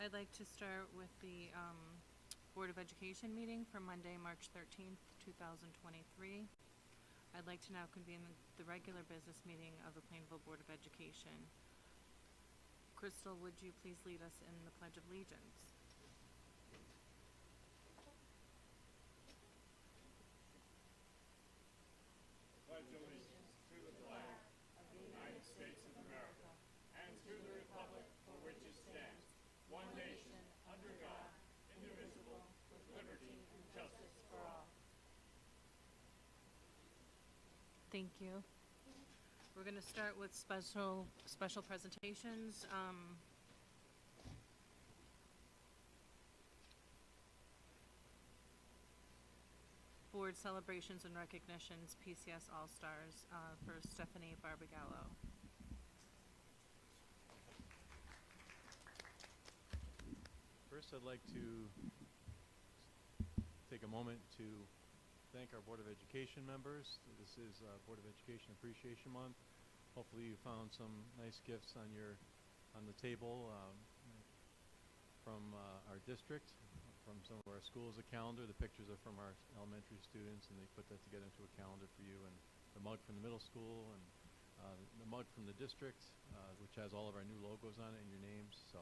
I'd like to start with the Board of Education meeting for Monday, March 13th, 2023. I'd like to now convene the regular business meeting of the Plainville Board of Education. Crystal, would you please lead us in the Pledge of Allegiance? Pledge allegiance to the flag of the United States of America and to the republic for which it stands, one nation, under God, indivisible, with liberty and justice for all. Thank you. We're going to start with special presentations. Board celebrations and recognitions, PCS All-Stars, for Stephanie Barbagallo. First, I'd like to take a moment to thank our Board of Education members. This is Board of Education Appreciation Month. Hopefully you found some nice gifts on the table from our district, from some of our schools, a calendar. The pictures are from our elementary students, and they put that together into a calendar for you, and the mug from the middle school, and the mug from the district, which has all of our new logos on it and your names. So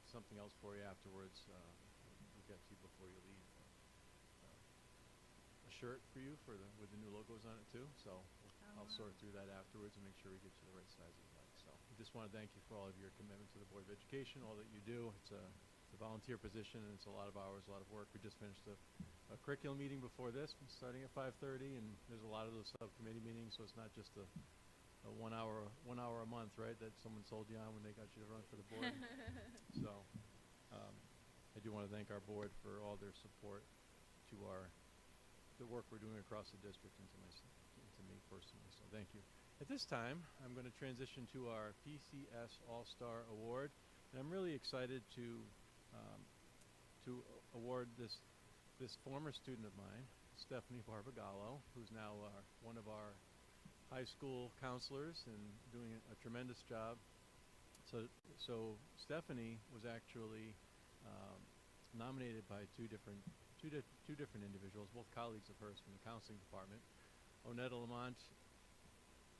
something else for you afterwards. We'll get to you before you leave. A shirt for you with the new logos on it too. So I'll sort through that afterwards and make sure we get you the right size you like. So I just want to thank you for all of your commitment to the Board of Education, all that you do. It's a volunteer position, and it's a lot of hours, a lot of work. We just finished a curriculum meeting before this, starting at 5:30, and there's a lot of those subcommittee meetings, so it's not just a 1 hour a month, right, that someone sold you on when they got you to run for the board. So I do want to thank our board for all their support to the work we're doing across the district and to me personally. So thank you. At this time, I'm going to transition to our PCS All-Star Award, and I'm really excited to award this former student of mine, Stephanie Barbagallo, who's now one of our high school counselors and doing a tremendous job. So Stephanie was actually nominated by two different individuals, both colleagues of hers from the counseling department. Onetta Lamont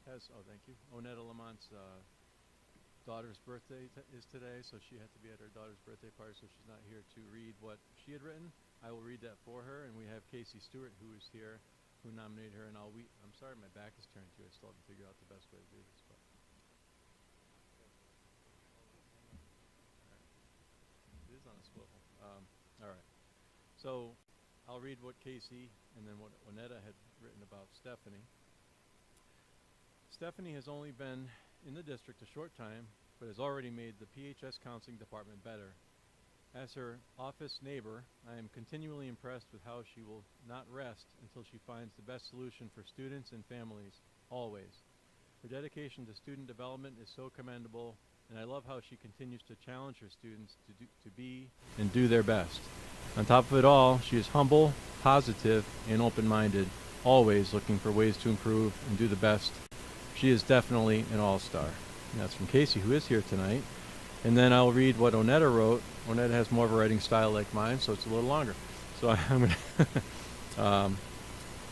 Onetta Lamont's daughter's birthday is today, so she had to be at her daughter's birthday party, so she's not here to read what she had written. I will read that for her, and we have Casey Stewart, who is here, who nominated her, and I'm sorry, my back is turned to you. I still haven't figured out the best way to do this, but. It is on a swivel. All right. So I'll read what Casey and then what Onetta had written about Stephanie. Stephanie has only been in the district a short time, but has already made the PHS counseling department better. As her office neighbor, I am continually impressed with how she will not rest until she finds the best solution for students and families, always. Her dedication to student development is so commendable, and I love how she continues to challenge her students to be and do their best. On top of it all, she is humble, positive, and open-minded, always looking for ways to improve and do the best. She is definitely an all-star. And that's from Casey, who is here tonight. And then I'll read what Onetta wrote. Onetta has more of a writing style like mine, so it's a little longer. So I'm going to...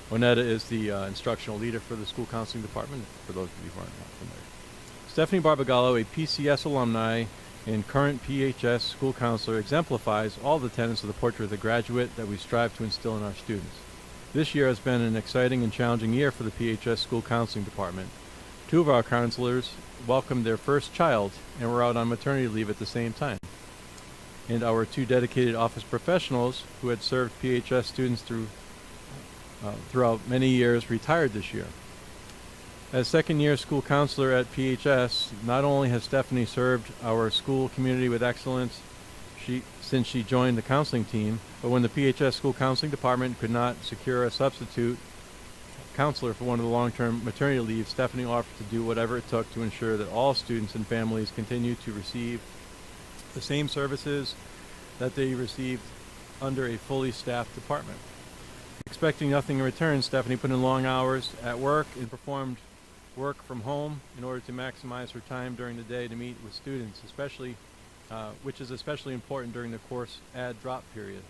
Onetta is the instructional leader for the school counseling department, for those of you who aren't familiar. Stephanie Barbagallo, a PCS alumni and current PHS school counselor, exemplifies all the tenets of the portrait of the graduate that we strive to instill in our students. This year has been an exciting and challenging year for the PHS school counseling department. Two of our counselors welcomed their first child and were out on maternity leave at the same time. And our two dedicated office professionals who had served PHS students throughout many years retired this year. As second-year school counselor at PHS, not only has Stephanie served our school community with excellence since she joined the counseling team, but when the PHS school counseling department could not secure a substitute counselor for one of the long-term maternity leaves, Stephanie offered to do whatever it took to ensure that all students and families continue to receive the same services that they received under a fully staffed department. Expecting nothing in return, Stephanie put in long hours at work and performed work from home in order to maximize her time during the day to meet with students, especially which is especially important during the course add drop period.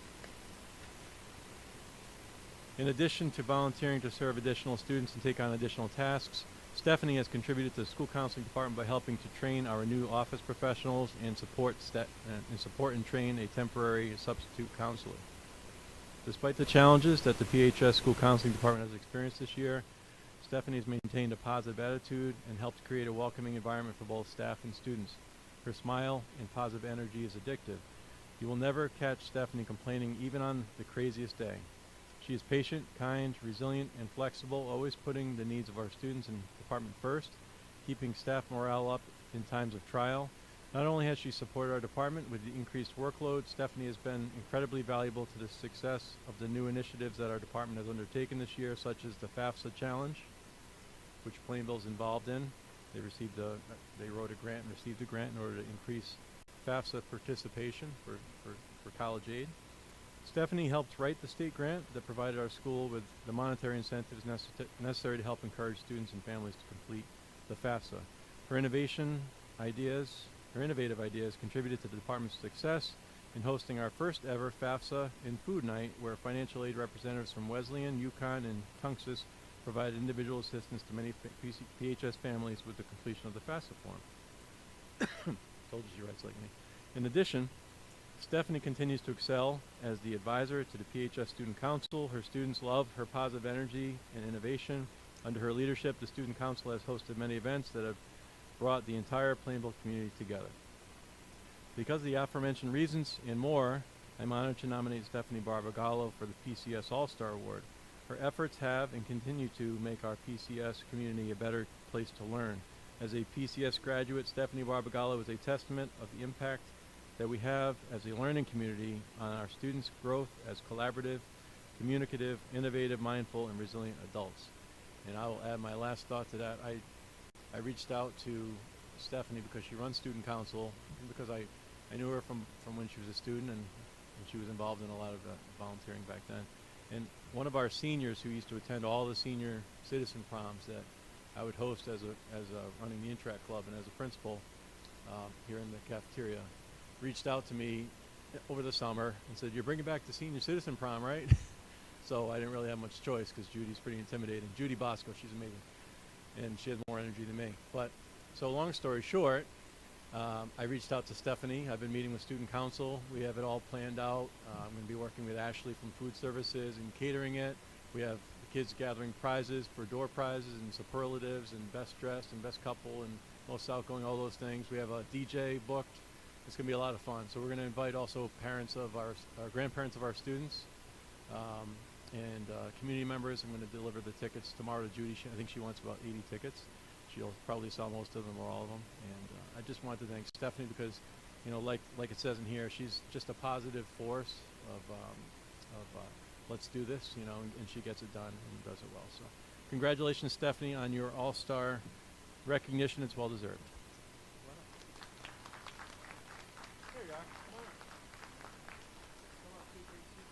In addition to volunteering to serve additional students and take on additional tasks, Stephanie has contributed to the school counseling department by helping to train our new office professionals and support and train a temporary substitute counselor. Despite the challenges that the PHS school counseling department has experienced this year, Stephanie has maintained a positive attitude and helped create a welcoming environment for both staff and students. Her smile and positive energy is addictive. You will never catch Stephanie complaining even on the craziest day. She is patient, kind, resilient, and flexible, always putting the needs of our students and department first, keeping staff morale up in times of trial. Not only has she supported our department with the increased workload, Stephanie has been incredibly valuable to the success of the new initiatives that our department has undertaken this year, such as the FAFSA Challenge, which Plainville is involved in. They wrote a grant and received a grant in order to increase FAFSA participation for college aid. Stephanie helped write the state grant that provided our school with the monetary incentives necessary to help encourage students and families to complete the FAFSA. Her innovative ideas contributed to the department's success in hosting our first ever FAFSA and food night, where financial aid representatives from Wesleyan, Yukon, and Tunxus provided individual assistance to many PHS families with the completion of the FAFSA form. Told you she writes like me. In addition, Stephanie continues to excel as the advisor to the PHS Student Council. Her students love her positive energy and innovation. Under her leadership, the Student Council has hosted many events that have brought the entire Plainville community together. Because of the aforementioned reasons and more, I'm honored to nominate Stephanie Barbagallo for the PCS All-Star Award. Her efforts have and continue to make our PCS community a better place to learn. As a PCS graduate, Stephanie Barbagallo is a testament of the impact that we have as a learning community on our students' growth as collaborative, communicative, innovative, mindful, and resilient adults. And I will add my last thought to that. I reached out to Stephanie because she runs student council, and because I knew her from when she was a student, and she was involved in a lot of volunteering back then. And one of our seniors who used to attend all the senior citizen proms that I would host as running the Intrac Club and as a principal here in the cafeteria, reached out to me over the summer and said, "You're bringing back the senior citizen prom, right?" So I didn't really have much choice because Judy's pretty intimidating. Judy Bosco, she's amazing, and she has more energy than me. But so long story short, I reached out to Stephanie. I've been meeting with student council. We have it all planned out. I'm going to be working with Ashley from food services and catering it. We have the kids gathering prizes for door prizes and superlatives and best dressed and best couple and most outgoing, all those things. We have a DJ booked. It's going to be a lot of fun. So we're going to invite also parents of our grandparents of our students and community members. I'm going to deliver the tickets tomorrow to Judy. I think she wants about 80 tickets. She'll probably sell most of them or all of them. And I just wanted to thank Stephanie because, you know, like it says in here, she's just a positive force of let's do this, you know, and she gets it done and does it well. So congratulations, Stephanie, on your all-star recognition. It's well deserved. There you are. Come on. Come on, take your seat.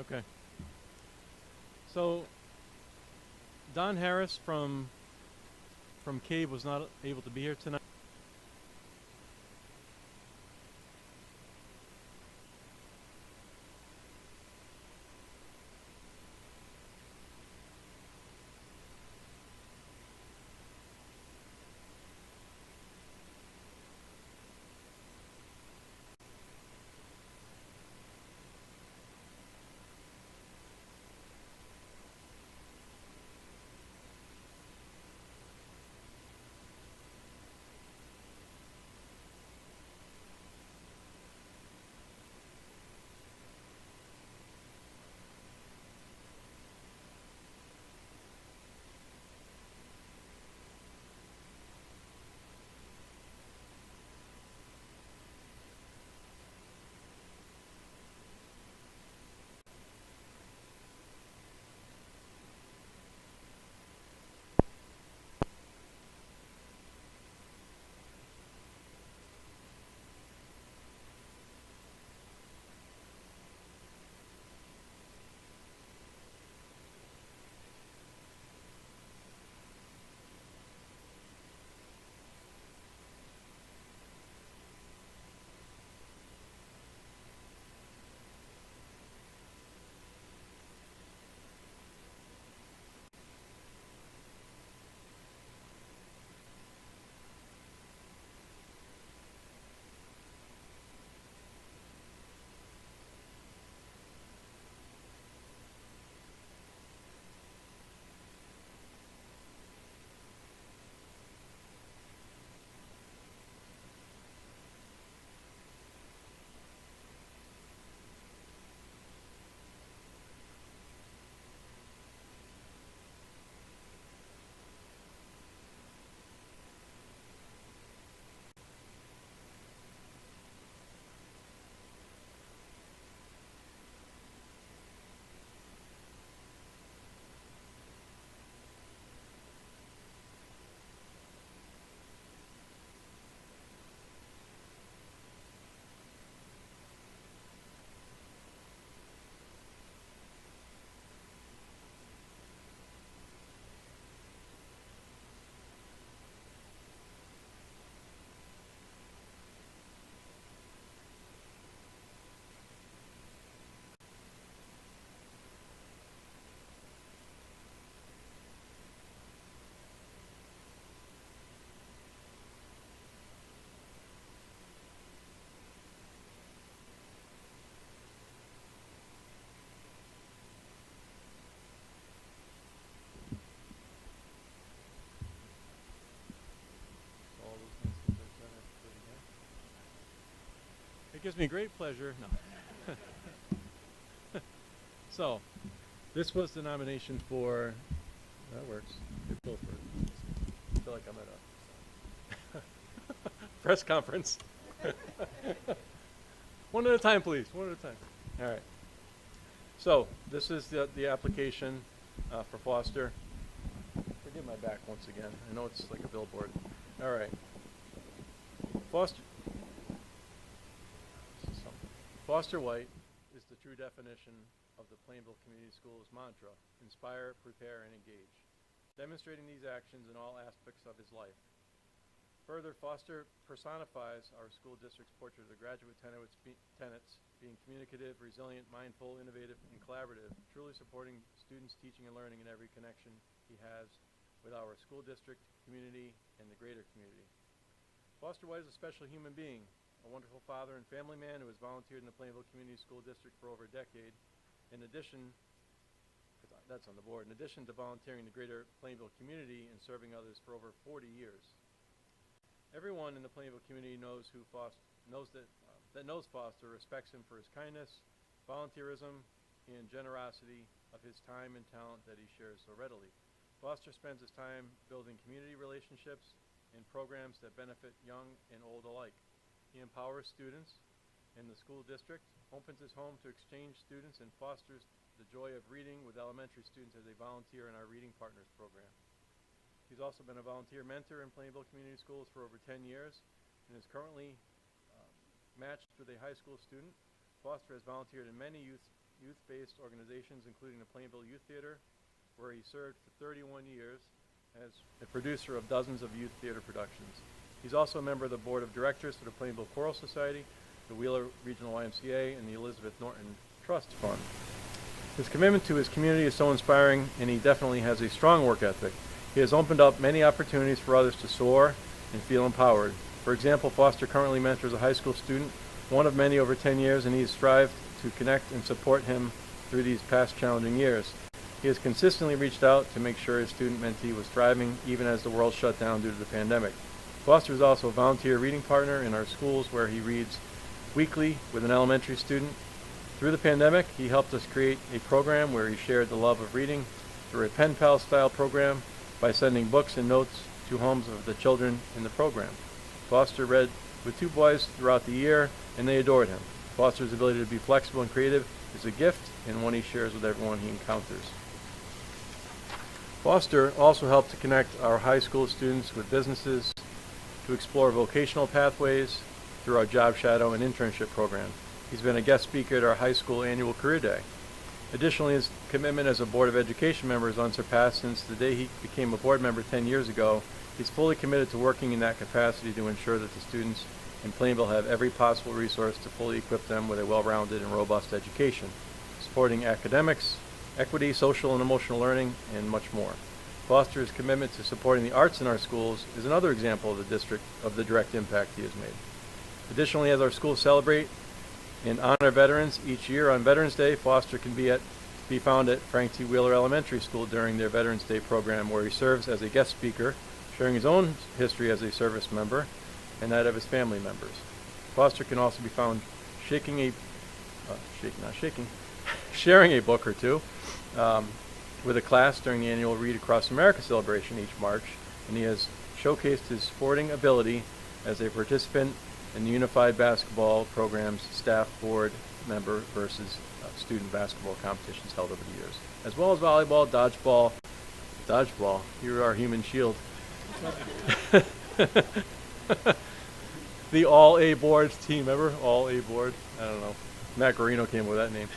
Okay. So Don Harris from CAVE was not able to be here tonight. It gives me great pleasure. No. So, this was the nomination for, that works. Good pull for it. I feel like I'm at a press conference. One at a time, please. One at a time. All right. So, this is the application for Foster. Forgive my back once again. I know it's like a billboard. All right. Foster White is the true definition of the Plainville Community Schools mantra: inspire, prepare, and engage, demonstrating these actions in all aspects of his life. Further, Foster personifies our school district's portrait of the graduate tenets, being communicative, resilient, mindful, innovative, and collaborative, truly supporting students' teaching and learning in every connection he has with our school district, community, and the greater community. Foster White is a special human being, a wonderful father and family man who has volunteered in the Plainville Community School District for over a decade. In addition, that's on the board, in addition to volunteering in the greater Plainville community and serving others for over 40 years. Everyone in the Plainville community knows Foster, respects him for his kindness, volunteerism, and generosity of his time and talent that he shares so readily. Foster spends his time building community relationships and programs that benefit young and old alike. He empowers students in the school district, opens his home to exchange students, and fosters the joy of reading with elementary students as they volunteer in our Reading Partners program. He's also been a volunteer mentor in Plainville Community Schools for over 10 years and is currently matched with a high school student. Foster has volunteered in many youth-based organizations, including the Plainville Youth Theater, where he served for 31 years as a producer of dozens of youth theater productions. He's also a member of the board of directors for the Plainville Choral Society, the Wheeler Regional YMCA, and the Elizabeth Norton Trust Fund. His commitment to his community is so inspiring, and he definitely has a strong work ethic. He has opened up many opportunities for others to soar and feel empowered. For example, Foster currently mentors a high school student, one of many over 10 years, and he has strived to connect and support him through these past challenging years. He has consistently reached out to make sure his student mentee was thriving, even as the world shut down due to the pandemic. Foster is also a volunteer reading partner in our schools, where he reads weekly with an elementary student. Through the pandemic, he helped us create a program where he shared the love of reading through a pen pal style program by sending books and notes to homes of the children in the program. Foster read with 2 boys throughout the year, and they adored him. Foster's ability to be flexible and creative is a gift, and one he shares with everyone he encounters. Foster also helped to connect our high school students with businesses, to explore vocational pathways through our job shadow and internship program. He's been a guest speaker at our high school annual career day. Additionally, his commitment as a Board of Education member is unsurpassed. Since the day he became a board member 10 years ago, he's fully committed to working in that capacity to ensure that the students in Plainville have every possible resource to fully equip them with a well-rounded and robust education, supporting academics, equity, social and emotional learning, and much more. Foster's commitment to supporting the arts in our schools is another example of the direct impact he has made. Additionally, as our schools celebrate and honor veterans each year on Veterans Day, Foster can be found at Frank T. Wheeler Elementary School during their Veterans Day program, where he serves as a guest speaker, sharing his own history as a service member and that of his family members. Foster can also be found sharing a book or two with a class during the annual Read Across America celebration each March, and he has showcased his sporting ability as a participant in the Unified Basketball Program's staff board member versus student basketball competitions held over the years, as well as volleyball, dodgeball, you're our human shield. The All A Boards team, ever? All A Board? I don't know. Matt Garino came up with that name.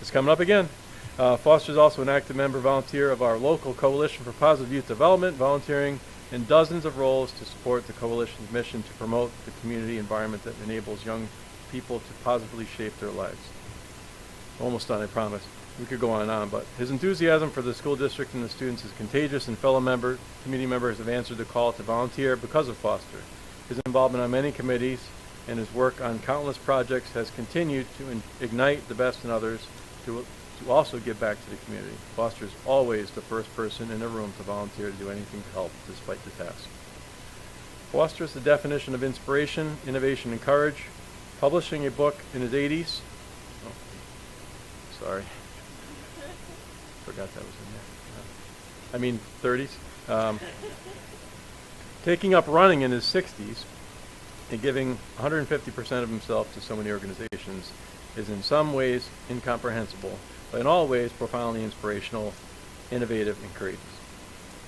It's coming up again. Foster is also an active volunteer of our local Coalition for Positive Youth Development, volunteering in dozens of roles to support the Coalition's mission to promote the community environment that enables young people to positively shape their lives. Almost done, I promise. We could go on and on, but his enthusiasm for the school district and the students is contagious, and fellow community members have answered the call to volunteer because of Foster. His involvement on many committees and his work on countless projects has continued to ignite the best in others to also give back to the community. Foster is always the first person in a room to volunteer to do anything to help, despite the task. Foster is the definition of inspiration, innovation, and courage. publishing a book in his 80s. Oh, sorry. Forgot that was in there. I mean 30s. Taking up running in his 60s and giving 150% of himself to so many organizations is in some ways incomprehensible, but in all ways profoundly inspirational, innovative, and courageous.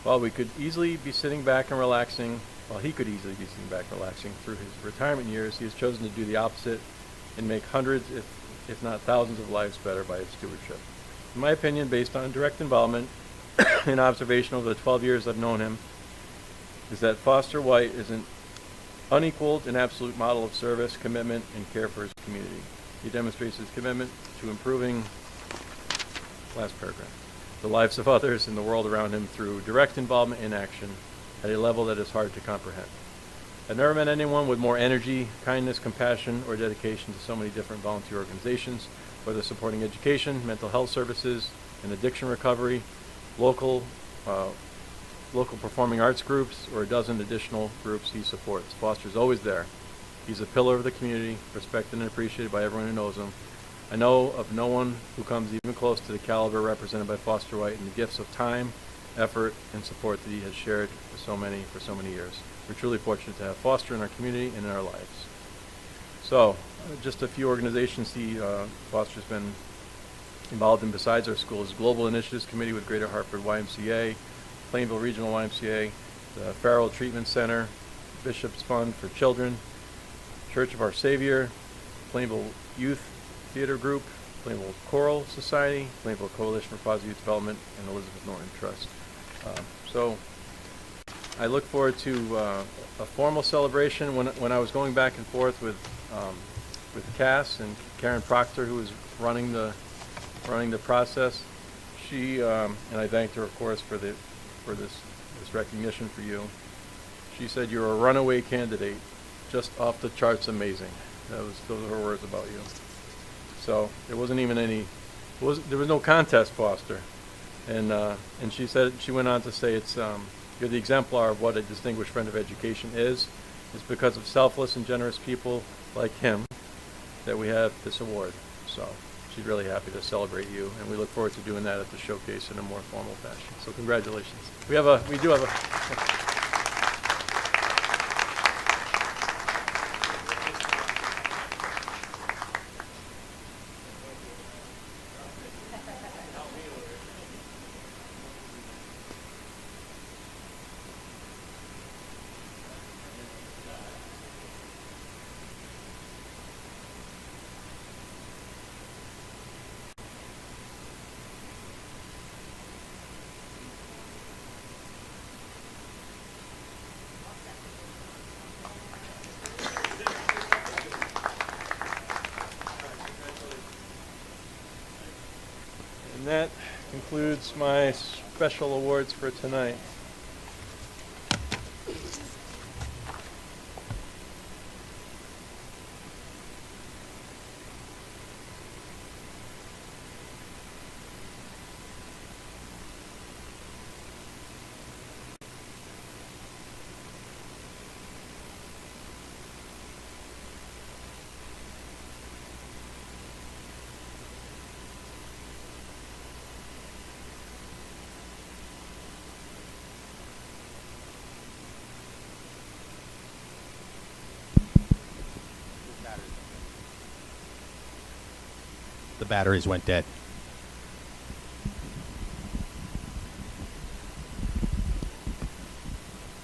While we could easily be sitting back and relaxing, while he could easily be sitting back and relaxing through his retirement years, he has chosen to do the opposite and make hundreds, if not thousands of lives better by his stewardship. In my opinion, based on direct involvement and observation over the 12 years I've known him, is that Foster White is an unequaled and absolute model of service, commitment, and care for his community. He demonstrates his commitment to improving, last paragraph, the lives of others and the world around him through direct involvement in action at a level that is hard to comprehend. I've never met anyone with more energy, kindness, compassion, or dedication to so many different volunteer organizations, whether supporting education, mental health services, and addiction recovery, local performing arts groups, or a dozen additional groups he supports. Foster's always there. He's a pillar of the community, respected and appreciated by everyone who knows him. I know of no one who comes even close to the caliber represented by Foster White and the gifts of time, effort, and support that he has shared with so many for so many years. We're truly fortunate to have Foster in our community and in our lives. So, just a few organizations Foster's been involved in besides our school. His Global Initiatives Committee with Greater Hartford YMCA, Plainville Regional YMCA, the Farrell Treatment Center, Bishop's Fund for Children, Church of Our Savior, Plainville Youth Theater Group, Plainville Choral Society, Plainville Coalition for Positive Youth Development, and Elizabeth Norton Trust. So I look forward to a formal celebration. When I was going back and forth with Cass and Karen Proctor, who was running the process, she and I thanked her, of course, for this recognition for you. She said, "You're a runaway candidate, just off the charts amazing." Those are her words about you. So there wasn't even there was no contest, Foster. And she said, she went on to say, you're the exemplar of what a distinguished friend of education is. It's because of selfless and generous people like him that we have this award. So she's really happy to celebrate you, and we look forward to doing that at the showcase in a more formal fashion. So congratulations. We do have a And that concludes my special awards for tonight. The batteries went dead.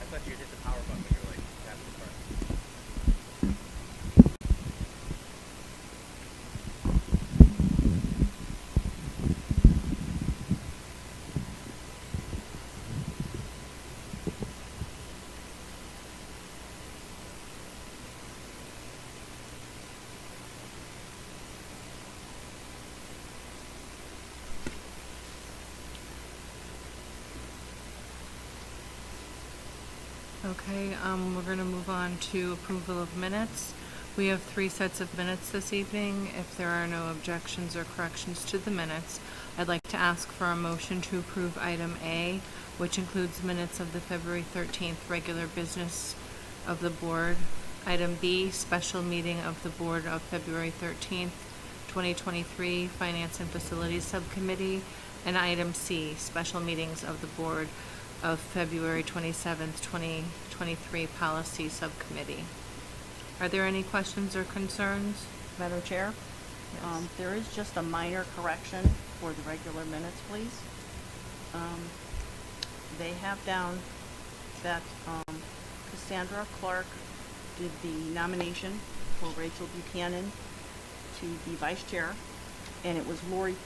I thought you hit the power button when you were like tapping the front. Okay, we're going to move on to approval of minutes. We have 3 sets of minutes this evening. If there are no objections or corrections to the minutes, I'd like to ask for a motion to approve item A, which includes minutes of the February 13th regular business of the board Item B, special meeting of the Board of February 13th, 2023, Finance and Facilities Subcommittee. And item C, special meetings of the Board of February 27th, 2023, Policy Subcommittee. Are there any questions or concerns? Madam Chair? Yes. There is just a minor correction for the regular minutes, please. They have down that Cassandra Clark did the nomination for Rachel Buchanan to be vice chair, and it was Lori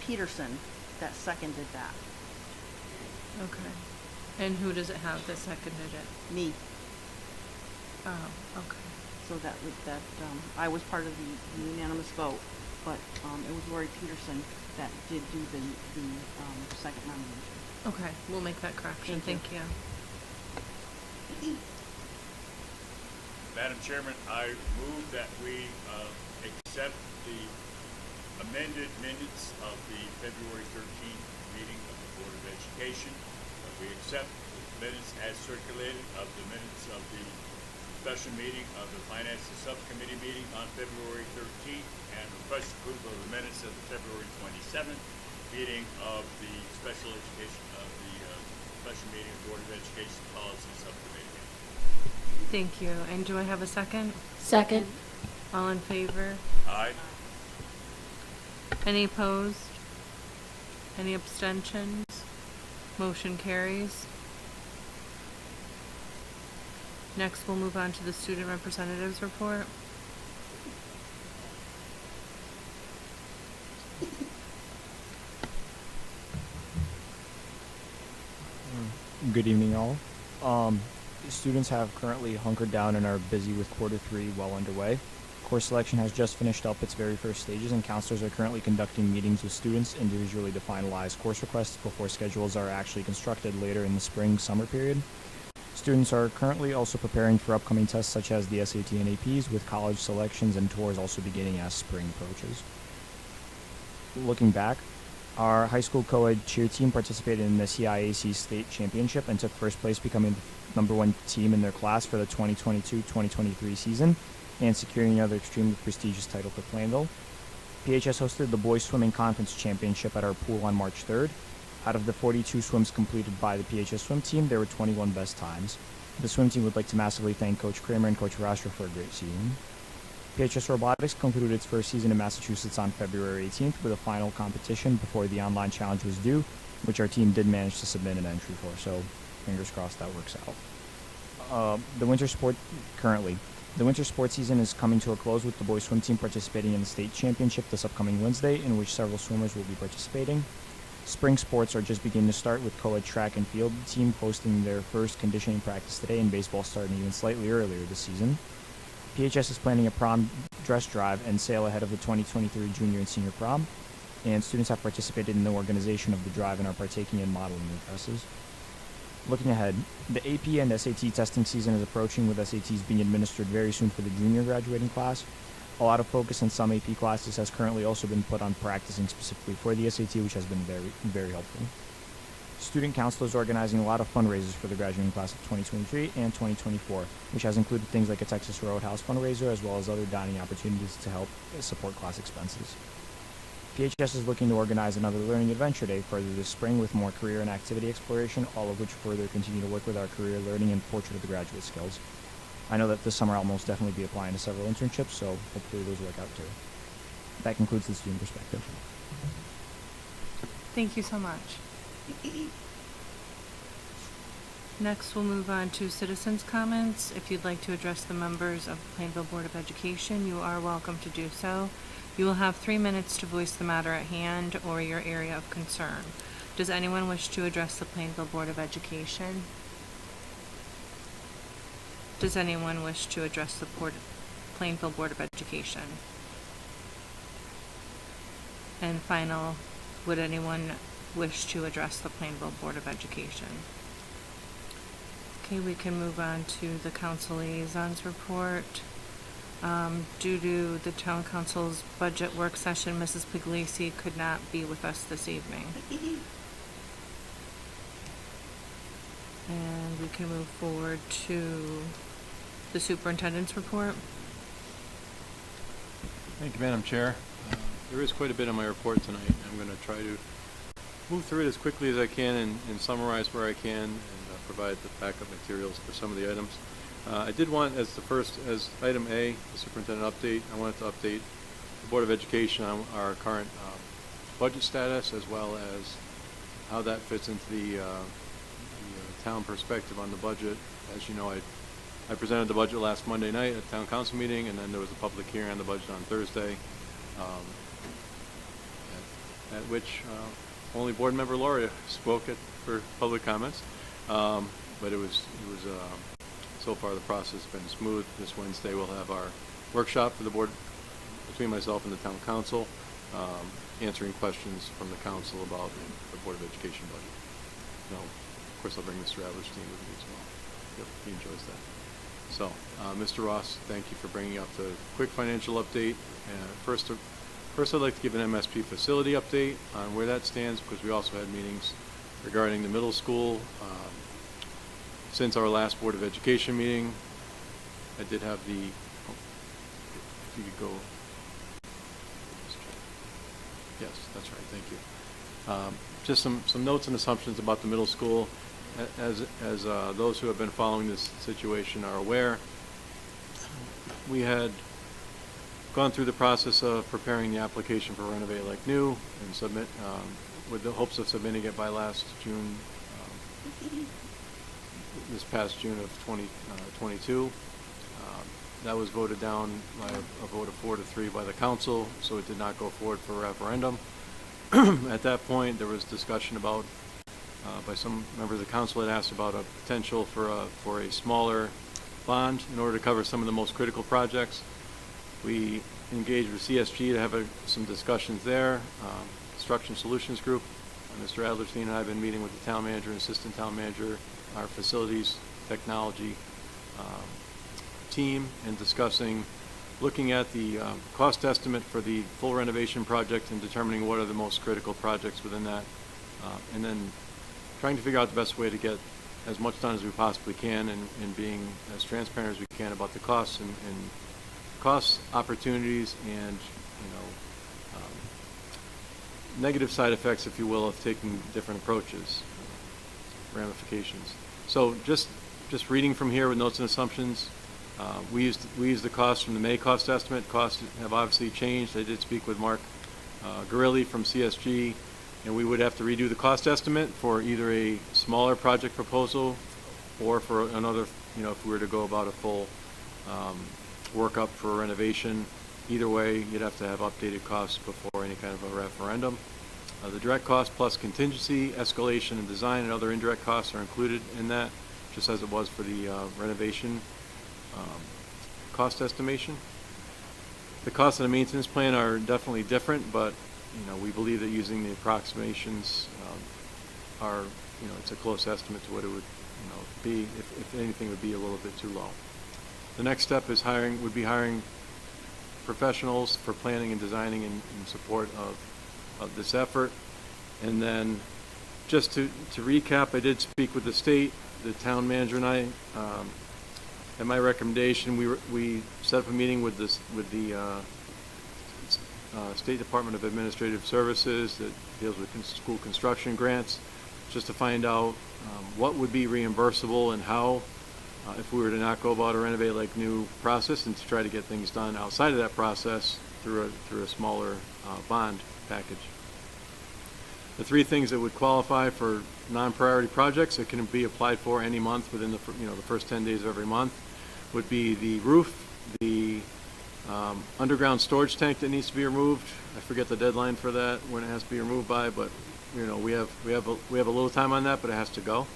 Peterson that seconded that. Okay. And who does it have that seconded it? Me. Oh, okay. So I was part of the unanimous vote, but it was Lori Peterson that did do the second nomination. Okay, we'll make that correction. Thank Thank you. Madam Chairman, I move that we accept the amended minutes of the February 13th meeting of the Board of Education. We accept the minutes as circulated of the minutes of the special meeting of the Finance Subcommittee meeting on February 13th, and request approval of the minutes of the February 27th meeting of the special education of the special meeting of Board of Education Policy Subcommittee. Thank you. And do I have a second? Second. All in favor? Aye. Any opposed? Any abstentions? Motion carries. Next, we'll move on to the student representatives report. Good evening, all. Students have currently hunkered down and are busy with quarter 3 well underway. Course selection has just finished up its very first stages, and counselors are currently conducting meetings with students individually to finalize course requests before schedules are actually constructed later in the spring-summer period. Students are currently also preparing for upcoming tests such as the SAT and APs, with college selections and tours also beginning as spring approaches. Looking back, our high school co-ed cheer team participated in the CIAC state championship and took first place, becoming the #1 team in their class for the 2022-2023 season and securing another extremely prestigious title for Plainville. PHS hosted the Boys Swimming Conference Championship at our pool on March 3rd. Out of the 42 swims completed by the PHS swim team, there were 21 best times. The swim team would like to massively thank Coach Kramer and Coach Rasher for a great season. PHS Robotics concluded its first season in Massachusetts on February 18th with a final competition before the online challenge was due, which our team did manage to submit an entry for, so fingers crossed that works out. The winter sports season is coming to a close, with the boys swim team participating in the state championship this upcoming Wednesday, in which several swimmers will be participating. Spring sports are just beginning to start, with co-ed track and field team hosting their first conditioning practice today, and baseball starting even slightly earlier this season. PHS is planning a prom dress drive and sale ahead of the 2023 junior and senior prom, and students have participated in the organization of the drive and are partaking in modeling their dresses. Looking ahead, the AP and SAT testing season is approaching, with SATs being administered very soon for the junior graduating class. A lot of focus in some AP classes has currently also been put on practicing specifically for the SAT, which has been very, very helpful. Student Council is organizing a lot of fundraisers for the graduating class of 2023 and 2024, which has included things like a Texas Roadhouse fundraiser, as well as other dining opportunities to help support class expenses. PHS is looking to organize another Learning Adventure Day further this spring, with more career and activity exploration, all of which further continue to work with our career learning and portrait of the graduate skills. I know that this summer I'll most definitely be applying to several internships, so hopefully those work out too. That concludes the student perspective. Thank you so much. Next, we'll move on to citizens' comments. If you'd like to address the members of the Plainville Board of Education, you are welcome to do so. You will have 3 minutes to voice the matter at hand or your area of concern. Does anyone wish to address the Plainville Board of Education? Does anyone wish to address the Plainville Board of Education? And final, would anyone wish to address the Plainville Board of Education? Okay, we can move on to the council liaisons report. Due to the town council's budget work session, Mrs. Puglisi could not be with us this evening. And we can move forward to the superintendent's report. Thank you, Madam Chair. There is quite a bit in my report tonight. I'm going to try to move through it as quickly as I can and summarize where I can and provide the backup materials for some of the items. I did want, as item A, the superintendent update, I wanted to update the Board of Education on our current budget status, as well as how that fits into the town perspective on the budget. As you know, I presented the budget last Monday night at the town council meeting, and then there was a public hearing on the budget on Thursday, at which only board member Laura spoke for public comments. But it was so far the process has been smooth. This Wednesday we'll have our workshop for the board between myself and the town council, answering questions from the council about the Board of Education budget. No, of course I'll bring Mr. Adlerstein with me as well. Yep, he enjoys that. So, Mr. Ross, thank you for bringing up the quick financial update. First I'd like to give an MSP facility update on where that stands, because we also had meetings regarding the middle school. Since our last Board of Education meeting, I did have the, if you could go, yes, that's right, thank you. Just some notes and assumptions about the middle school. As those who have been following this situation are aware, we had gone through the process of preparing the application for Renovate Like New and submit, with the hopes of submitting it by last June, this past June of 2022. That was voted down by a vote of 4-3 by the council, so it did not go forward for referendum. At that point, there was discussion about, by some members of the council had asked about a potential for a smaller bond in order to cover some of the most critical projects. We engaged with CSG to have some discussions there. Construction Solutions Group, Mr. Adlerstein and I have been meeting with the town manager and assistant town manager, our facilities technology team, and discussing, looking at the cost estimate for the full renovation project and determining what are the most critical projects within that, and then trying to figure out the best way to get as much done as we possibly can, and being as transparent as we can about the costs and costs, opportunities, and negative side effects, if you will, of taking different approaches, ramifications. So just reading from here with notes and assumptions, we used the costs from the May cost estimate. Costs have obviously changed. I did speak with Mark Gorilli from CSG, and we would have to redo the cost estimate for either a smaller project proposal or for another, if we were to go about a full workup for renovation. Either way, you'd have to have updated costs before any kind of a referendum. The direct cost plus contingency, escalation, and design and other indirect costs are included in that, just as it was for the renovation cost estimation. The costs of the maintenance plan are definitely different, but we believe that using the approximations are, it's a close estimate to what it would be. If anything, would be a little bit too low. The next step is hiring professionals for planning and designing in support of this effort. And then just to recap, I did speak with the state, the town manager and I. At my recommendation, we set up a meeting with the State Department of Administrative Services that deals with school construction grants, just to find out what would be reimbursable and how, if we were to not go about a Renovate Like New process, and to try to get things done outside of that process through a smaller bond package. The three things that would qualify for non-priority projects that can be applied for any month within the first 10 days of every month would be the roof, the underground storage tank that needs to be removed. I forget the deadline for that, when it has to be removed by, but we have a little time on that, but it has to go.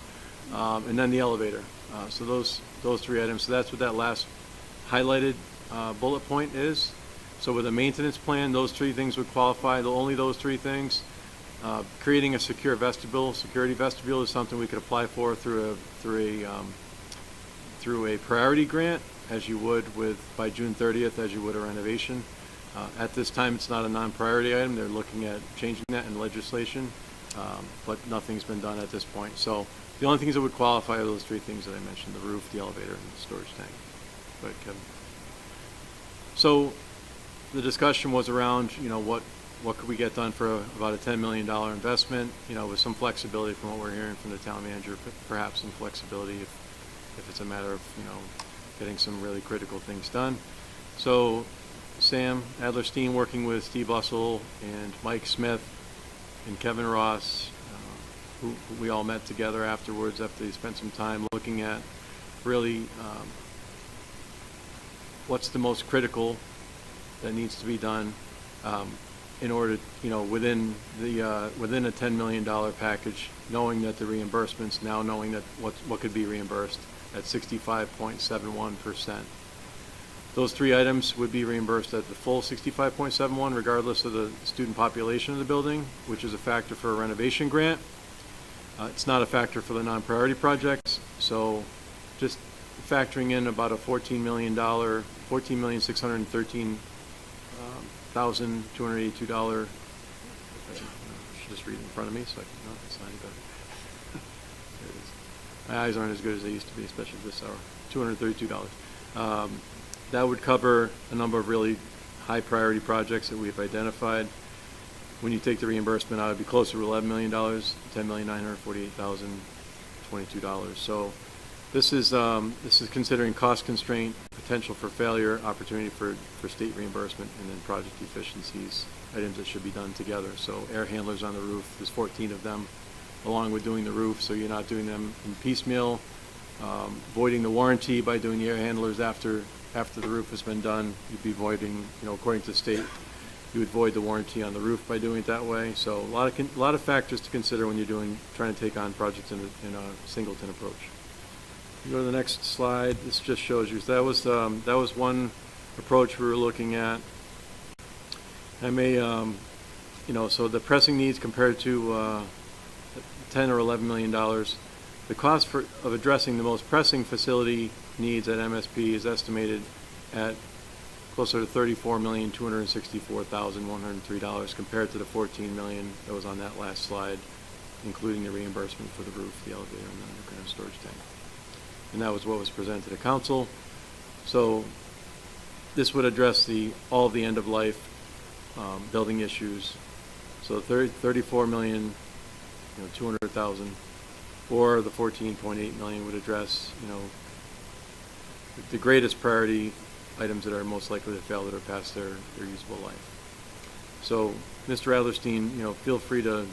And then the elevator. So those three items. So that's what that last highlighted bullet point is. So with a maintenance plan, those three things would qualify. Only those three things. Creating a secure vestibule, security vestibule, is something we could apply for through a priority grant, as you would by June 30th, as you would a renovation. At this time, it's not a non-priority item. They're looking at changing that in legislation, but nothing's been done at this point. So the only things that would qualify are those three things that I mentioned: the roof, the elevator, and the storage tank. Go ahead, Kevin. So the discussion was around, what could we get done for about a $10 million investment, with some flexibility from what we're hearing from the town manager, perhaps some flexibility if it's a matter of, getting some really critical things done. So Sam Adlerstein, working with Steve Bussell and Mike Smith and Kevin Ross, who we all met together afterwards after they spent some time looking at really what's the most critical that needs to be done in order, within a $10 million package, knowing that the reimbursements, now knowing that what could be reimbursed at 65.71%. Those three items would be reimbursed at the full 65.71, regardless of the student population of the building, which is a factor for a renovation grant. It's not a factor for the non-priority projects, so just factoring in about a $14,613,282. I should just read it in front of me so I can, no, it's not any better. There it is. My eyes aren't as good as they used to be, especially this hour. $232. That would cover a number of really high priority projects that we've identified. When you take the reimbursement out, it'd be closer to $11 million, $10,948,022. So this is considering cost constraint, potential for failure, opportunity for state reimbursement, and then project efficiencies, items that should be done together. So air handlers on the roof, there's 14 of them, along with doing the roof, so you're not doing them in piecemeal. Voiding the warranty by doing the air handlers after the roof has been done. You'd be voiding, according to state, you would void the warranty on the roof by doing it that way. So a lot of factors to consider when you're trying to take on projects in a singleton approach. You go to the next slide. This just shows you. So that was one approach we were looking at. I may, so the pressing needs compared to 10 or $11 million. The cost of addressing the most pressing facility needs at MSP is estimated at closer to $34,264,103 compared to the $14 million that was on that last slide, including the reimbursement for the roof, the elevator, and the underground storage tank. And that was what was presented to council. So this would address all of the end of life building issues. So $34,200,000, or the $14.8 million would address, the greatest priority items that are most likely to fail that are past their usable life. So, Mr. Adlerstein, feel free to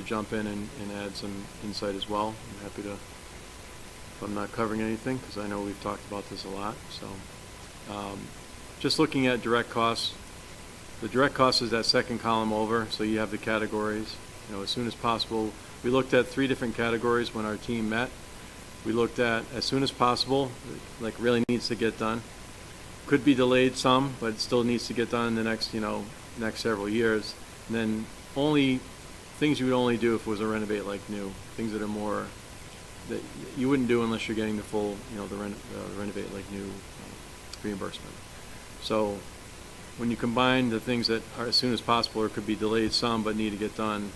jump in and add some insight as well. I'm happy to, if I'm not covering anything, because I know we've talked about this a lot. So, just looking at direct costs, the direct cost is that second column over, so you have the categories. As soon as possible. We looked at 3 different categories when our team met. We looked at as soon as possible, like really needs to get done. Could be delayed some, but it still needs to get done in the next several years. And then only things you would only do if it was a renovate like new. Things that are more that you wouldn't do unless you're getting the full, the renovate like new reimbursement. So when you combine the things that are as soon as possible or could be delayed some but need to get done,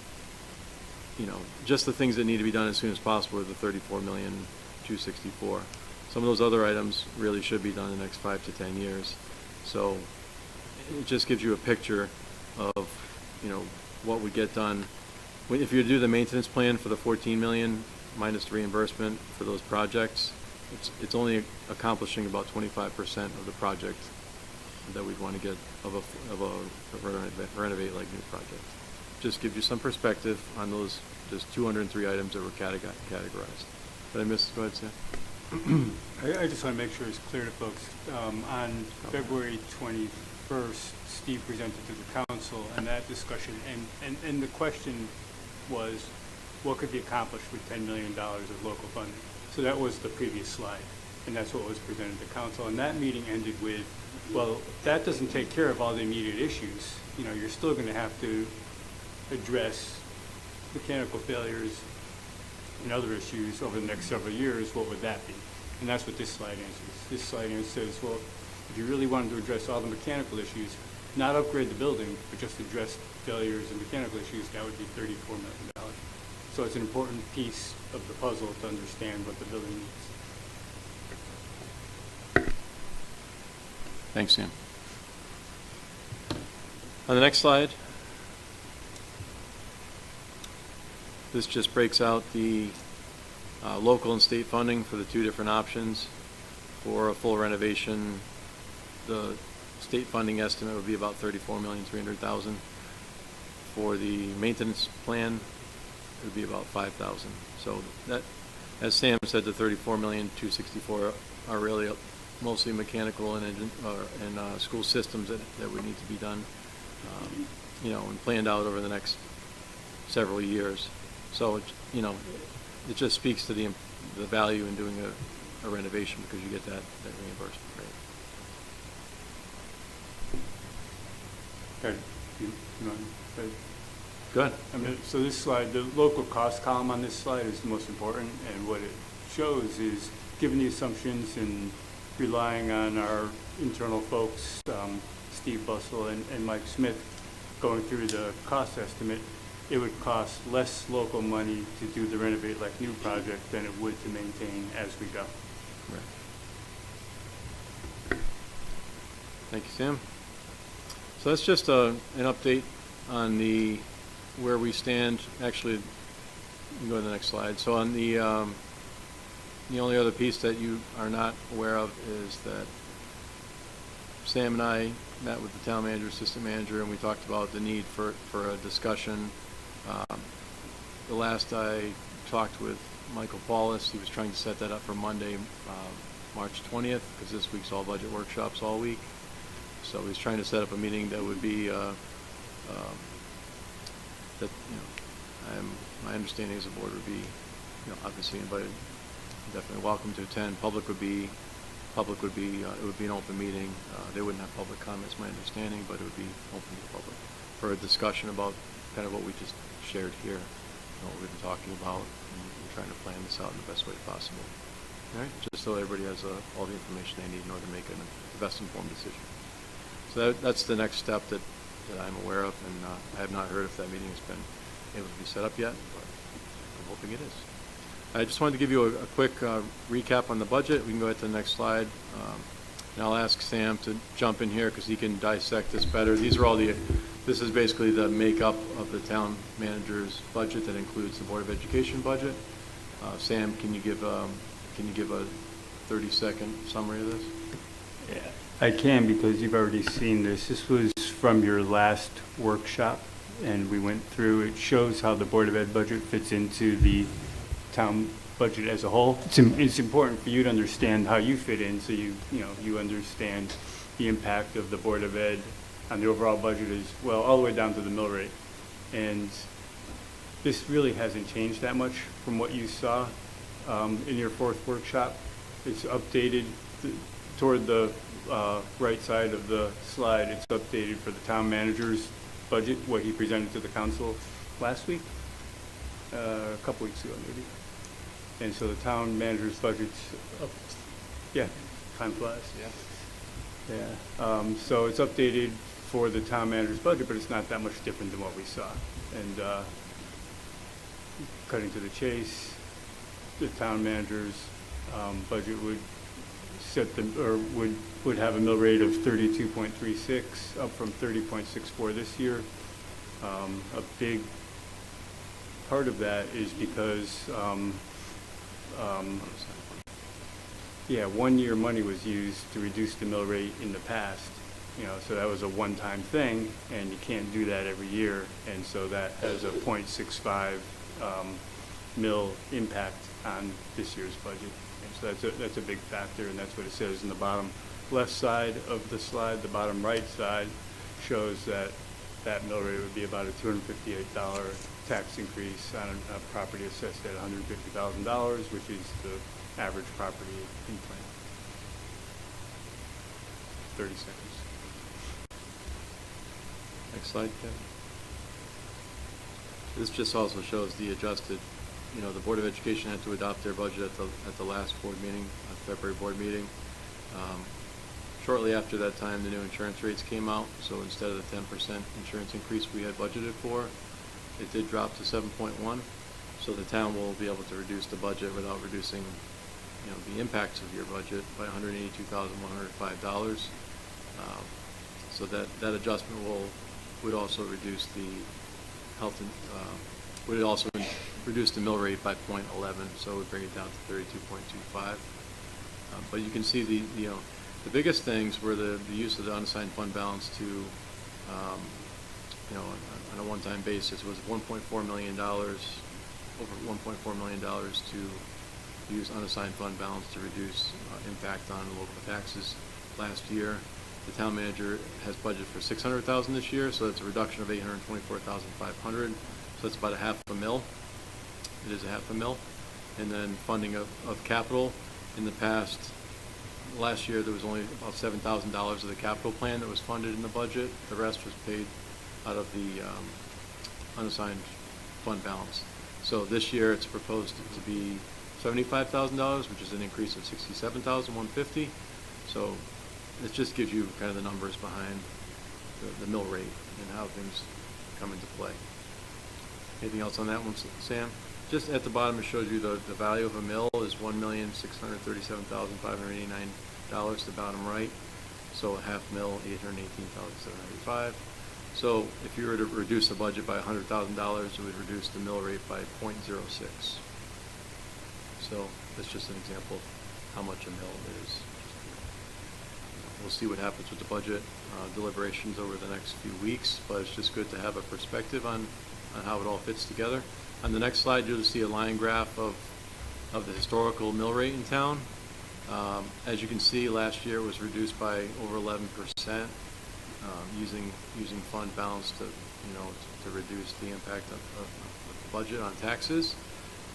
just the things that need to be done as soon as possible are the $34,264,000. Some of those other items really should be done in the next 5 to 10 years. So it just gives you a picture of, what would get done. If you do the maintenance plan for the $14 million minus the reimbursement for those projects, it's only accomplishing about 25% of the project that we'd want to get of a renovate like new project. Just gives you some perspective on those just 203 items that were categorized. Did I miss? Go ahead, Sam. I just want to make sure it's clear to folks. On February 21st, Steve presented to the council, and that discussion, and the question was, what could be accomplished with $10 million of local funding? So that was the previous slide, and that's what was presented to council. And that meeting ended with, well, that doesn't take care of all the immediate issues. You're still going to have to address mechanical failures and other issues over the next several years. What would that be? And that's what this slide answers. This slide answers, well, if you really wanted to address all the mechanical issues, not upgrade the building, but just address failures and mechanical issues, that would be $34 million. So it's an important piece of the puzzle to understand what the building needs. Thanks, Sam. On the next slide, this just breaks out the local and state funding for the two different options. For a full renovation, the state funding estimate would be about $34,300,000. For the maintenance plan, it would be about $5,000. So that, as Sam said, the $34,264,000 are really mostly mechanical and school systems that would need to be done, and planned out over the next several years. So it just speaks to the value in doing a renovation, because you get that reimbursement rate. Okay. You want to- Go ahead. So this slide, the local cost column on this slide is the most important, and what it shows is, given the assumptions and relying on our internal folks, Steve Bussell and Mike Smith, going through the cost estimate, it would cost less local money to do the Renovate Like New project than it would to maintain as we go. Right. Thank you, Sam. So that's just an update on where we stand. Actually, you can go to the next slide. So on the only other piece that you are not aware of is that Sam and I met with the town manager, assistant manager, and we talked about the need for a discussion. The last I talked with Michael Paulus, he was trying to set that up for Monday, March 20th, because this week's all budget workshops all week. So he's trying to set up a meeting that would be my understanding as a board would be, obviously invited, definitely welcome to attend. It would be an open meeting. They wouldn't have public comments, my understanding, but it would be open to the public for a discussion about kind of what we just shared here, what we've been talking about, and trying to plan this out in the best way possible. All right, just so everybody has all the information they need in order to make the best informed decision. So that's the next step that I'm aware of, and I have not heard if that meeting has been able to be set up yet, but I'm hoping it is. I just wanted to give you a quick recap on the budget. We can go ahead to the next slide. And I'll ask Sam to jump in here because he can dissect this better. This is basically the makeup of the town manager's budget that includes the Board of Education budget. Sam, can you give a 30-second summary of this? Yeah, I can, because you've already seen this. This was from your last workshop, and we went through. It shows how the Board of Ed budget fits into the town budget as a whole. It's important for you to understand how you fit in, so you understand the impact of the Board of Ed on the overall budget as well, all the way down to the mill rate. And this really hasn't changed that much from what you saw in your fourth workshop. It's updated toward the right side of the slide. It's updated for the town manager's budget, what he presented to the council last week, a couple weeks ago maybe. And so the town manager's budget's up. Yeah, time flies. Yeah. So it's updated for the town manager's budget, but it's not that much different than what we saw. And cutting to the chase, the town manager's budget would would have a mill rate of 32.36, up from 30.64 this year. A big part of that is because 1 year money was used to reduce the mill rate in the past, so that was a one-time thing, and you can't do that every year, and so that has a 0.65 mill impact on this year's budget. And so that's a big factor, and that's what it says in the bottom left side of the slide. The bottom right side shows that mill rate would be about a $258 tax increase on a property assessed at $150,000, which is the average property in Plainville. 30 seconds. Next slide, Kevin. This just also shows the adjusted, the Board of Education had to adopt their budget at the last board meeting, February board meeting. Shortly after that time, the new insurance rates came out, so instead of the 10% insurance increase we had budgeted for, it did drop to 7.1. So the town will be able to reduce the budget without reducing, the impacts of your budget by $182,105. So that adjustment would also reduce the would also reduce the mill rate by 0.11, so it would bring it down to 32.25. But you can see the biggest things were the use of the unassigned fund balance to, on a one-time basis was $1.4 million, over $1.4 million to use unassigned fund balance to reduce impact on local taxes. Last year, the town manager has budgeted for $600,000 this year, so that's a reduction of $824,500. So that's about a half a mil. It is a half a mil. And then funding of capital. In the last year, there was only about $7,000 of the capital plan that was funded in the budget. The rest was paid out of the unassigned fund balance. So this year, it's proposed to be $75,000, which is an increase of $67,150. So it just gives you kind of the numbers behind the mill rate and how things come into play. Anything else on that one, Sam? Just at the bottom, it shows you the value of a mill is $1,637,589, the bottom right. So a half mill, $818,795. So if you were to reduce the budget by $100,000, it would reduce the mill rate by 0.06. So that's just an example of how much a mill is. We'll see what happens with the budget deliberations over the next few weeks, but it's just good to have a perspective on how it all fits together. On the next slide, you'll see a line graph of the historical mill rate in town. As you can see, last year it was reduced by over 11%, using fund balance to reduce the impact of the budget on taxes.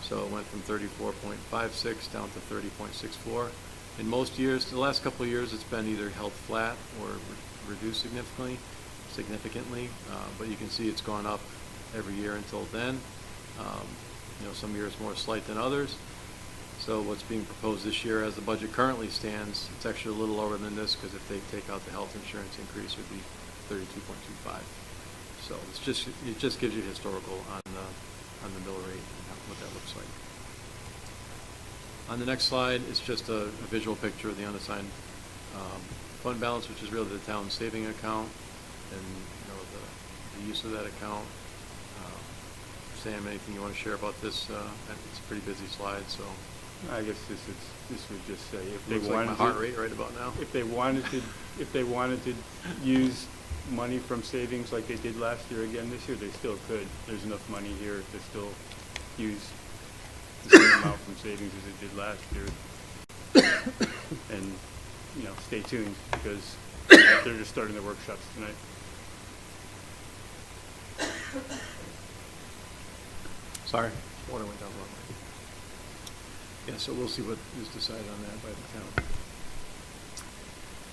So it went from 34.56 down to 30.64. In most years, the last couple of years, it's been either held flat or reduced significantly. But you can see it's gone up every year until then. Some years more slight than others. So what's being proposed this year, as the budget currently stands, it's actually a little lower than this because if they take out the health insurance increase, it would be 32.25. So it just gives you historical on the mill rate and what that looks like. On the next slide, it's just a visual picture of the unassigned fund balance, which is really the town's saving account, and the use of that account. Sam, anything you want to share about this? It's a pretty busy slide, so. I guess this would just say if they Looks wanted like my heart rate right about now. if they wanted to use money from savings like they did last year again this year, they still could. There's enough money here to still use the same amount from savings as it did last year. And stay tuned because they're just starting the workshops tonight. Sorry, water went down the wrong way. Yeah, so we'll see what is decided on that by the town.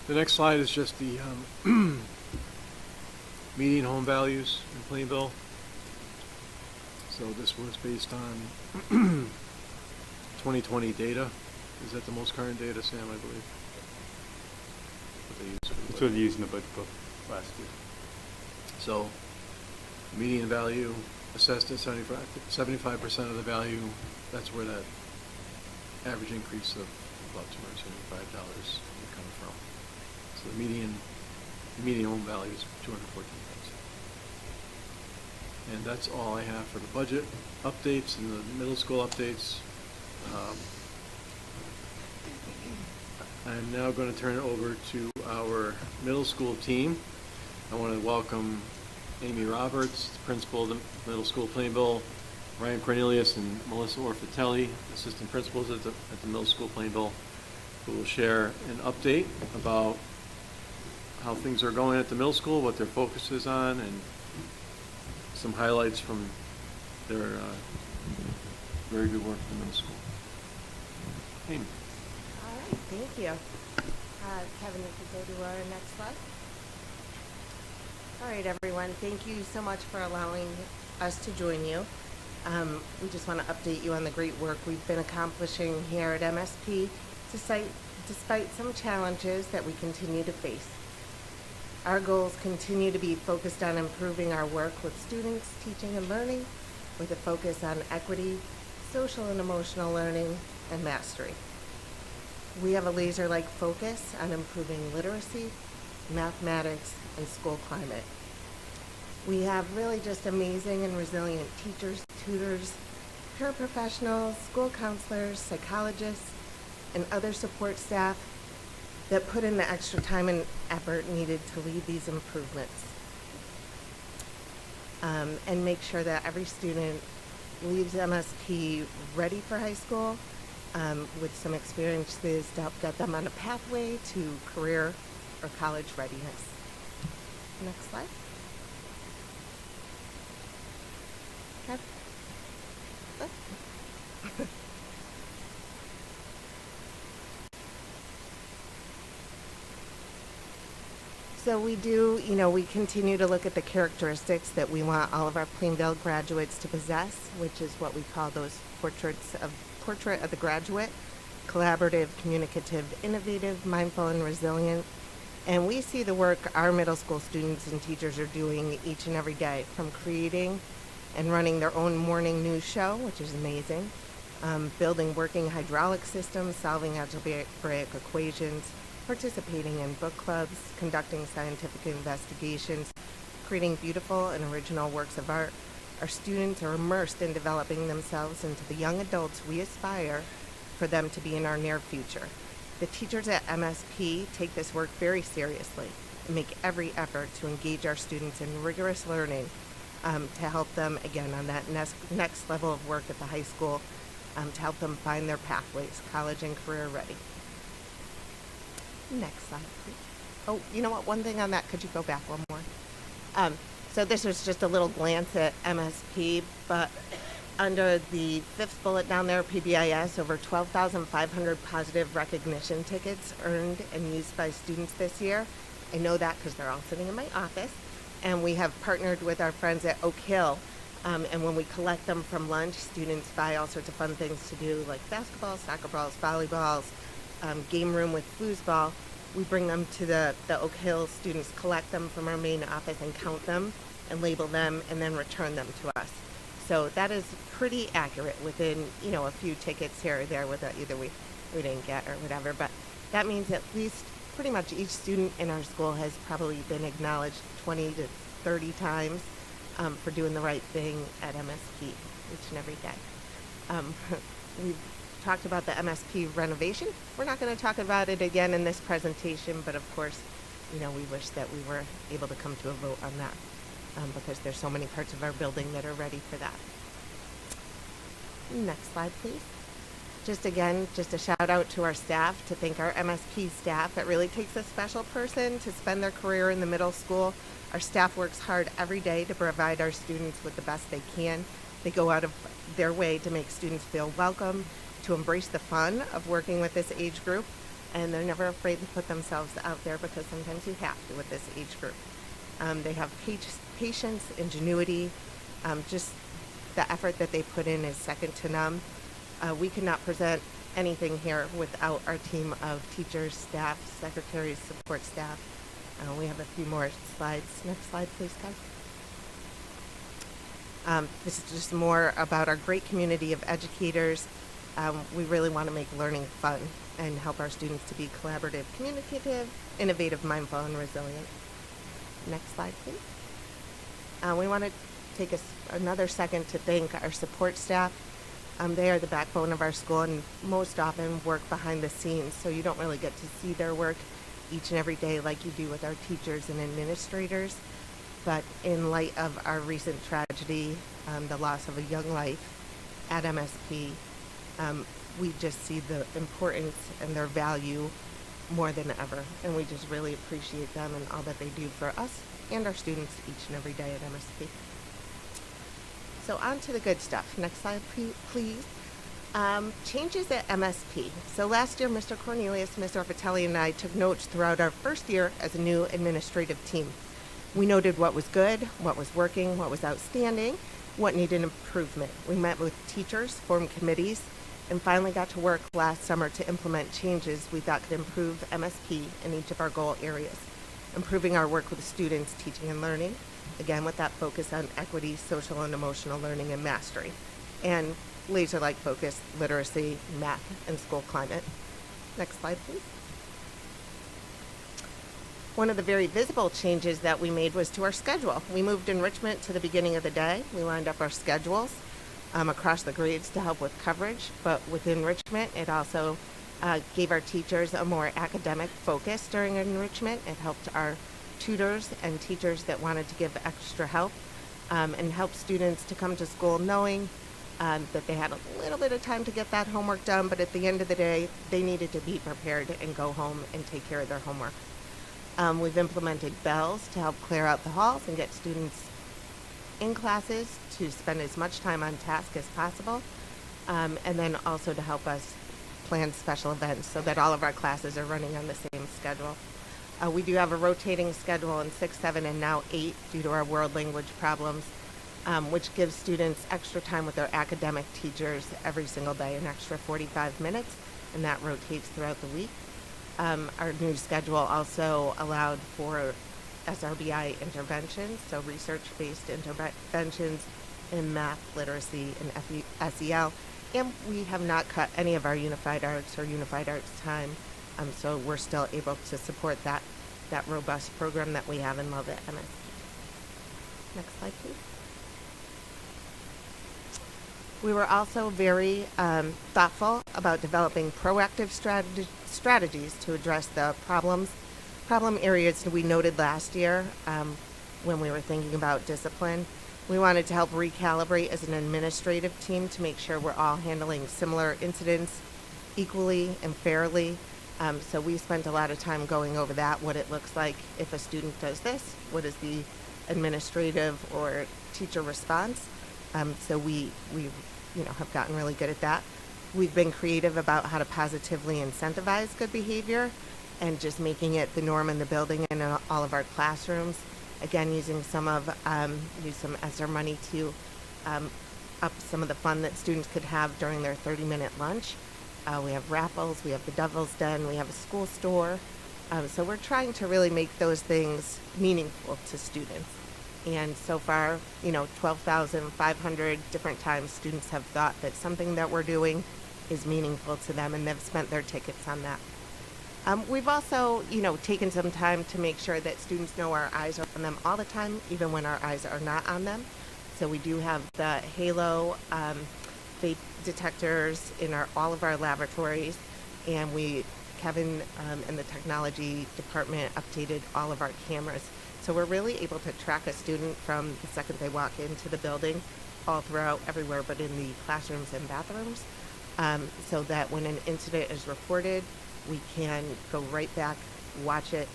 The next slide is just the median home values in Plainville. So this was based on 2020 data. Is that the most current data, Sam, I believe? What they use for the That's budget. what they used in the budget book last year. So, median value assessed at 75% of the value, that's where that average increase of about $275 would come from. So the median home value is $214,000. And that's all I have for the budget updates and the middle school updates. I'm now going to turn it over to our middle school team. I want to welcome Amy Roberts, principal of the middle school Plainville, Ryan Cornelius and Melissa Orfitelli, assistant principals at the middle school Plainville, who will share an update about how things are going at the middle school, what their focus is on, and some highlights from their very good work at the middle school. Amy. All right, thank you. Kevin, if you go to our next slide. All right, everyone, thank you so much for allowing us to join you. We just want to update you on the great work we've been accomplishing here at MSP despite some challenges that we continue to face. Our goals continue to be focused on improving our work with students, teaching and learning, with a focus on equity, social and emotional learning, and mastery. We have a laser-like focus on improving literacy, mathematics, and school climate. We have really just amazing and resilient teachers, tutors, paraprofessionals, school counselors, psychologists, and other support staff that put in the extra time and effort needed to lead these improvements. And make sure that every student leaves MSP ready for high school with some experiences to help get them on a pathway to career or college readiness. Next slide. Okay. So we do, we continue to look at the characteristics that we want all of our Plainville graduates to possess, which is what we call those portrait of the graduate: collaborative, communicative, innovative, mindful, and resilient. And we see the work our middle school students and teachers are doing each and every day, from creating and running their own morning news show, which is amazing, building working hydraulic systems, solving algebraic equations, participating in book clubs, conducting scientific investigations, creating beautiful and original works of art. Our students are immersed in developing themselves into the young adults we aspire for them to be in our near future. The teachers at MSP take this work very seriously and make every effort to engage our students in rigorous learning to help them, again, on that next level of work at the high school, to help them find their pathways, college and career ready. Next slide, please. Oh, you know what? One thing on that, could you go back one more? So this was just a little glance at MSP, but under the fifth bullet down there, PBIS, over 12,500 positive recognition tickets earned and used by students this year. I know that because they're all sitting in my office. And we have partnered with our friends at Oak Hill. And when we collect them from lunch, students buy all sorts of fun things to do, like basketball, soccer balls, volleyballs, game room with foosball. We bring them to the Oak Hill students, collect them from our main office and count them and label them and then return them to us. So that is pretty accurate within, a few tickets here or there that either we didn't get or whatever. But that means at least pretty much each student in our school has probably been acknowledged 20 to 30 times for doing the right thing at MSP each and every day. We've talked about the MSP renovation. We're not going to talk about it again in this presentation, but of course, we wish that we were able to come to a vote on that because there's so many parts of our building that are ready for that. Next slide, please. Just a shout out to our staff, to thank our MSP staff. It really takes a special person to spend their career in the middle school. Our staff works hard every day to provide our students with the best they can. They go out of their way to make students feel welcome, to embrace the fun of working with this age group, and they're never afraid to put themselves out there because sometimes you have to with this age group. They have patience, ingenuity, just the effort that they put in is second to none. We could not present anything here without our team of teachers, staff, secretaries, support staff. We have a few more slides. Next slide, please, guys. This is just more about our great community of educators. We really want to make learning fun and help our students to be collaborative, communicative, innovative, mindful, and resilient. Next slide, please. We want to take another second to thank our support staff. They are the backbone of our school and most often work behind the scenes, so you don't really get to see their work each and every day like you do with our teachers and administrators. But in light of our recent tragedy, the loss of a young life at MSP, we just see the importance and their value more than ever. And we just really appreciate them and all that they do for us and our students each and every day at MSP. So on to the good stuff. Next slide, please. Changes at MSP. So last year, Mr. Cornelius, Mr. Orfatelli, and I took notes throughout our first year as a new administrative team. We noted what was good, what was working, what was outstanding, what needed improvement. We met with teachers, formed committees, and finally got to work last summer to implement changes we thought could improve MSP in each of our goal areas. Improving our work with students, teaching and learning, again with that focus on equity, social and emotional learning and mastery, and laser-like focus, literacy, math, and school climate. Next slide, please. One of the very visible changes that we made was to our schedule. We moved enrichment to the beginning of the day. We lined up our schedules across the grades to help with coverage, but with enrichment, it also gave our teachers a more academic focus during enrichment. It helped our tutors and teachers that wanted to give extra help and help students to come to school knowing that they had a little bit of time to get that homework done, but at the end of the day, they needed to be prepared and go home and take care of their homework. We've implemented bells to help clear out the halls and get students in classes to spend as much time on task as possible, and then also to help us plan special events so that all of our classes are running on the same schedule. We do have a rotating schedule in 6, 7, and now 8 due to our world language problems, which gives students extra time with their academic teachers every single day, an extra 45 minutes, and that rotates throughout the week. Our new schedule also allowed for SRBI interventions, so research-based interventions in math, literacy, and SEL, and we have not cut any of our unified arts or unified arts time, so we're still able to support that robust program that we have and love at MSP. Next slide, please. We were also very thoughtful about developing proactive strategies to address the problem areas we noted last year when we were thinking about discipline. We wanted to help recalibrate as an administrative team to make sure we're all handling similar incidents equally and fairly. So we spent a lot of time going over that, what it looks like if a student does this, what is the administrative or teacher response. So we have gotten really good at that. We've been creative about how to positively incentivize good behavior and just making it the norm in the building and in all of our classrooms. Again, using some ESSER money to up some of the fun that students could have during their 30-minute lunch. We have raffles, we have the Devil's Den, we have a school store. So we're trying to really make those things meaningful to students. And so far, 12,500 different times students have thought that something that we're doing is meaningful to them, and they've spent their tickets on that. We've also, taken some time to make sure that students know our eyes are on them all the time, even when our eyes are not on them. So we do have the Halo vape detectors in all of our laboratories, and Kevin and the technology department updated all of our cameras. So we're really able to track a student from the second they walk into the building, all throughout everywhere but in the classrooms and bathrooms, so that when an incident is reported, we can go right back, watch it,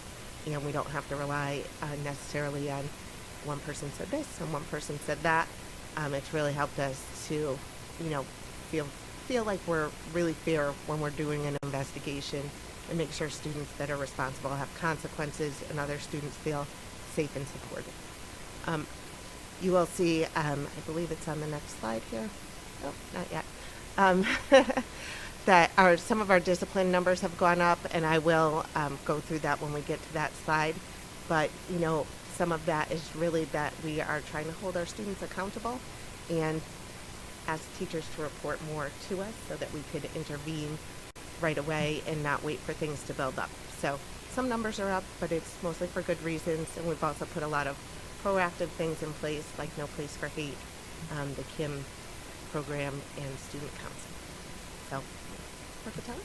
and we don't have to rely necessarily on one person said this and one person said that. It's really helped us to, feel like we're really fair when we're doing an investigation and make sure students that are responsible have consequences and other students feel safe and supported. You will see, I believe it's on the next slide here. Oh, not yet. That some of our discipline numbers have gone up, and I will go through that when we get to that slide. But, some of that is really that we are trying to hold our students accountable and ask teachers to report more to us so that we could intervene right away and not wait for things to build up. So some numbers are up, but it's mostly for good reasons, and we've also put a lot of proactive things in place, like No Place for Hate, the KIM program, and student council. So, Marketella?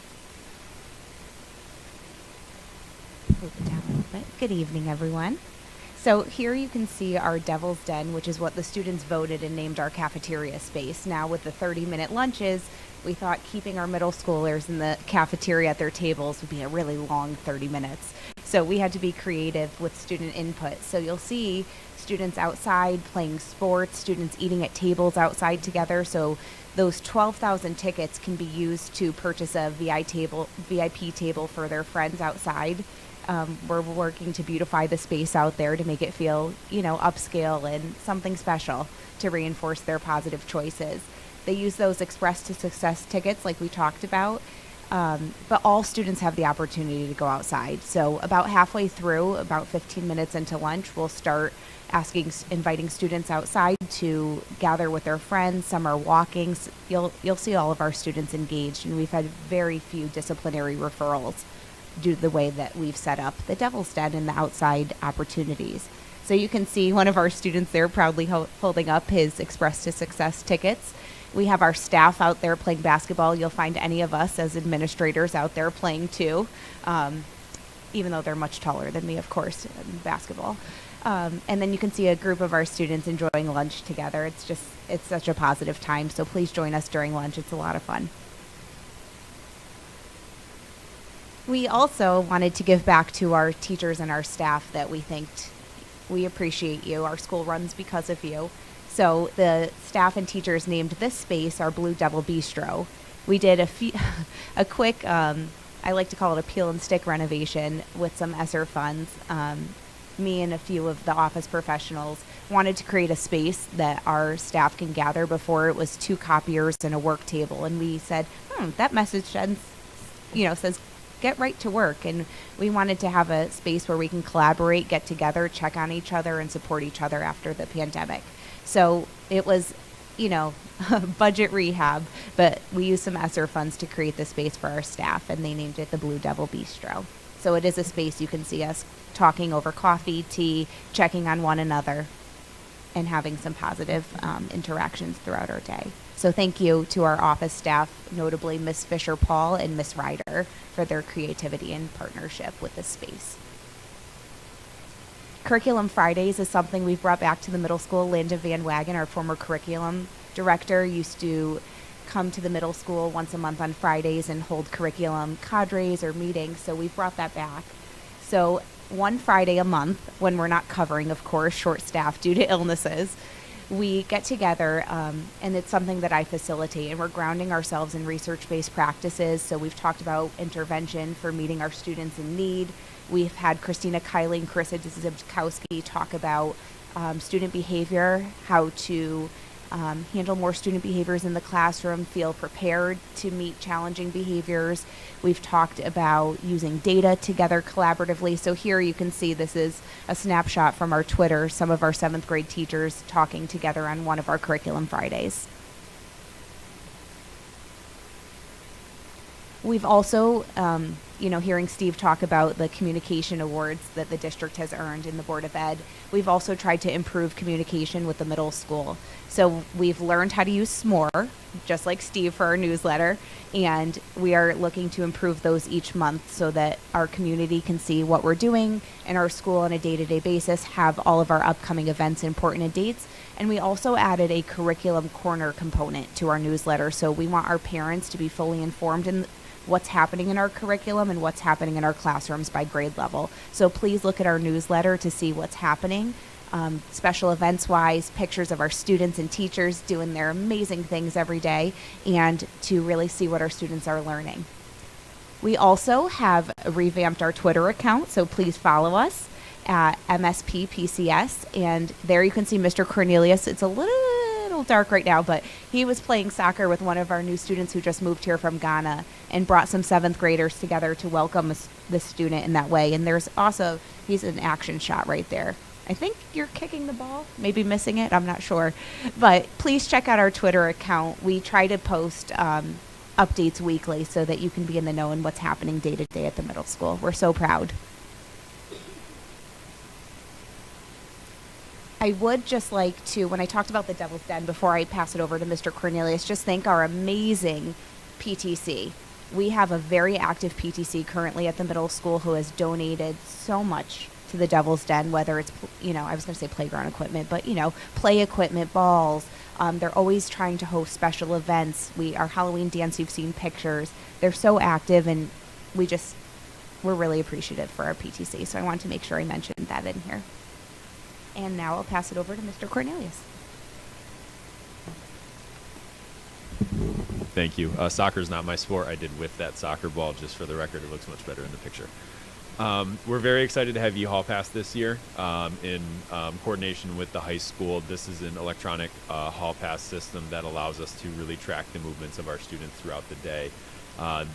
Move it down a little bit. Good evening, everyone. So here you can see our Devil's Den, which is what the students voted and named our cafeteria space. Now with the 30-minute lunches, we thought keeping our middle schoolers in the cafeteria at their tables would be a really long 30 minutes. So we had to be creative with student input. So you'll see students outside playing sports, students eating at tables outside together. So those 12,000 tickets can be used to purchase a VIP table for their friends outside. We're working to beautify the space out there to make it feel, upscale and something special to reinforce their positive choices. They use those Express to Success tickets like we talked about, but all students have the opportunity to go outside. So about halfway through, about 15 minutes into lunch, we'll start inviting students outside to gather with their friends. Some are walking. You'll see all of our students engaged, and we've had very few disciplinary referrals. due to the way that we've set up the Devil's Den and the outside opportunities. So you can see one of our students there proudly holding up his Express to Success tickets. We have our staff out there playing basketball. You'll find any of us as administrators out there playing too, even though they're much taller than me, of course, in basketball. And then you can see a group of our students enjoying lunch together. It's such a positive time. So please join us during lunch. It's a lot of fun. We also wanted to give back to our teachers and our staff that we appreciate you. Our school runs because of you. So the staff and teachers named this space our Blue Devil Bistro. We did a quick, I like to call it a peel and stick renovation with some ESSER funds. Me and a few of the office professionals wanted to create a space that our staff can gather. Before it was 2 copiers and a work table. And we said, that message says get right to work. And we wanted to have a space where we can collaborate, get together, check on each other, and support each other after the pandemic. So it was, budget rehab, but we used some ESSER funds to create the space for our staff, and they named it the Blue Devil Bistro. So it is a space you can see us talking over coffee, tea, checking on one another, and having some positive interactions throughout our day. So thank you to our office staff, notably Miss Fisher-Paul and Miss Ryder, for their creativity and partnership with this space. Curriculum Fridays is something we've brought back to the middle school. Linda Van Wagen, our former curriculum director, used to come to the middle school once a month on Fridays and hold curriculum cadres or meetings, so we've brought that back. So one Friday a month, when we're not covering, of course, short staff due to illnesses, we get together, and it's something that I facilitate, and we're grounding ourselves in research-based practices. So we've talked about intervention for meeting our students in need. We've had Christina Kiley and Carissa Zibkowski talk about student behavior, how to handle more student behaviors in the classroom, feel prepared to meet challenging behaviors. We've talked about using data together collaboratively. So here you can see this is a snapshot from our Twitter, some of our 7th grade teachers talking together on one of our Curriculum Fridays. We've also, hearing Steve talk about the communication awards that the district has earned in the Board of Ed, we've also tried to improve communication with the middle school. So we've learned how to use SMORE, just like Steve for our newsletter, and we are looking to improve those each month so that our community can see what we're doing and our school on a day-to-day basis, have all of our upcoming events, important dates. And we also added a curriculum corner component to our newsletter. So we want our parents to be fully informed in what's happening in our curriculum and what's happening in our classrooms by grade level. So please look at our newsletter to see what's happening, special events wise, pictures of our students and teachers doing their amazing things every day, and to really see what our students are learning. We also have revamped our Twitter account, so please follow us at MSPPCS, and there you can see Mr. Cornelius. It's a little dark right now, but he was playing soccer with one of our new students who just moved here from Ghana and brought some 7th graders together to welcome the student in that way. And there's also, he's an action shot right there. I think you're kicking the ball, maybe missing it, I'm not sure. But please check out our Twitter account. We try to post updates weekly so that you can be in the know on what's happening day to day at the middle school. We're so proud. I would just like to, when I talked about the Devil's Den, before I pass it over to Mr. Cornelius, just thank our amazing PTC. We have a very active PTC currently at the middle school who has donated so much to the Devil's Den, whether it's, I was going to say playground equipment, but, play equipment, balls. They're always trying to host special events. Our Halloween dance, you've seen pictures. They're so active, and we're really appreciative for our PTC. So I wanted to make sure I mentioned that in here. And now I'll pass it over to Mr. Cornelius. Thank you. Soccer is not my sport. I did whip that soccer ball, just for the record. It looks much better in the picture. We're very excited to have eHall Pass this year in coordination with the high school. This is an electronic hall pass system that allows us to really track the movements of our students throughout the day.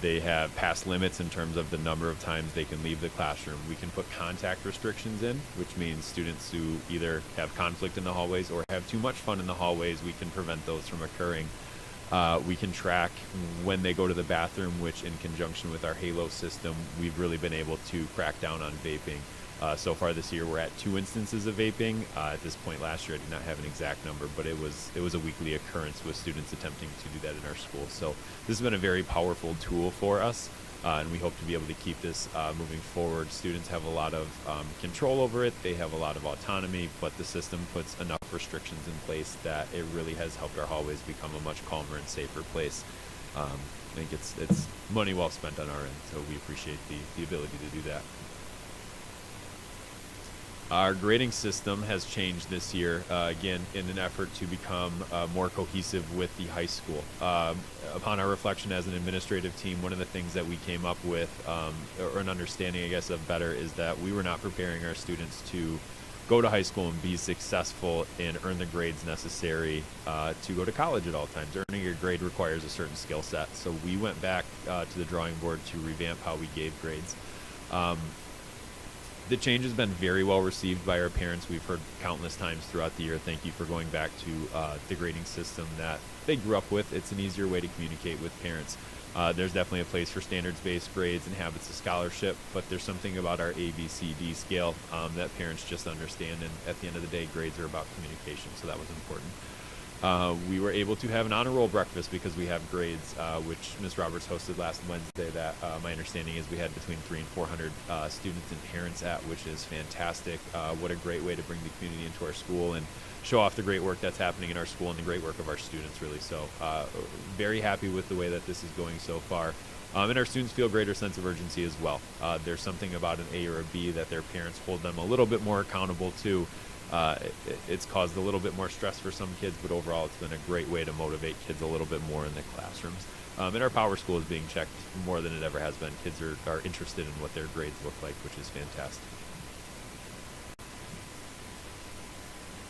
They have pass limits in terms of the number of times they can leave the classroom. We can put contact restrictions in, which means students who either have conflict in the hallways or have too much fun in the hallways, we can prevent those from occurring. We can track when they go to the bathroom, which in conjunction with our Halo system, we've really been able to crack down on vaping. So far this year, we're at 2 instances of vaping. At this point last year, I did not have an exact number, but it was a weekly occurrence with students attempting to do that in our school. So this has been a very powerful tool for us, and we hope to be able to keep this moving forward. Students have a lot of control over it. They have a lot of autonomy, but the system puts enough restrictions in place that it really has helped our hallways become a much calmer and safer place. I think it's money well spent on our end, so we appreciate the ability to do that. Our grading system has changed this year, again, in an effort to become more cohesive with the high school. Upon our reflection as an administrative team, one of the things that we came up with, or an understanding, I guess, of better, is that we were not preparing our students to go to high school and be successful and earn the grades necessary to go to college at all times. Earning a grade requires a certain skill set. So we went back to the drawing board to revamp how we gave grades. The change has been very well received by our parents. We've heard countless times throughout the year, thank you for going back to the grading system that they grew up with. It's an easier way to communicate with parents. There's definitely a place for standards-based grades and habits of scholarship, but there's something about our ABCD scale that parents just understand, and at the end of the day, grades are about communication, so that was important. We were able to have an honor roll breakfast because we have grades, which Ms. Roberts hosted last Wednesday. That my understanding is we had between 300 and 400 students and parents at, which is fantastic. What a great way to bring the community into our school and show off the great work that's happening in our school and the great work of our students, really. So very happy with the way that this is going so far. And our students feel a greater sense of urgency as well. There's something about an A or a B that their parents hold them a little bit more accountable to. It's caused a little bit more stress for some kids, but overall it's been a great way to motivate kids a little bit more in the classrooms. And our power school is being checked more than it ever has been. Kids are interested in what their grades look like, which is fantastic.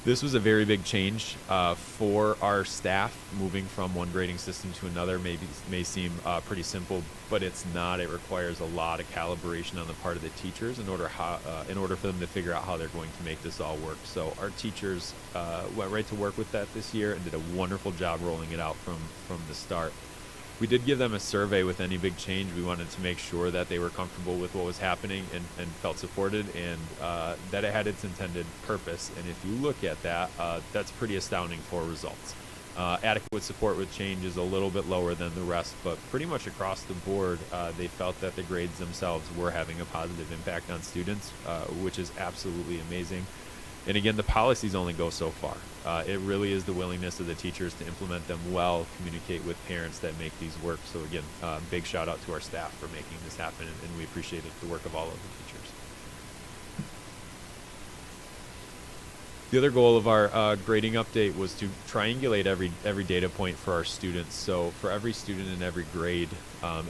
This was a very big change for our staff. Moving from one grading system to another may seem pretty simple, but it's not. It requires a lot of calibration on the part of the teachers in order for them to figure out how they're going to make this all work. So our teachers went right to work with that this year and did a wonderful job rolling it out from the start. We did give them a survey with any big change. We wanted to make sure that they were comfortable with what was happening and felt supported, and that it had its intended purpose. And if you look at that, that's pretty astounding for results. Adequate support with change is a little bit lower than the rest, but pretty much across the board, they felt that the grades themselves were having a positive impact on students, which is absolutely amazing. And again, the policies only go so far. It really is the willingness of the teachers to implement them well, communicate with parents, that make these work. So again, big shout out to our staff for making this happen, and we appreciate the work of all of the teachers. The other goal of our grading update was to triangulate every data point for our students. So for every student in every grade,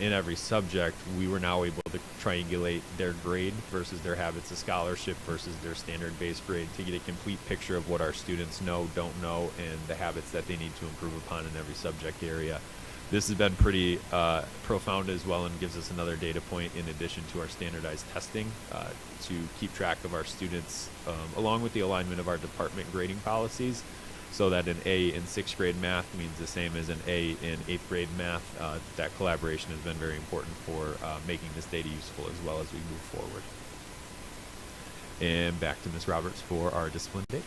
in every subject, we were now able to triangulate their grade versus their habits of scholarship versus their standard-based grade to get a complete picture of what our students know, don't know, and the habits that they need to improve upon in every subject area. This has been pretty profound as well, and gives us another data point in addition to our standardized testing to keep track of our students, along with the alignment of our department grading policies, so that an A in 6th grade math means the same as an A in 8th grade math. That collaboration has been very important for making this data useful as well as we move forward. And back to Ms. Roberts for our discipline data.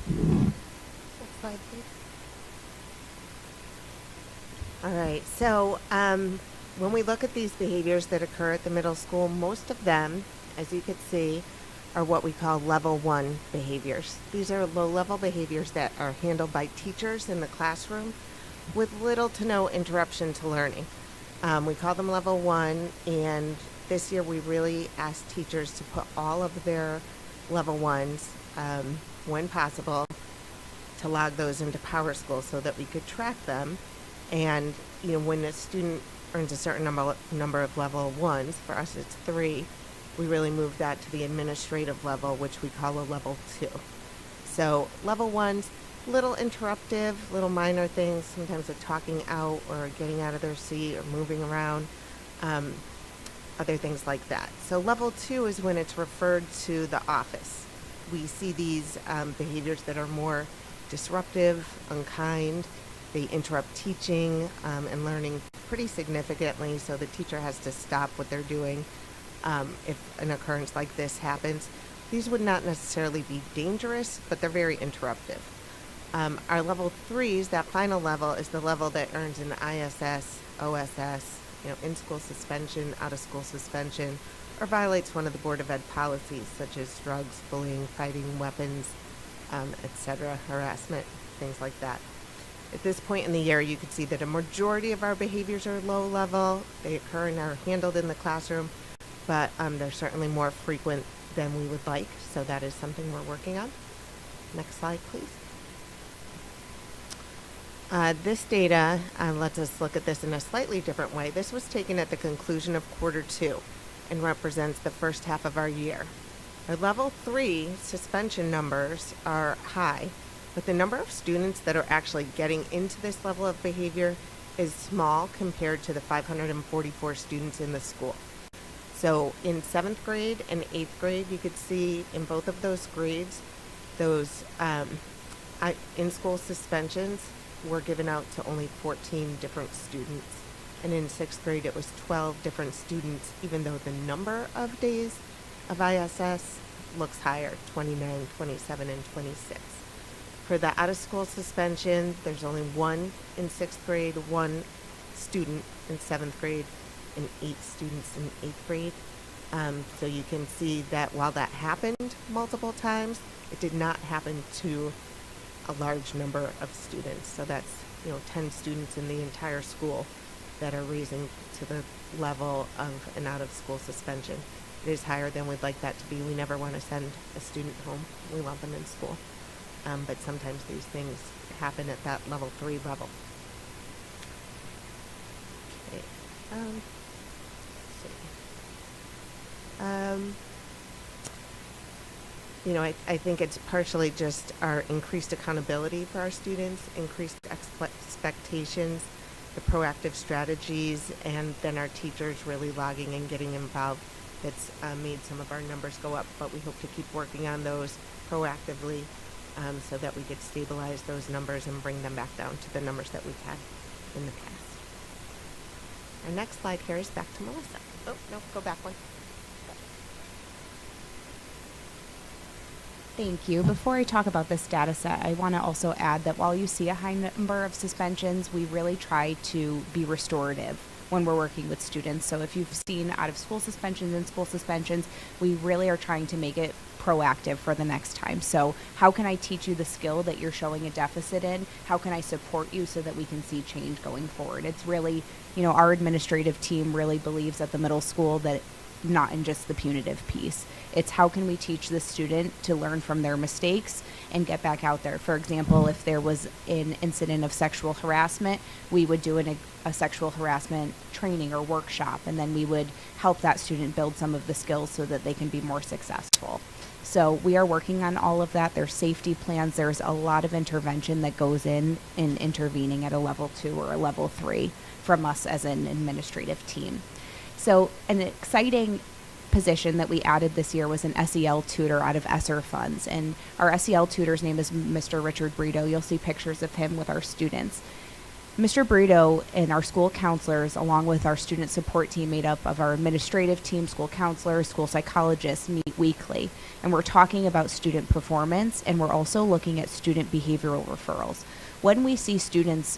Next slide, please. All right, so when we look at these behaviors that occur at the middle school, most of them, as you can see, are what we call level 1 behaviors. These are low-level behaviors that are handled by teachers in the classroom with little to no interruption to learning. We call them level 1, and this year we really asked teachers to put all of their level 1s, when possible, to log those into Power School so that we could track them. And when a student earns a certain number of level 1s, for us it's 3, we really moved that to the administrative level, which we call a level 2. So level 1s, little interruptive, little minor things, sometimes a talking out or getting out of their seat or moving around, other things like that. So level 2 is when it's referred to the office. we see these behaviors that are more disruptive, unkind. They interrupt teaching and learning pretty significantly, so the teacher has to stop what they're doing if an occurrence like this happens. These would not necessarily be dangerous, but they're very interruptive. Our level 3s, that final level, is the level that earns an ISS, OSS, in-school suspension, out-of-school suspension, or violates one of the Board of Ed policies, such as drugs, bullying, fighting, weapons, etc., harassment, things like that. At this point in the year, you can see that a majority of our behaviors are low level. They occur and are handled in the classroom, but they're certainly more frequent than we would like, so that is something we're working on. Next slide, please. This data lets us look at this in a slightly different way. This was taken at the conclusion of quarter 2 and represents the first half of our year. Our level 3 suspension numbers are high, but the number of students that are actually getting into this level of behavior is small compared to the 544 students in the school. So in 7th grade and 8th grade, you could see in both of those grades, those in-school suspensions were given out to only 14 different students. And in 6th grade, it was 12 different students, even though the number of days of ISS looks higher, 29, 27, and 26. For the out-of-school suspension, there's only one in 6th grade, one student in 7th grade, and 8 students in 8th grade. So you can see that while that happened multiple times, it did not happen to a large number of students. So that's 10 students in the entire school that are raising to the level of an out-of-school suspension. It is higher than we'd like that to be. We never want to send a student home. We want them in school. But sometimes these things happen at that level 3 level. Okay. I think it's partially just our increased accountability for our students, increased expectations, the proactive strategies, and then our teachers really logging and getting involved that's made some of our numbers go up. But we hope to keep working on those proactively so that we could stabilize those numbers and bring them back down to the numbers that we've had in the past. Our next slide here is back to Melissa. Oh, no, go back one. Thank you. Before I talk about this data set, I want to also add that while you see a high number of suspensions, we really try to be restorative when we're working with students. So if you've seen out-of-school suspensions and school suspensions, we really are trying to make it proactive for the next time. So how can I teach you the skill that you're showing a deficit in? How can I support you so that we can see change going forward? It's really, our administrative team really believes at the middle school that not in just the punitive piece. It's how can we teach the student to learn from their mistakes and get back out there. For example, if there was an incident of sexual harassment, we would do a sexual harassment training or workshop, and then we would help that student build some of the skills so that they can be more successful. So we are working on all of that. There's safety plans. There's a lot of intervention that goes in intervening at a level 2 or a level 3 from us as an administrative team. So an exciting position that we added this year was an SEL tutor out of ESSER funds. And our SEL tutor's name is Mr. Richard Brito. You'll see pictures of him with our students. Mr. Brito and our school counselors, along with our student support team made up of our administrative team, school counselors, school psychologists, meet weekly. And we're talking about student performance, and we're also looking at student behavioral referrals. When we see students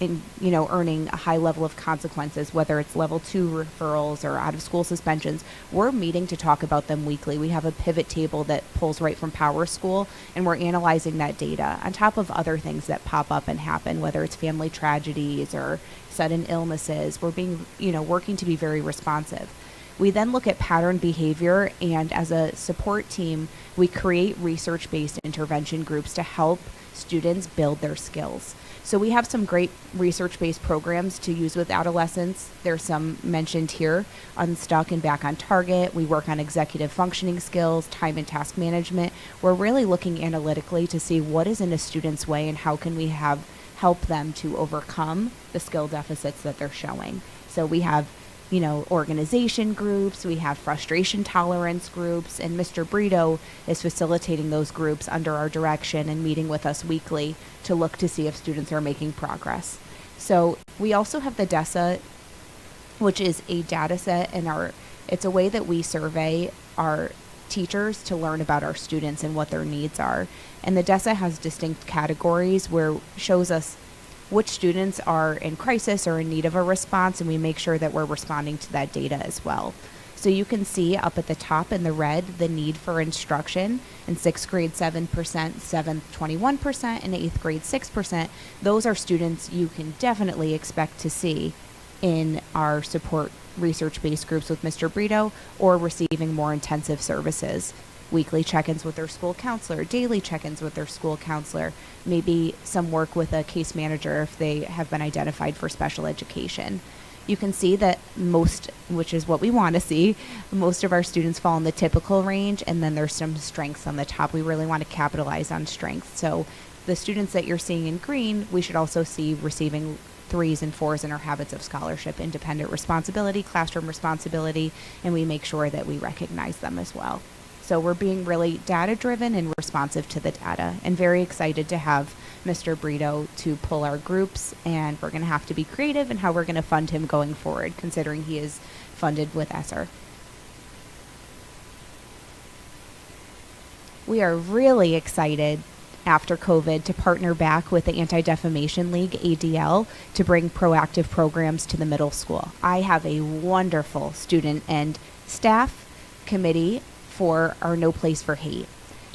earning a high level of consequences, whether it's level 2 referrals or out of school suspensions, we're meeting to talk about them weekly. We have a pivot table that pulls right from Power School, and we're analyzing that data on top of other things that pop up and happen, whether it's family tragedies or sudden illnesses. We're being, working to be very responsive. We then look at pattern behavior, and as a support team, we create research-based intervention groups to help students build their skills. So we have some great research-based programs to use with adolescents. There's some mentioned here, Unstuck and Back on Target. We work on executive functioning skills, time and task management. We're really looking analytically to see what is in a student's way and how can we help them to overcome the skill deficits that they're showing. So we have organization groups, we have frustration tolerance groups, and Mr. Brito is facilitating those groups under our direction and meeting with us weekly to look to see if students are making progress. So we also have the DESA, which is a data set, and it's a way that we survey our teachers to learn about our students and what their needs are. And the DESA has distinct categories where it shows us which students are in crisis or in need of a response, and we make sure that we're responding to that data as well. So you can see up at the top in the red the need for instruction. In 6th grade, 7%, 7th, 21%, and 8th grade, 6%. Those are students you can definitely expect to see in our support research-based groups with Mr. Brito or receiving more intensive services. Weekly check-ins with their school counselor, daily check-ins with their school counselor, maybe some work with a case manager if they have been identified for special education. You can see that most, which is what we want to see, most of our students fall in the typical range, and then there's some strengths on the top. We really want to capitalize on strengths. So the students that you're seeing in green, we should also see receiving 3s and 4s in our habits of scholarship, independent responsibility, classroom responsibility, and we make sure that we recognize them as well. So we're being really data-driven and responsive to the data, and very excited to have Mr. Brito to pull our groups, and we're going to have to be creative in how we're going to fund him going forward, considering he is funded with ESSER. We are really excited after COVID to partner back with the Anti-Defamation League, ADL, to bring proactive programs to the middle school. I have a wonderful student and staff committee for our No Place for Hate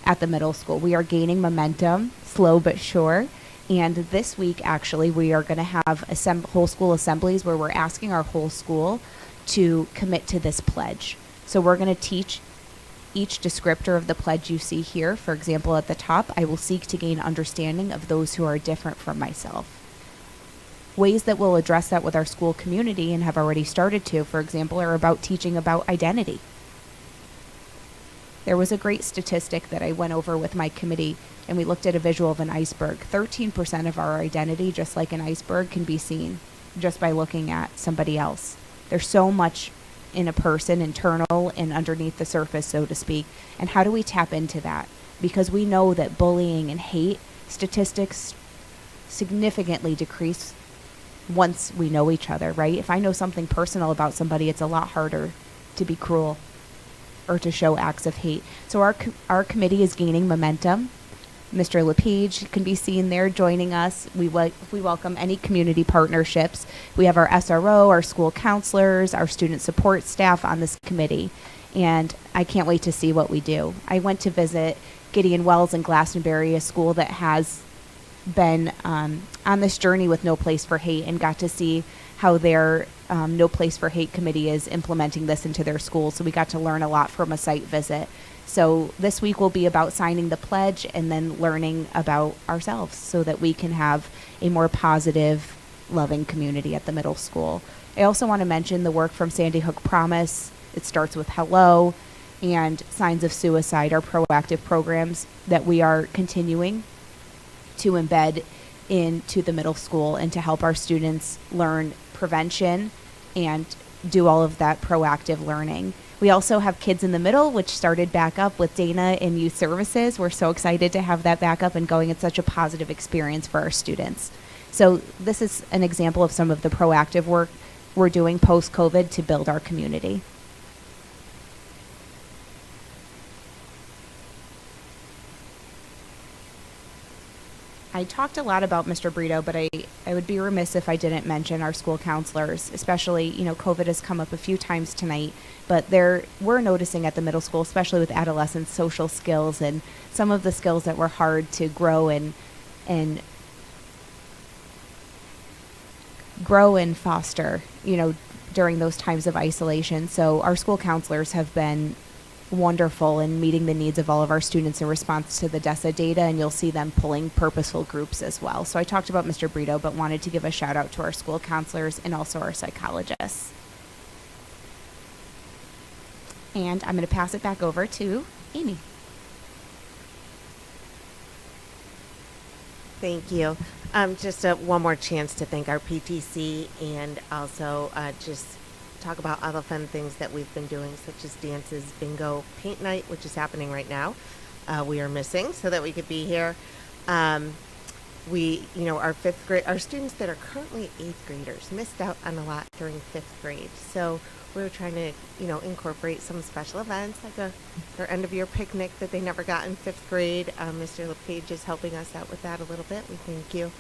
at the middle school. We are gaining momentum, slow but sure. And this week, actually, we are going to have whole school assemblies where we're asking our whole school to commit to this pledge. So we're going to teach each descriptor of the pledge you see here. For example, at the top, I will seek to gain understanding of those who are different from myself. Ways that we'll address that with our school community, and have already started to, for example, are about teaching about identity. There was a great statistic that I went over with my committee, and we looked at a visual of an iceberg. 13% of our identity, just like an iceberg, can be seen just by looking at somebody else. There's so much in a person, internal and underneath the surface, so to speak. And how do we tap into that? Because we know that bullying and hate statistics significantly decrease once we know each other, right? If I know something personal about somebody, it's a lot harder to be cruel or to show acts of hate. So our committee is gaining momentum. Mr. LePage can be seen there joining us. We welcome any community partnerships. We have our SRO, our school counselors, our student support staff on this committee, and I can't wait to see what we do. I went to visit Gideon Wells in Glastonbury, a school that has been on this journey with No Place for Hate, and got to see how their No Place for Hate committee is implementing this into their school. So we got to learn a lot from a site visit. So this week will be about signing the pledge and then learning about ourselves so that we can have a more positive, loving community at the middle school. I also want to mention the work from Sandy Hook Promise. It starts with hello, and Signs of Suicide are proactive programs that we are continuing to embed into the middle school and to help our students learn prevention and do all of that proactive learning. We also have Kids in the Middle, which started back up with Dana in Youth Services. We're so excited to have that back up and going. It's such a positive experience for our students. So this is an example of some of the proactive work we're doing post-COVID to build our community. I talked a lot about Mr. Brito, but I would be remiss if I didn't mention our school counselors, especially, COVID has come up a few times tonight, but we're noticing at the middle school, especially with adolescents, social skills and some of the skills that were hard to grow and foster, during those times of isolation. So our school counselors have been wonderful in meeting the needs of all of our students in response to the DESA data, and you'll see them pulling purposeful groups as well. So I talked about Mr. Brito, but wanted to give a shout out to our school counselors and also our psychologists. And I'm going to pass it back over to Amy. Thank you. Just one more chance to thank our PTC, and also just talk about all the fun things that we've been doing, such as dances, bingo, paint night, which is happening right now. We are missing so that we could be here. Our students that are currently 8th graders missed out on a lot during 5th grade. So we're trying to, incorporate some special events like their end of year picnic that they never got in 5th grade. Mr. LePage is helping us out with that a little bit. We thank you.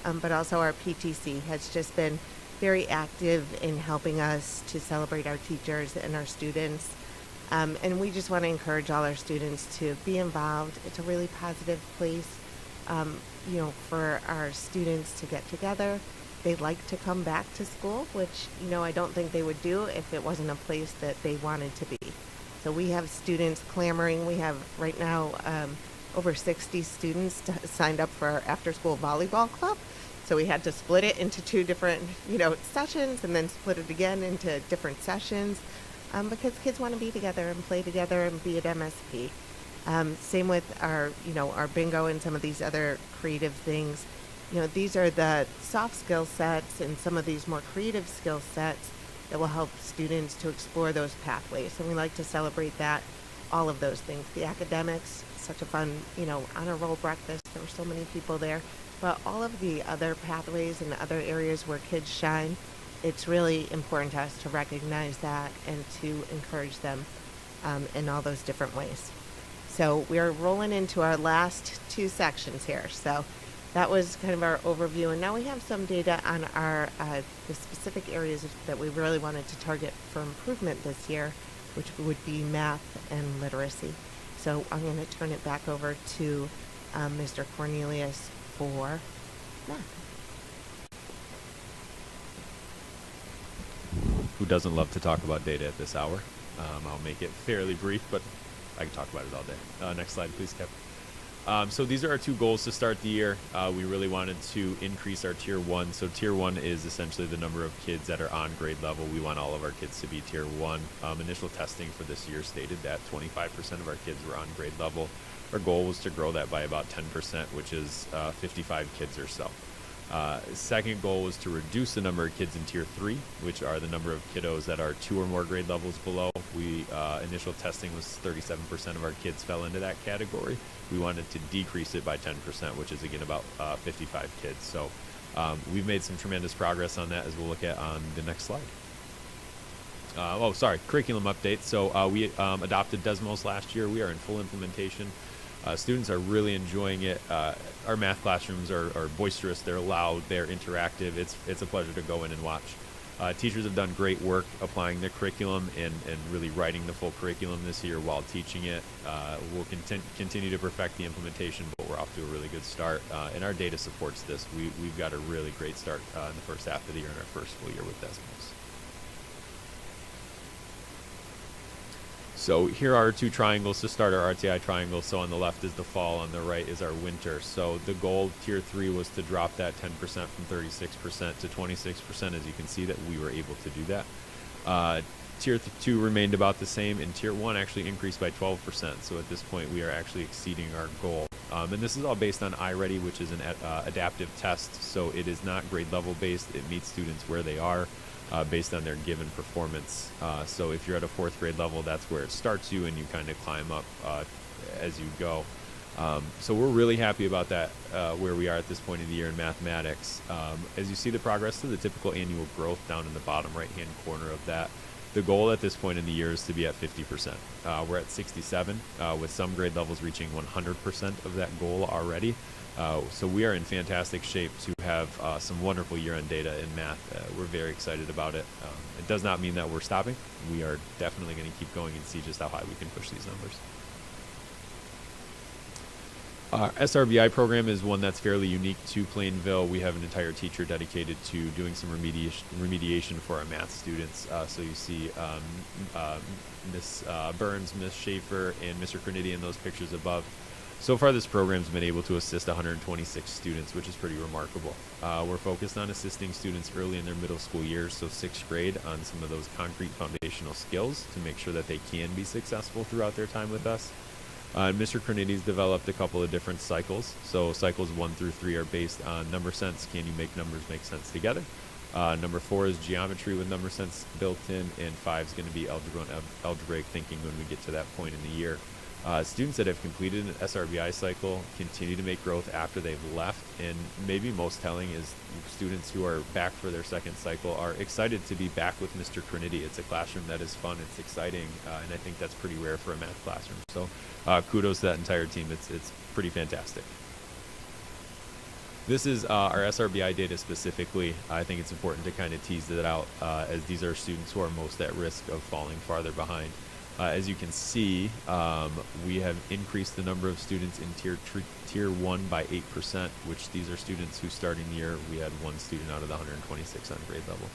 But also our PTC has just been very active in helping us to celebrate our teachers and our students. And we just want to encourage all our students to be involved. It's a really positive place, for our students to get together. They like to come back to school, which, I don't think they would do if it wasn't a place that they wanted to be. So we have students clamoring. We have right now over 60 students signed up for our after-school volleyball club. So we had to split it into 2 different, sessions and then split it again into different sessions because kids want to be together and play together and be at MSP. Same with our bingo and some of these other creative things. These are the soft skill sets and some of these more creative skill sets that will help students to explore those pathways. And we like to celebrate that, all of those things. The academics, such a fun, honor roll breakfast. There were so many people there. But all of the other pathways and other areas where kids shine, it's really important to us to recognize that and to encourage them in all those different ways. So we're rolling into our last 2 sections here. So that was kind of our overview. And now we have some data on our the specific areas that we really wanted to target for improvement this year, which would be math and literacy. So I'm going to turn it back over to Mr. Cornelius for math. Who doesn't love to talk about data at this hour? I'll make it fairly brief, but I can talk about it all day. Next slide, please, Kev. So these are our 2 goals to start the year. We really wanted to increase our Tier 1. So Tier 1 is essentially the number of kids that are on grade level. We want all of our kids to be Tier 1. Initial testing for this year stated that 25% of our kids were on grade level. Our goal was to grow that by about 10%, which is 55 kids or so. Second goal was to reduce the number of kids in Tier 3, which are the number of kiddos that are 2 or more grade levels below. Initial testing was 37% of our kids fell into that category. We wanted to decrease it by 10%, which is again about 55 kids. So we've made some tremendous progress on that, as we'll look at on the next slide. Curriculum update. So we adopted Desmos last year. We are in full implementation. Students are really enjoying it. Our math classrooms are boisterous, they're loud, they're interactive. It's a pleasure to go in and watch. Teachers have done great work applying the curriculum and really writing the full curriculum this year while teaching it. We'll continue to perfect the implementation, but we're off to a really good start. And our data supports this. We've got a really great start in the first half of the year in our first full year with Desmos. So here are 2 triangles to start our RTI triangle. So on the left is the fall, on the right is our winter. So the goal, Tier 3, was to drop that 10% from 36% to 26%. As you can see that we were able to do that. Tier 2 remained about the same, and Tier 1 actually increased by 12%. So at this point, we are actually exceeding our goal. And this is all based on iReady, which is an adaptive test. So it is not grade level based. It meets students where they are. Based on their given performance. So if you're at a 4th grade level, that's where it starts you, and you kind of climb up as you go. So we're really happy about that, where we are at this point of the year in mathematics. As you see the progress to the typical annual growth down in the bottom right-hand corner of that, the goal at this point in the year is to be at 50%. We're at 67, with some grade levels reaching 100% of that goal already. So we are in fantastic shape to have some wonderful year-end data in math. We're very excited about it. It does not mean that we're stopping. We are definitely going to keep going and see just how high we can push these numbers. Our SRBI program is one that's fairly unique to Plainville. We have an entire teacher dedicated to doing some remediation for our math students. So you see Miss Burns, Miss Schaefer, and Mr. Crenity in those pictures above. So far, this program's been able to assist 126 students, which is pretty remarkable. We're focused on assisting students early in their middle school years, so 6th grade, on some of those concrete foundational skills to make sure that they can be successful throughout their time with us. Mr. Crenity's developed a couple of different cycles. So cycles 1 through 3 are based on number sense. Can you make numbers make sense together? Number 4 is geometry with number sense built in, and 5 is going to be algebra and algebraic thinking when we get to that point in the year. Students that have completed an SRBI cycle continue to make growth after they've left, and maybe most telling is students who are back for their second cycle are excited to be back with Mr. Crinity. It's a classroom that is fun, it's exciting, and I think that's pretty rare for a math classroom. So kudos to that entire team. It's pretty fantastic. This is our SRBI data specifically. I think it's important to kind of tease that out as these are students who are most at risk of falling farther behind. As you can see, we have increased the number of students in tier 1 by 8%, which these are students who starting the year, we had 1 student out of the 126 on grade level.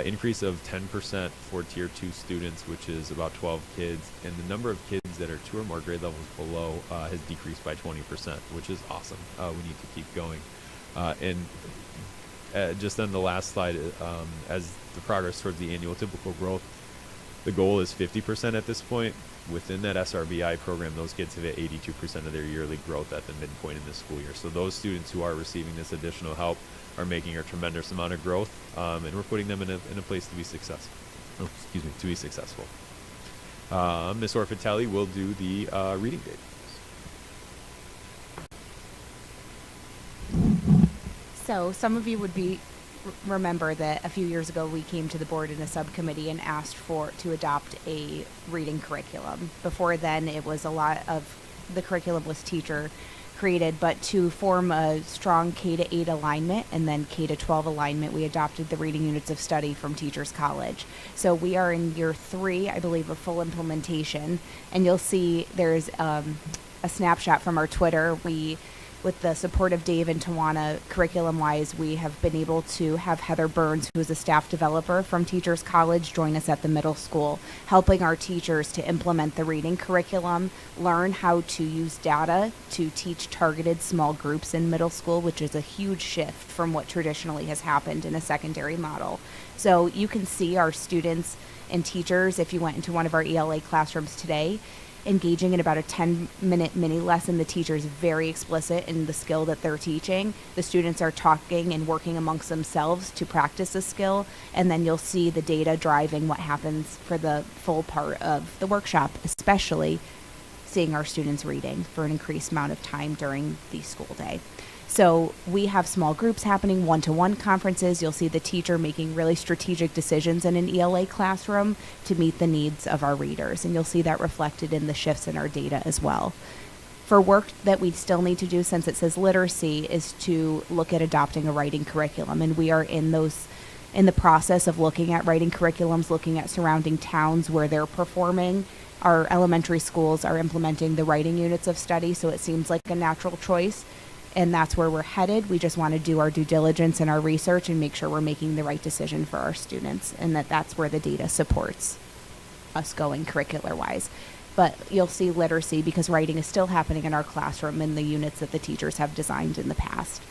Increase of 10% for tier 2 students, which is about 12 kids, and the number of kids that are 2 or more grade levels below has decreased by 20%, which is awesome. We need to keep going. Just on the last slide, as the progress towards the annual typical growth, the goal is 50% at this point. Within that SRBI program, those kids have hit 82% of their yearly growth at the midpoint in the school year. So those students who are receiving this additional help are making a tremendous amount of growth, and we're putting them in a place to be successful. Oh, excuse me, to be successful. Ms. Orfitelli will do the reading date. So some of you would remember that a few years ago we came to the board in a subcommittee and asked to adopt a reading curriculum. Before then, it was a lot of the curriculum was teacher created, but to form a strong K-8 alignment and then K-12 alignment, we adopted the reading units of study from Teachers College. So we are in year 3, I believe, of full implementation, and you'll see there's a snapshot from our Twitter. With the support of Dave and Tawana, curriculum-wise, we have been able to have Heather Burns, who is a staff developer from Teachers College, join us at the middle school, helping our teachers to implement the reading curriculum, learn how to use data to teach targeted small groups in middle school, which is a huge shift from what traditionally has happened in a secondary model. So you can see our students and teachers, if you went into one of our ELA classrooms today, engaging in about a 10-minute mini lesson. The teacher is very explicit in the skill that they're teaching. The students are talking and working amongst themselves to practice the skill, and then you'll see the data driving what happens for the full part of the workshop, especially seeing our students reading for an increased amount of time during the school day. So we have small groups happening, one-to-one conferences. You'll see the teacher making really strategic decisions in an ELA classroom to meet the needs of our readers. And you'll see that reflected in the shifts in our data as well. For work that we still need to do, since it says literacy, is to look at adopting a writing curriculum. And we are in the process of looking at writing curriculums, looking at surrounding towns where they're performing. Our elementary schools are implementing the writing units of study, so it seems like a natural choice. And that's where we're headed. We just want to do our due diligence and our research and make sure we're making the right decision for our students, and that's where the data supports us going curricular-wise. But you'll see literacy, because writing is still happening in our classroom in the units that the teachers have designed in the past.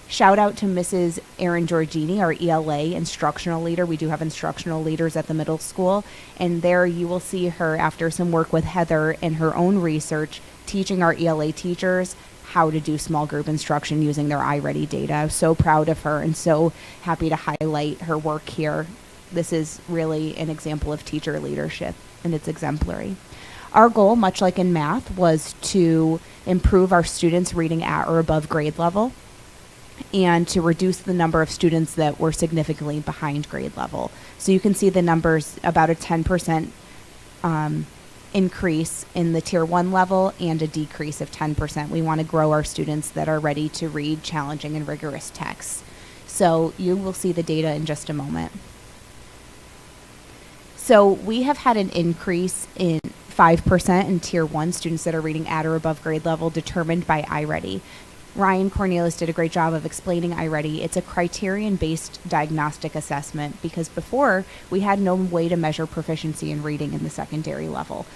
Shout out to Mrs. Erin Giorgini, our ELA instructional leader. We do have instructional leaders at the middle school, and there you will see her, after some work with Heather and her own research, teaching our ELA teachers how to do small group instruction using their iReady data. I was so proud of her and so happy to highlight her work here. This is really an example of teacher leadership, and it's exemplary. Our goal, much like in math, was to improve our students' reading at or above grade level and to reduce the number of students that were significantly behind grade level. So you can see the numbers, about a 10% increase in the tier 1 level and a decrease of 10%. We want to grow our students that are ready to read challenging and rigorous texts. So you will see the data in just a moment. So we have had an increase in 5% in tier 1 students that are reading at or above grade level, determined by iReady. Ryan Cornelius did a great job of explaining iReady. It's a criterion-based diagnostic assessment, because before we had no way to measure proficiency in reading in the secondary level.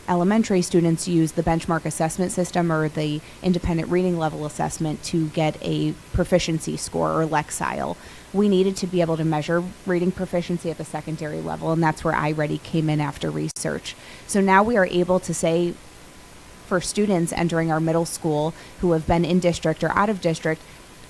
Elementary students use the benchmark assessment system or the independent reading level assessment to get a proficiency score or Lexile. We needed to be able to measure reading proficiency at the secondary level, and that's where iReady came in after research. So now we are able to say, for students entering our middle school who have been in district or out of district,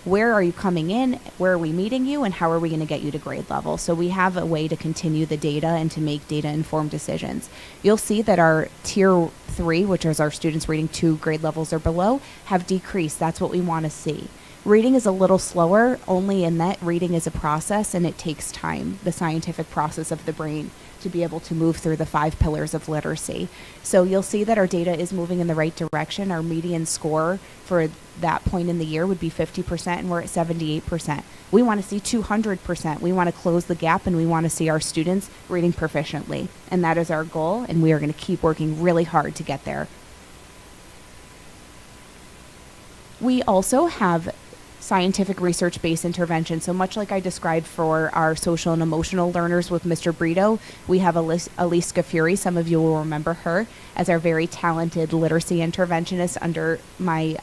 where are you coming in, where are we meeting you, and how are we going to get you to grade level. So we have a way to continue the data and to make data-informed decisions. You'll see that our tier 3, which is our students reading 2 grade levels or below, have decreased. That's what we want to see. Reading is a little slower, only in that reading is a process and it takes time, the scientific process of the brain, to be able to move through the 5 pillars of literacy. So you'll see that our data is moving in the right direction. Our median score for that point in the year would be 50%, and we're at 78%. We want to see 200%. We want to close the gap, and we want to see our students reading proficiently. And that is our goal, and we are going to keep working really hard to get there. We also have scientific research-based intervention. So much like I described for our social and emotional learners with Mr. Brito, we have Elise Scafuri. Some of you will remember her as our very talented literacy interventionist under my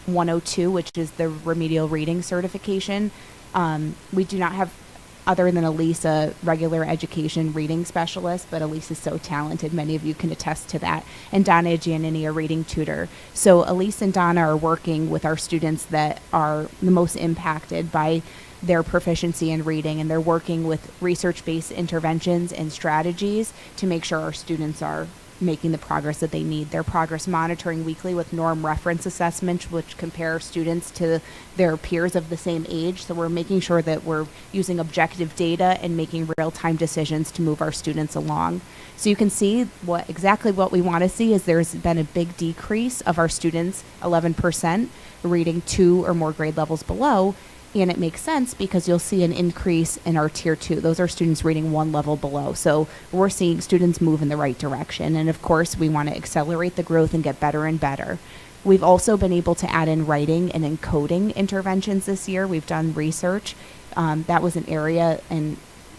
102, which is the remedial reading certification. We do not have, other than Elise, a regular education reading specialist, but Elise is so talented. Many of you can attest to that. And Donna Giannini, a reading tutor. So Elise and Donna are working with our students that are the most impacted by their proficiency in reading, and they're working with research-based interventions and strategies to make sure our students are making the progress that they need. They're progress monitoring weekly with norm reference assessments, which compare students to their peers of the same age. So we're making sure that we're using objective data and making real-time decisions to move our students along. So you can see exactly what we want to see is there's been a big decrease of our students, 11%, reading 2 or more grade levels below. And it makes sense because you'll see an increase in our tier 2. Those are students reading 1 level below. So we're seeing students move in the right direction. And of course, we want to accelerate the growth and get better and better. We've also been able to add in writing and encoding interventions this year. We've done research. That was an area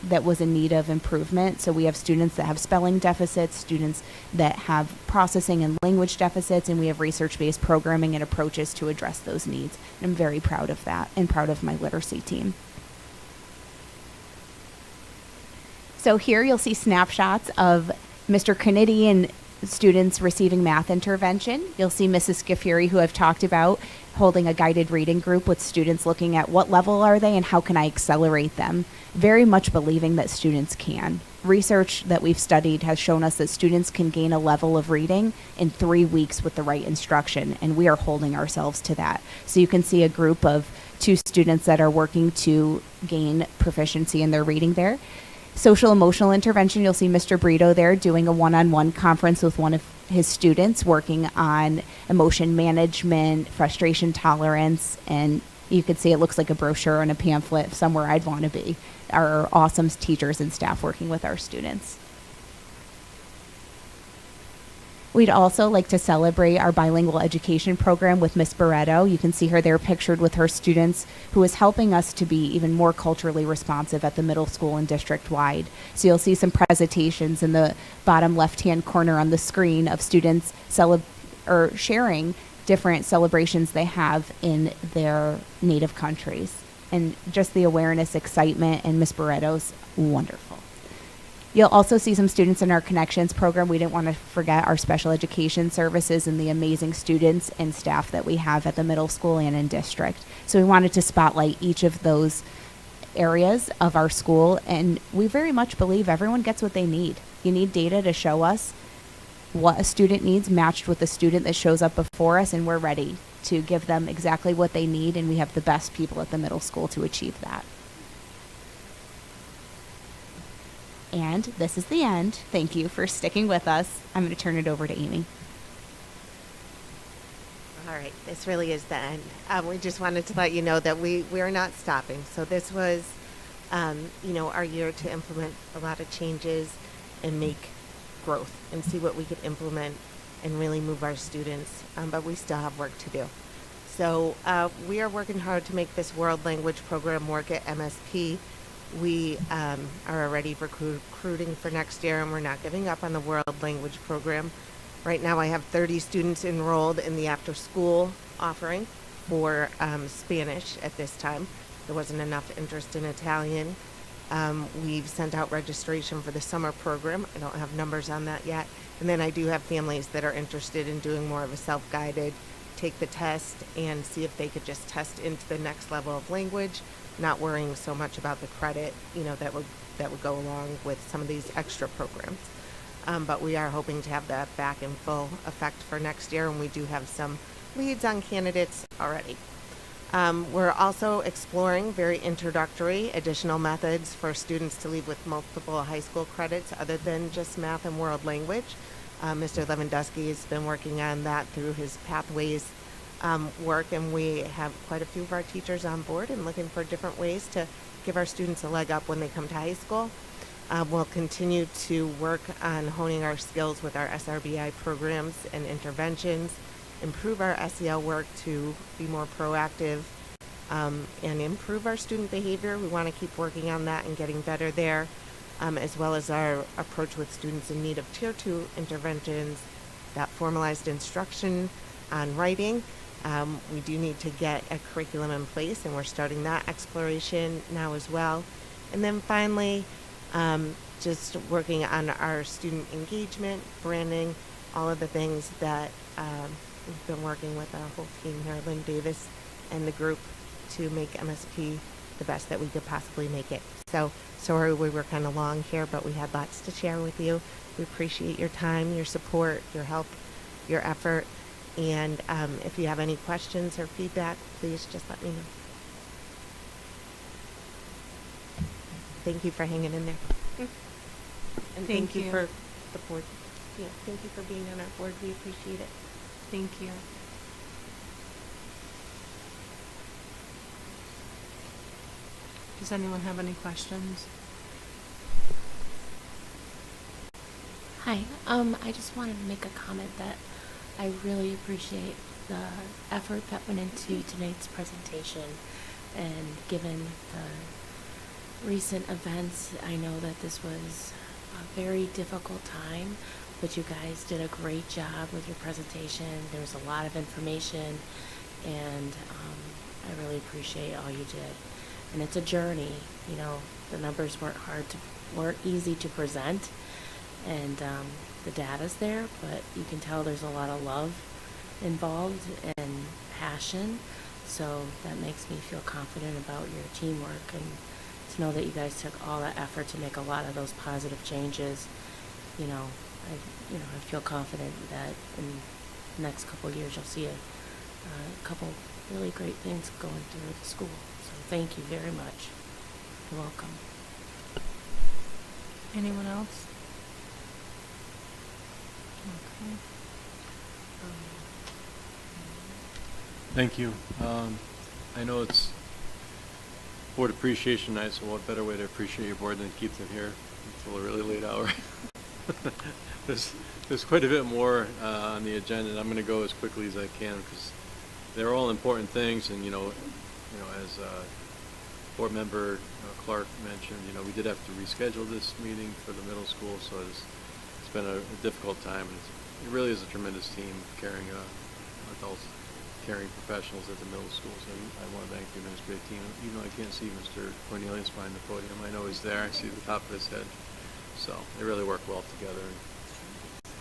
that was in need of improvement. So we have students that have spelling deficits, students that have processing and language deficits, and we have research-based programming and approaches to address those needs. And I'm very proud of that and proud of my literacy team. So here you'll see snapshots of Mr. Canidi and students receiving math intervention. You'll see Mrs. Scafuri, who I've talked about, holding a guided reading group with students looking at what level are they and how can I accelerate them. Very much believing that students can. Research that we've studied has shown us that students can gain a level of reading in 3 weeks with the right instruction, and we are holding ourselves to that. So you can see a group of 2 students that are working to gain proficiency in their reading there. Social emotional intervention, you'll see Mr. Brito there doing a one-on-one conference with one of his students working on emotion management, frustration tolerance, and you could see it looks like a brochure and a pamphlet somewhere I'd want to be. Our awesome teachers and staff working with our students. We'd also like to celebrate our bilingual education program with Miss Barretto. You can see her there pictured with her students, who is helping us to be even more culturally responsive at the middle school and district-wide. So you'll see some presentations in the bottom left-hand corner on the screen of students sharing different celebrations they have in their native countries. And just the awareness, excitement, and Miss Barretto's wonderful. You'll also see some students in our Connections program. We didn't want to forget our special education services and the amazing students and staff that we have at the middle school and in district. So we wanted to spotlight each of those areas of our school, and we very much believe everyone gets what they need. You need data to show us what a student needs matched with the student that shows up before us, and we're ready to give them exactly what they need, and we have the best people at the middle school to achieve that. And this is the end. Thank you for sticking with us. I'm going to turn it over to Amy. All right, this really is the end. We just wanted to let you know that we are not stopping. So this was, our year to implement a lot of changes and make growth and see what we could implement and really move our students. But we still have work to do. So we are working hard to make this world language program work at MSP. We are already recruiting for next year, and we're not giving up on the world language program. Right now I have 30 students enrolled in the after-school offering for Spanish at this time. There wasn't enough interest in Italian. We've sent out registration for the summer program. I don't have numbers on that yet. And then I do have families that are interested in doing more of a self-guided take the test and see if they could just test into the next level of language, not worrying so much about the credit, that would go along with some of these extra programs. But we are hoping to have that back in full effect for next year, and we do have some leads on candidates already. We're also exploring very introductory additional methods for students to leave with multiple high school credits other than just math and world language. Mr. Lewandowski has been working on that through his Pathways work, and we have quite a few of our teachers on board and looking for different ways to give our students a leg up when they come to high school. We'll continue to work on honing our skills with our SRBI programs and interventions, improve our SEL work to be more proactive, and improve our student behavior. We want to keep working on that and getting better there, as well as our approach with students in need of Tier 2 interventions, that formalized instruction on writing. We do need to get a curriculum in place, and we're starting that exploration now as well. And then finally, just working on our student engagement, branding, all of the things that we've been working with our whole team here, Lynn Davis and the group, to make MSP the best that we could possibly make it. So sorry we were kind of long here, but we had lots to share with you. We appreciate your time, your support, your help, your effort. And if you have any questions or feedback, please just let me know. Thank you for hanging in there. And thank you for the board. Yeah, thank you for being on our board. We appreciate it. Thank you. Does anyone have any questions? Hi, I just wanted to make a comment that I really appreciate the effort that went into tonight's presentation, and given the recent events, I know that this was a very difficult time, but you guys did a great job with your presentation. There was a lot of information, and I really appreciate all you did. And it's a journey, the numbers weren't easy to present, and the data's there, but you can tell there's a lot of love involved and passion, so that makes me feel confident about your teamwork, and to know that you guys took all that effort to make a lot of those positive changes. I feel confident that in the next couple of years you'll see a couple really great things going through the school. So thank you very much. You're welcome. Anyone else? Okay. Thank you. I know it's Board Appreciation Night, so what better way to appreciate your board than to keep them here until a really late hour. There's quite a bit more on the agenda, and I'm going to go as quickly as I can because they're all important things. And as board member Clark mentioned, we did have to reschedule this meeting for the middle school, so it's been a difficult time. And it really is a tremendous team of caring adults, caring professionals at the middle school. So I want to thank the administrative team. Even though I can't see Mr. Cornelius behind the podium, I know he's there. I see the top of his head. So they really work well together. And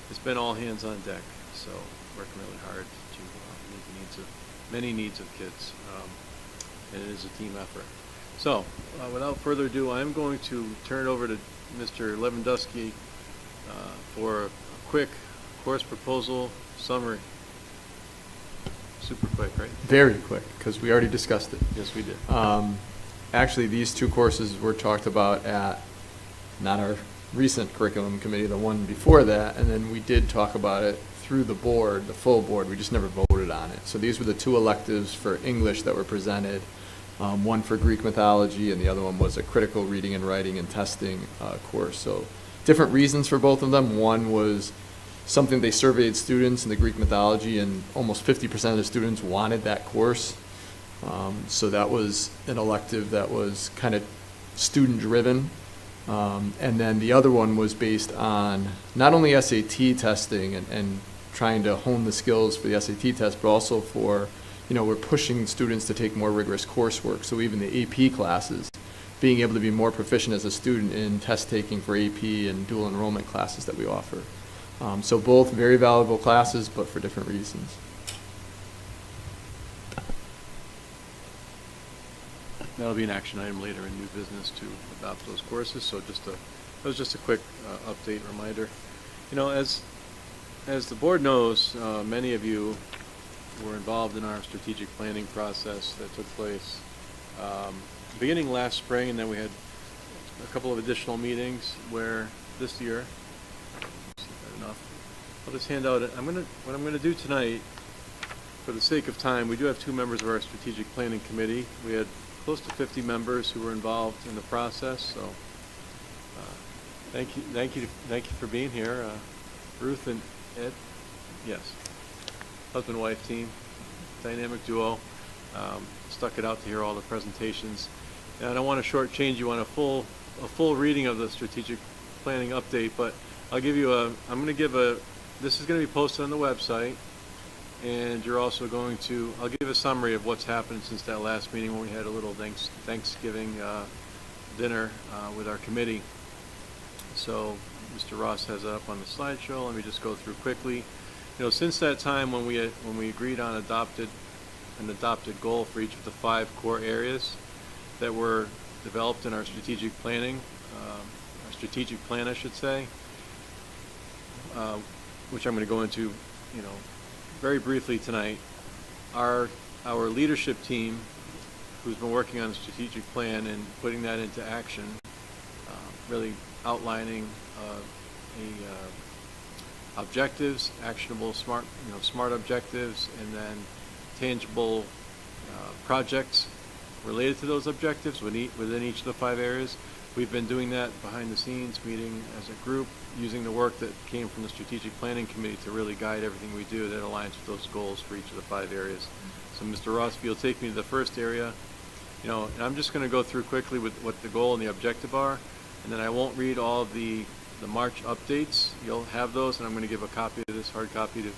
it's been all hands on deck. So working really hard to meet the needs of many needs of kids, and it is a team effort. So without further ado, I'm going to turn it over to Mr. Lewandowski for a quick course proposal summary. Super quick, right? Very quick, because we already discussed it. Yes, we did. Actually, these two courses were talked about at not our recent curriculum committee, the one before that, and then we did talk about it through the board, the full board. We just never voted on it. So these were the two electives for English that were presented. One for Greek mythology, and the other one was a critical reading and writing and testing course. So different reasons for both of them. One was something they surveyed students in the Greek mythology, and almost 50% of the students wanted that course. So that was an elective that was kind of student-driven. And then the other one was based on not only SAT testing and trying to hone the skills for the SAT test, but also for, we're pushing students to take more rigorous coursework. So even the AP classes, being able to be more proficient as a student in test taking for AP and dual enrollment classes that we offer. So both very valuable classes, but for different reasons. that'll be an action item later in new business to adopt those courses. So that was just a quick update reminder. You know, as the board knows, many of you were involved in our strategic planning process that took place beginning last spring, and then we had a couple of additional meetings where this year, let's see if I have enough. I'll just hand out what I'm gonna do tonight, for the sake of time. We do have 2 members of our strategic planning committee. We had close to 50 members who were involved in the process. So thank you for being here, Ruth and Ed. Yes, husband-wife team, dynamic duo. Stuck it out to hear all the presentations. And I don't want to shortchange you on a full reading of the strategic planning update, but I'll give you this is going to be posted on the website, and you're also I'll give a summary of what's happened since that last meeting when we had a little Thanksgiving dinner with our committee. So Mr. Ross has it up on the slideshow. Let me just go through quickly. You know, since that time when we agreed on an adopted goal for each of the 5 core areas that were developed in our strategic planning, our strategic plan, I should say, which I'm going to go into, very briefly tonight. Our leadership team, who's been working on the strategic plan and putting that into action, really outlining objectives, actionable, smart objectives, and then tangible projects related to those objectives within each of the 5 areas. We've been doing that behind the scenes, meeting as a group, using the work that came from the strategic planning committee to really guide everything we do that aligns with those goals for each of the 5 areas. So Mr. Ross, if you'll take me to the first area, and I'm just going to go through quickly with what the goal and the objective are, and then I won't read all of the March updates. You'll have those, and I'm going to give a copy of this, hard copy, to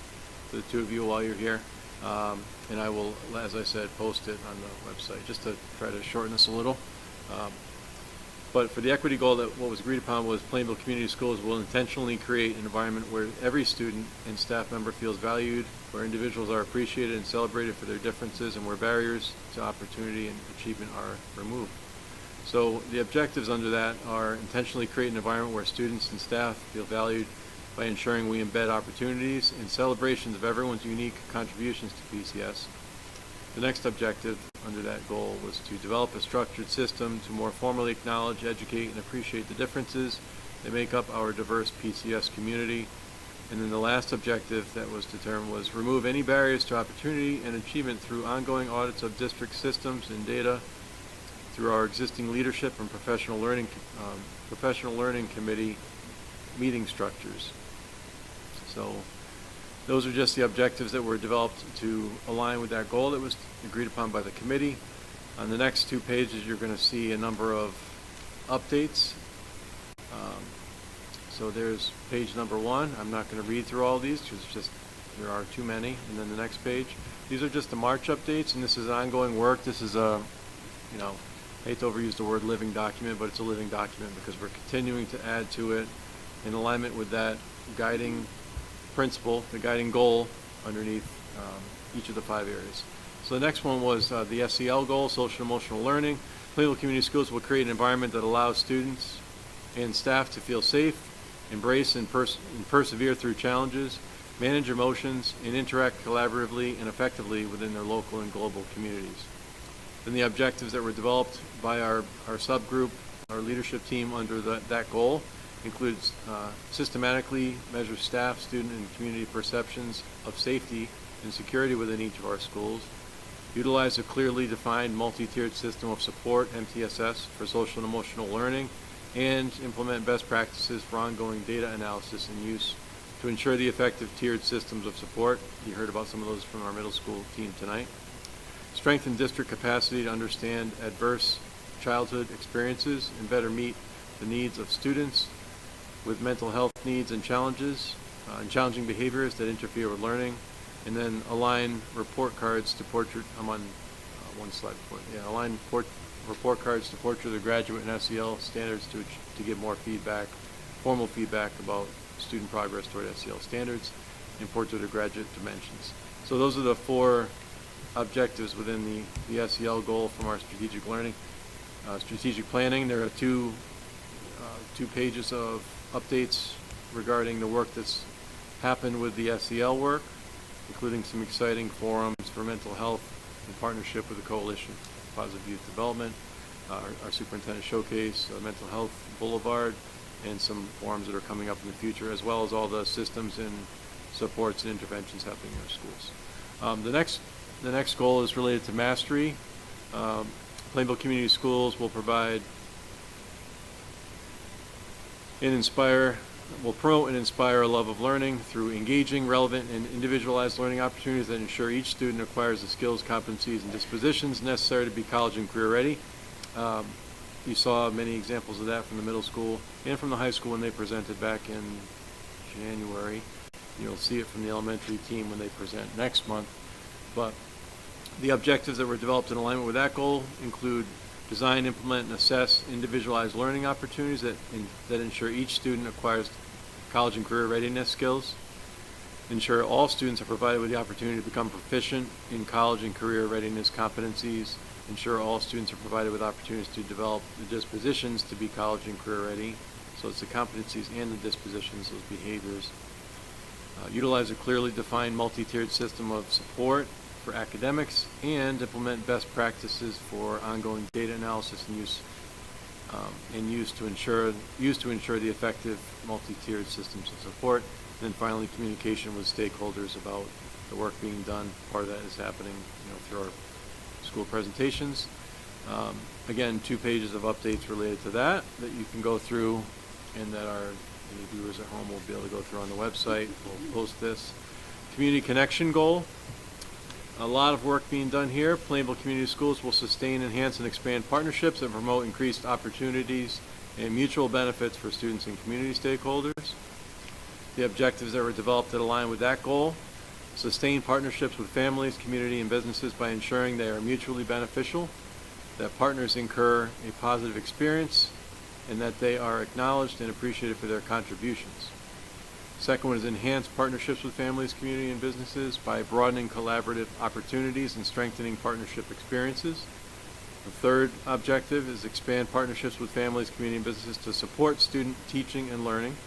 the 2 of you while you're here. And I will, as I said, post it on the website just to try to shorten this a little. But for the equity goal, what was agreed upon was Plainville Community Schools will intentionally create an environment where every student and staff member feels valued, where individuals are appreciated and celebrated for their differences, and where barriers to opportunity and achievement are removed. So the objectives under that are intentionally create an environment where students and staff feel valued by ensuring we embed opportunities and celebrations of everyone's unique contributions to PCS. The next objective under that goal was to develop a structured system to more formally acknowledge, educate, and appreciate the differences that make up our diverse PCS community. And then the last objective that was determined was remove any barriers to opportunity and achievement through ongoing audits of district systems and data through our existing leadership and professional learning committee meeting structures. So those are just the objectives that were developed to align with that goal that was agreed upon by the committee. On the next 2 pages, you're going to see a number of updates. So there's page number 1. I'm not going to read through all these because there are too many. And then the next page. These are just the March updates, and this is ongoing work. This is I hate to overuse the word living document, but it's a living document because we're continuing to add to it in alignment with that guiding principle, the guiding goal underneath each of the 5 areas. So the next one was the SEL goal, social and emotional learning. Plainville Community Schools will create an environment that allows students and staff to feel safe, embrace and persevere through challenges, manage emotions, and interact collaboratively and effectively within their local and global communities. Then the objectives that were developed by our subgroup, our leadership team under that goal includes systematically measure staff, student, and community perceptions of safety and security within each of our schools, utilize a clearly defined multi-tiered system of support, MTSS, for social and emotional learning, and implement best practices for ongoing data analysis and use to ensure the effective tiered systems of support. You heard about some of those from our middle school team tonight. Strengthen district capacity to understand adverse childhood experiences and better meet the needs of students with mental health needs and challenges and challenging behaviors that interfere with learning. And then align report cards to portrait. I'm on one slide before. Yeah, align report cards to portrait the graduate and SEL standards to give more feedback, formal feedback about student progress toward SEL standards, and portrait the graduate dimensions. So those are the 4 objectives within the SEL goal from our strategic learning, strategic planning. There are two pages of updates regarding the work that's happened with the SEL work, including some exciting forums for mental health in partnership with the Coalition for Positive Youth Development, our Superintendent Showcase, Mental Health Boulevard, and some forums that are coming up in the future, as well as all the systems and supports and interventions happening in our schools. The next goal is related to mastery. Plainville Community Schools will provide will promote and inspire a love of learning through engaging, relevant, and individualized learning opportunities that ensure each student acquires the skills, competencies, and dispositions necessary to be college and career ready. You saw many examples of that from the middle school and from the high school when they presented back in January. You'll see it from the elementary team when they present next month. But the objectives that were developed in alignment with that goal include design, implement, and assess individualized learning opportunities that ensure each student acquires college and career readiness skills, ensure all students are provided with the opportunity to become proficient in college and career readiness competencies, ensure all students are provided with opportunities to develop the dispositions to be college and career ready, so it's the competencies and the dispositions, those behaviors. Utilize a clearly defined multi-tiered system of support for academics, and implement best practices for ongoing data analysis and use to ensure the effective multi-tiered systems of support. And then finally, communication with stakeholders about the work being done. Part of that is happening, through our school presentations. Again, 2 pages of updates related to that you can go through, and that any viewers at home will be able to go through on the website. We'll post this. Community connection goal. A lot of work being done here. Plainville Community Schools will sustain, enhance, and expand partnerships and promote increased opportunities and mutual benefits for students and community stakeholders. The objectives that were developed that align with that goal: sustain partnerships with families, community, and businesses by ensuring they are mutually beneficial, that partners incur a positive experience, and that they are acknowledged and appreciated for their contributions. Second one is enhance partnerships with families, community, and businesses by broadening collaborative opportunities and strengthening partnership experiences. The third objective is expand partnerships with families, community, and businesses to support student teaching and learning.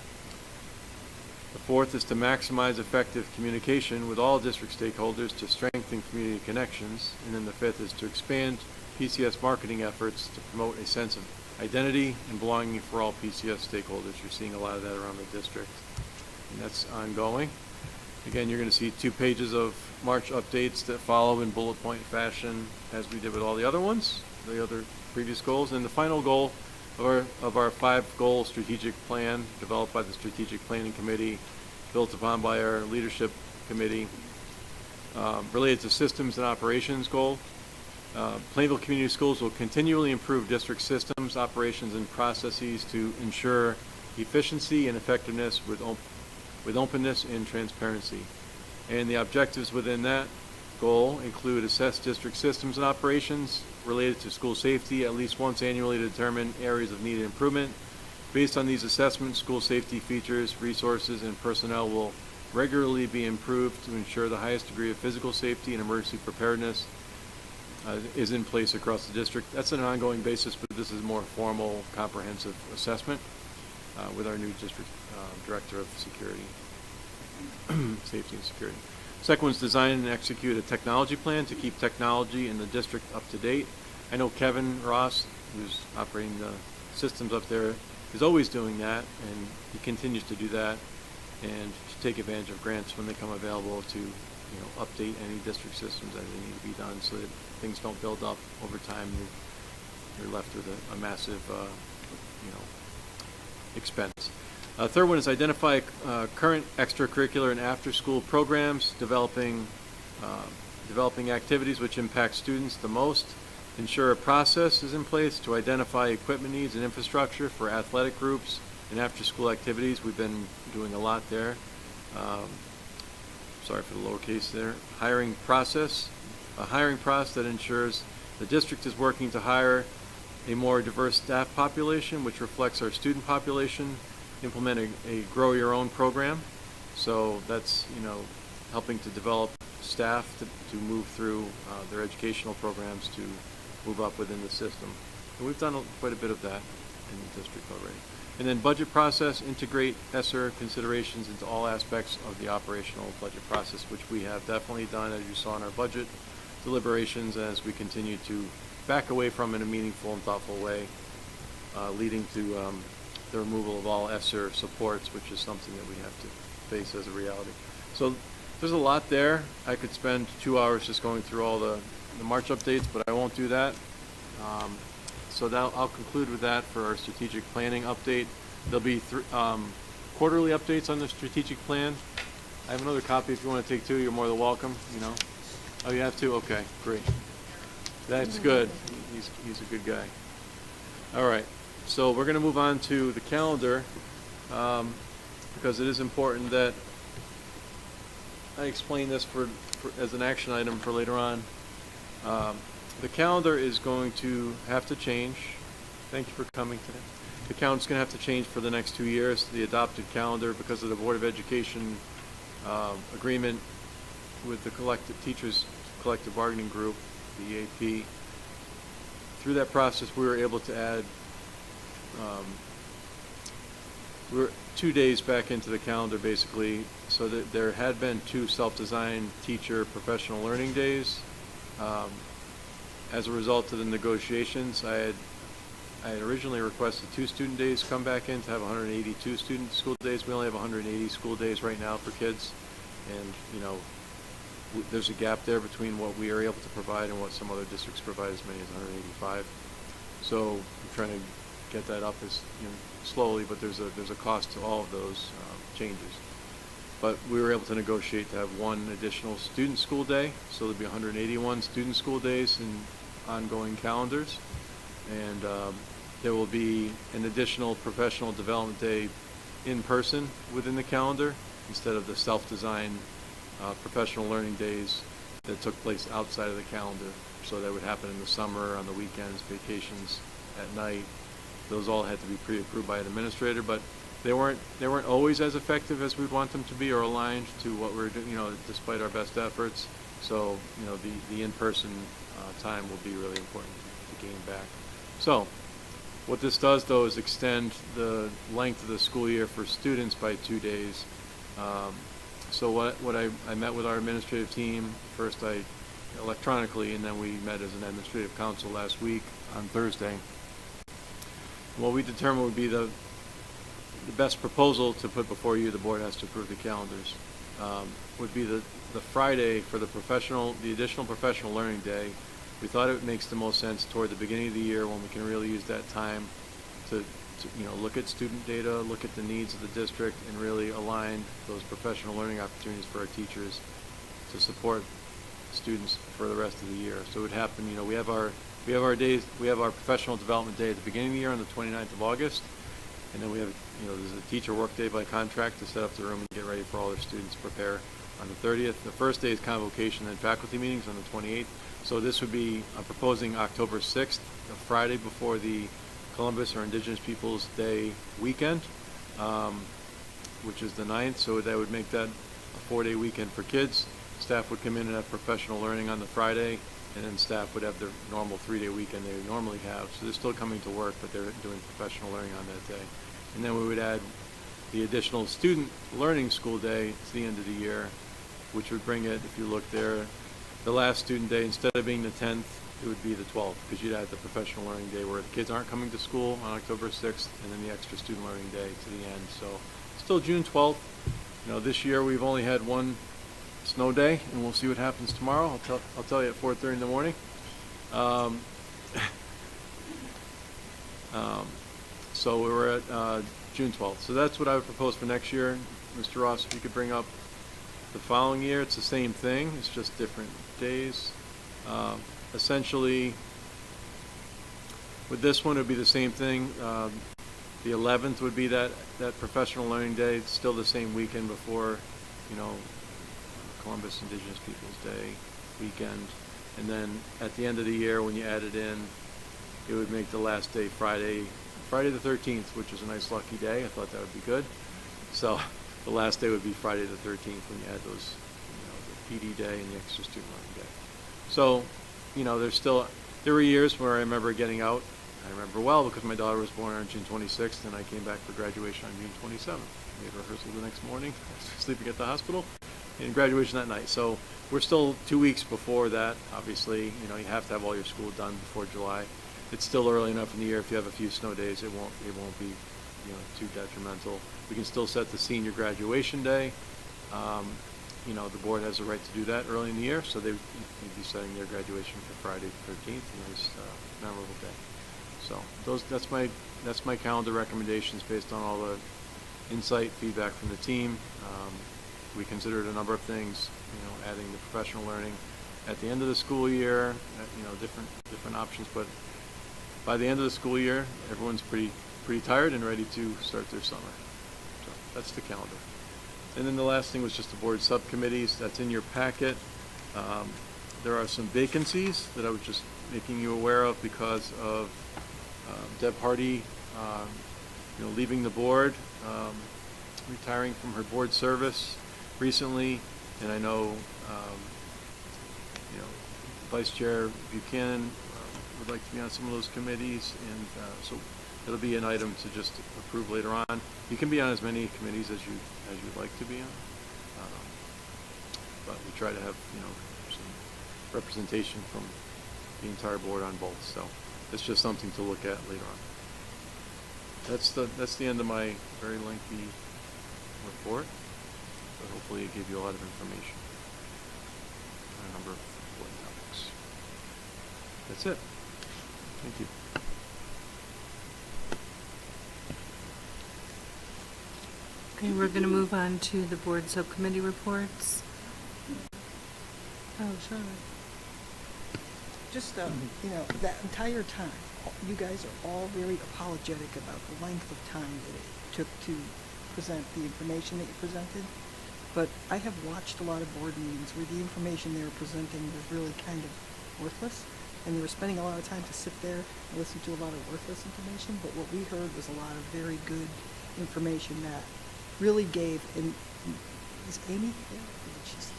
The fourth is to maximize effective communication with all district stakeholders to strengthen community connections. And then the fifth is to expand PCS marketing efforts to promote a sense of identity and belonging for all PCS stakeholders. You're seeing a lot of that around the district, and that's ongoing. Again, you're going to see 2 pages of March updates that follow in bullet point fashion as we did with all the other ones, the other previous goals. And the final goal of our 5-goal strategic plan developed by the Strategic Planning Committee, built upon by our leadership committee, related to systems and operations goal. Plainville Community Schools will continually improve district systems, operations, and processes to ensure efficiency and effectiveness with openness and transparency. And the objectives within that goal include assess district systems and operations related to school safety at least once annually to determine areas of needed improvement. Based on these assessments, school safety features, resources, and personnel will regularly be improved to ensure the highest degree of physical safety and emergency preparedness is in place across the district. That's on an ongoing basis, but this is a more formal, comprehensive assessment with our new district director of security, safety and security. Second one is design and execute a technology plan to keep technology in the district up to date. I know Kevin Ross, who's operating the systems up there, is always doing that, and he continues to do that, and to take advantage of grants when they come available to update any district systems that need to be done, so that things don't build up over time. You're left with a massive expense. Third one is identify current extracurricular and after-school programs, developing activities which impact students the most. Ensure a process is in place to identify equipment needs and infrastructure for athletic groups and after-school activities. We've been doing a lot there. Sorry for the lowercase there. Hiring process. A hiring process that ensures the district is working to hire a more diverse staff population, which reflects our student population. Implement a grow your own program. So that's, helping to develop staff to move through their educational programs to move up within the system. And we've done quite a bit of that in the district already. And then budget process, integrate ESSER considerations into all aspects of the operational budget process, which we have definitely done, as you saw in our budget deliberations, as we continue to back away from in a meaningful and thoughtful way, leading to the removal of all ESSER supports, which is something that we have to face as a reality. So there's a lot there. I could spend 2 hours just going through all the March updates, but I won't do that. So I'll conclude with that for our strategic planning update. There'll be quarterly updates on the strategic plan. I have another copy if you want to take two. You're more than welcome. You know. Oh, you have to? Okay, great. That's good. He's a good guy. All right. So we're going to move on to the calendar because it is important that I explain this as an action item for later on. The calendar is going to have to change. Thank you for coming today. The calendar's going to have to change for the next 2 years. The adopted calendar, because of the Board of Education agreement with the Teachers Collective Bargaining Group, the EAP. Through that process, we were able to add we were 2 days back into the calendar, basically, so that there had been 2 self-designed teacher professional learning days. As a result of the negotiations, I had originally requested 2 student days come back in to have 182 student school days. We only have 180 school days right now for kids, and you know, there's a gap there between what we are able to provide and what some other districts provide, as many as 185. So I'm trying to get that up as slowly, but there's a cost to all of those changes. But we were able to negotiate to have 1 additional student school day, so there'll be 181 student school days in ongoing calendars, and there will be an additional professional development day in person within the calendar instead of the self-designed professional learning days that took place outside of the calendar. So that would happen in the summer, on the weekends, vacations, at night. Those all had to be pre-approved by an administrator, but they weren't always as effective as we'd want them to be or aligned to what we're doing, despite our best efforts. So, the in-person time will be really important to gain back. So, what this does, though, is extend the length of the school year for students by 2 days. So what I met with our administrative team, first electronically, and then we met as an administrative council last week on Thursday. What we determined would be the best proposal to put before you, the board has to approve the calendars, would be the Friday for the additional professional learning day. We thought it makes the most sense toward the beginning of the year when we can really use that time to look at student data, look at the needs of the district, and really align those professional learning opportunities for our teachers to support students for the rest of the year. So it would happen, we have our professional development day at the beginning of the year on the 29th of August, and then we have, there's a teacher work day by contract to set up the room and get ready for all their students to prepare on the 30th. The first day is convocation and faculty meetings on the 28th. So this would be, I'm proposing October 6th, a Friday before the Columbus or Indigenous Peoples Day weekend, which is the 9th. So that would make that a 4-day weekend for kids. Staff would come in and have professional learning on the Friday, and then staff would have their normal 3-day weekend they would normally have. So they're still coming to work, but they're doing professional learning on that day. And then we would add the additional student learning school day to the end of the year, which would bring it, if you look there, the last student day, instead of being the 10th, it would be the 12th, because you'd have the professional learning day where the kids aren't coming to school on October 6th, and then the extra student learning day to the end. So still June 12th. This year we've only had 1 snow day, and we'll see what happens tomorrow. I'll tell you at 4:30 in the morning. So we were at June 12th. So that's what I would propose for next year. Mr. Ross, if you could bring up the following year, it's the same thing. It's just different days. Essentially, with this one, it would be the same thing. The 11th would be that professional learning day. It's still the same weekend before, Columbus Indigenous Peoples Day weekend. And then at the end of the year, when you add it in, it would make the last day Friday the 13th, which is a nice lucky day. I thought that would be good. So the last day would be Friday the 13th when you add those PD day and the extra student learning day. So, you know, there were years where I remember getting out. I remember well because my daughter was born on June 26th and I came back for graduation on June 27th. We had rehearsal the next morning, sleeping at the hospital, and graduation that night. So we're still 2 weeks before that. Obviously, you know, you have to have all your school done before July. It's still early enough in the year. If you have a few snow days, it won't be, you know, too detrimental. We can still set the senior graduation day. You know, the board has the right to do that early in the year, so they'd be setting their graduation for Friday the 13th, a nice, memorable day. So that's my calendar recommendations based on all the insight, feedback from the team. We considered a number of things, you know, adding the professional learning at the end of the school year, you know, different options, but by the end of the school year, everyone's pretty tired and ready to start their summer. So that's the calendar. And then the last thing was just the board subcommittees. That's in your packet. There are some vacancies that I was just making you aware of because of Deb Hardy, you know, leaving the board, retiring from her board service recently, and I know, you know, Vice Chair Buchanan would like to be on some of those committees, and so it'll be an item to just approve later on. You can be on as many committees as you'd like to be on, but we try to have, you know, some representation from the entire board on both. So it's just something to look at later on. That's the end of my very lengthy report, but hopefully it gave you a lot of information on a number of important topics. That's it. Thank you. Okay, we're going to move on to the board subcommittee reports. Oh, Charlotte. Just, you know, that entire time, you guys are all very apologetic about the length of time that it took to present the information that you presented. But I have watched a lot of board meetings where the information they were presenting was really kind of worthless. And they were spending a lot of time to sit there and listen to a lot of worthless information. But what we heard was a lot of very good information that really gave, and is Amy there? She's,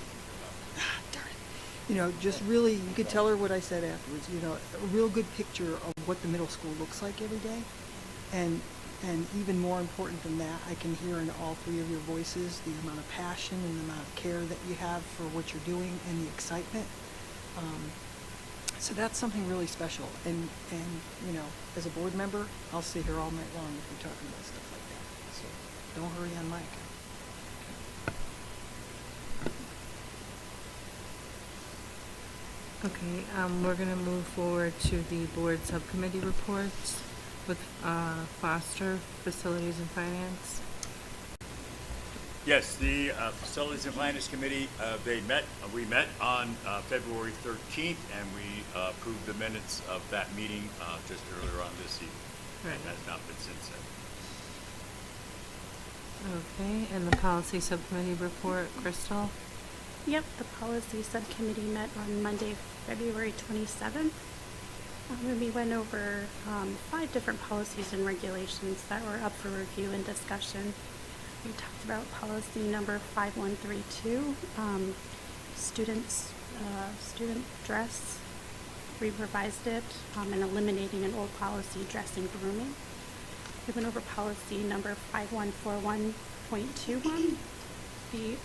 darn it. You know, just really, you could tell her what I said afterwards, you know, a real good picture of what the middle school looks like every day. And even more important than that, I can hear in all three of your voices the amount of passion and the amount of care that you have for what you're doing and the excitement. So that's something really special. And you know, as a board member, I'll sit here all night long if we're talking about stuff like that. So don't hurry on my account. Okay, we're going to move forward to the board subcommittee reports with Foster, Facilities and Finance. Yes, the Facilities and Finance Committee, we met on February 13th, and we approved the minutes of that meeting just earlier on this evening. Right. And has not been since then. Okay, and the policy subcommittee report, Crystal? Yep, the policy subcommittee met on Monday, February 27th. And we went over 5 different policies and regulations that were up for review and discussion. We talked about policy number 5132, student dress. We revised it and eliminating an old policy, dress and grooming. We went over policy number 5141.21. The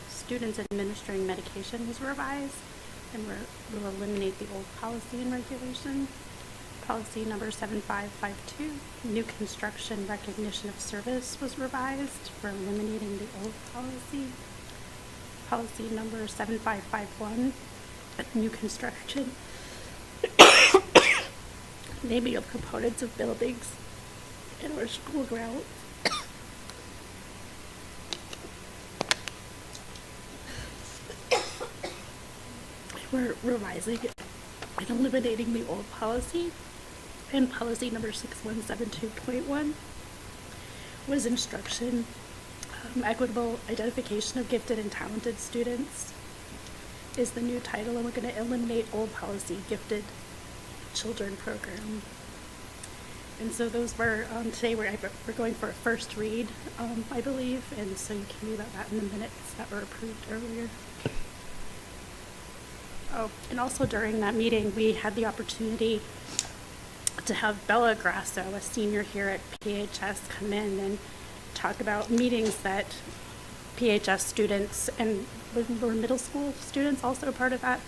students administering medication was revised, and we'll eliminate the old policy and regulation. Policy number 7552, new construction recognition of service was revised. We're eliminating the old policy. Policy number 7551, new construction naming of components of buildings in our school grounds. We're revising and eliminating the old policy. And policy number 6172.1 was instruction, equitable identification of gifted and talented students is the new title, and we're going to eliminate old policy, gifted children program. And so those were, today we're going for a first read, I believe, and so you can read about that in the minutes that were approved earlier. Oh, and also during that meeting, we had the opportunity to have Bella Grasso, a senior here at PHS, come in and talk about meetings that PHS students, and were middle school students also part of that?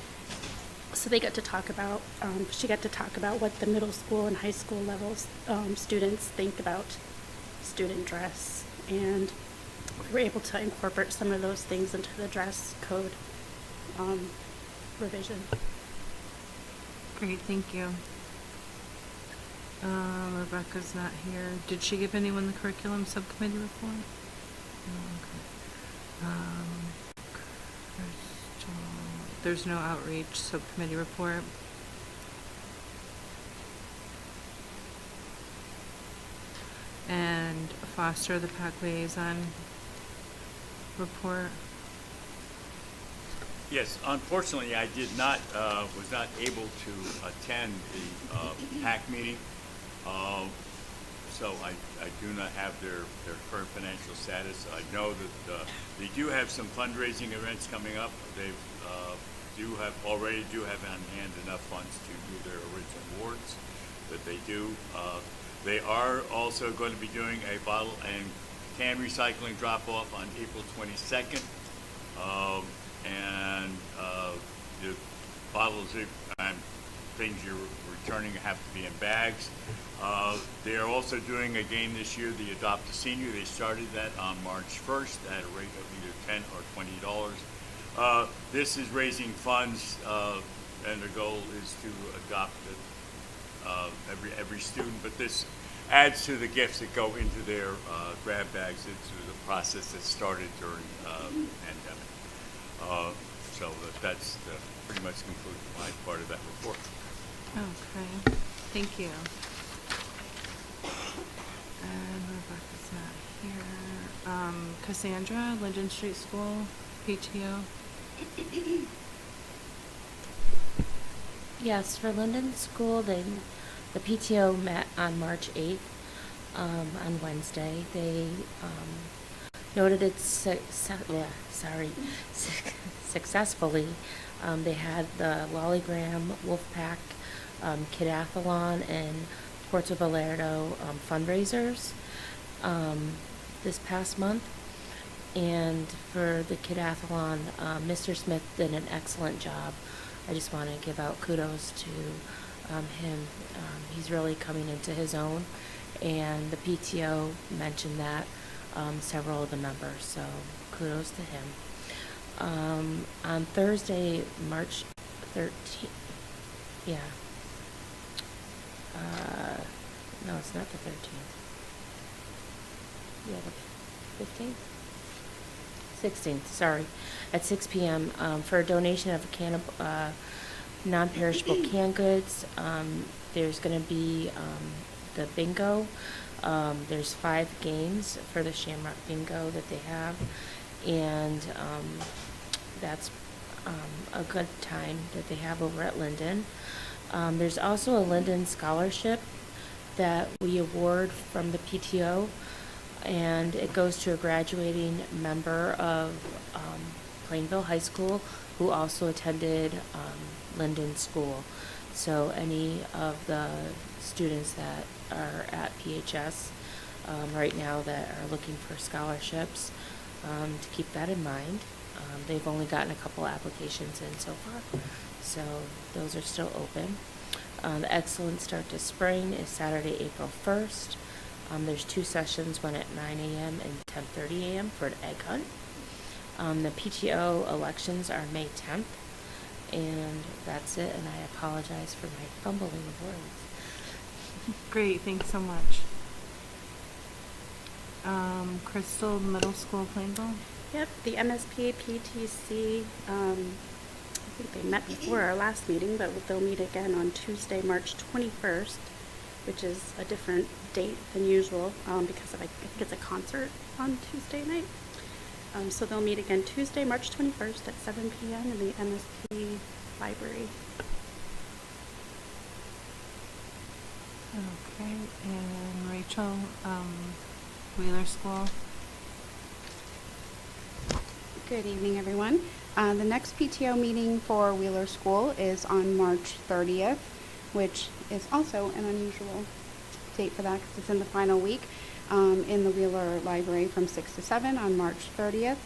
So they got to talk about, she got to talk about what the middle school and high school levels students think about student dress, and we were able to incorporate some of those things into the dress code revision. Great, thank you. Rebecca's not here. Did she give anyone the curriculum subcommittee report? No, okay. Crystal, there's no outreach subcommittee report. And Foster, the PAC liaison report. Yes, unfortunately, I did not, was not able to attend the PAC meeting. So I do not have their current financial status. I know that they do have some fundraising events coming up. They already do have on hand enough funds to do their original awards that they do. They are also going to be doing a bottle and can recycling drop-off on April 22nd. And the bottles and things you're returning have to be in bags. They are also doing a game this year, the Adopt a Senior. They started that on March 1st at a rate of either $10 or $20. This is raising funds, and the goal is to adopt every student, but this adds to the gifts that go into their grab bags, into the process that started during the pandemic. So that's pretty much concludes my part of that report. Okay, thank you. And Rebecca's not here. Cassandra, Linden Street School, PTO. Yes, for Linden School, the PTO met on March 8th, on Wednesday. They noted it successfully. They had the Lollygram, Wolfpack, Kidathlon, and Puerto Vallardo fundraisers this past month. And for the Kidathlon, Mr. Smith did an excellent job. I just want to give out kudos to him. He's really coming into his own, and the PTO mentioned that, several of the members, so kudos to him. On Thursday, March 13th, yeah. No, it's not the 13th. Yeah, the 15th? 16th, sorry, at 6 p.m. For a donation of non-perishable canned goods. There's going to be the bingo. There's 5 games for the Shamrock Bingo that they have, and that's a good time that they have over at Linden. There's also a Linden scholarship that we award from the PTO, and it goes to a graduating member of Plainville High School who also attended Linden School. So any of the students that are at PHS right now that are looking for scholarships, to keep that in mind. They've only gotten a couple applications in so far, so those are still open. The Excellent Start to Spring is Saturday, April 1st. There's 2 sessions, one at 9 a.m. and 10:30 a.m. for an egg hunt. The PTO elections are May 10th, and that's it, and I apologize for my fumbling of words. Great, thanks so much. Crystal, Middle School, Plainville. Yep, the MSP PTC, I think they met before our last meeting, but they'll meet again on Tuesday, March 21st, which is a different date than usual because I think it's a concert on Tuesday night. So they'll meet again Tuesday, March 21st at 7 p.m. in the MSP library. Okay, and Rachel, Wheeler School. Good evening, everyone. The next PTO meeting for Wheeler School is on March 30th, which is also an unusual date for that because it's in the final week, in the Wheeler Library from 6 to 7 on March 30th.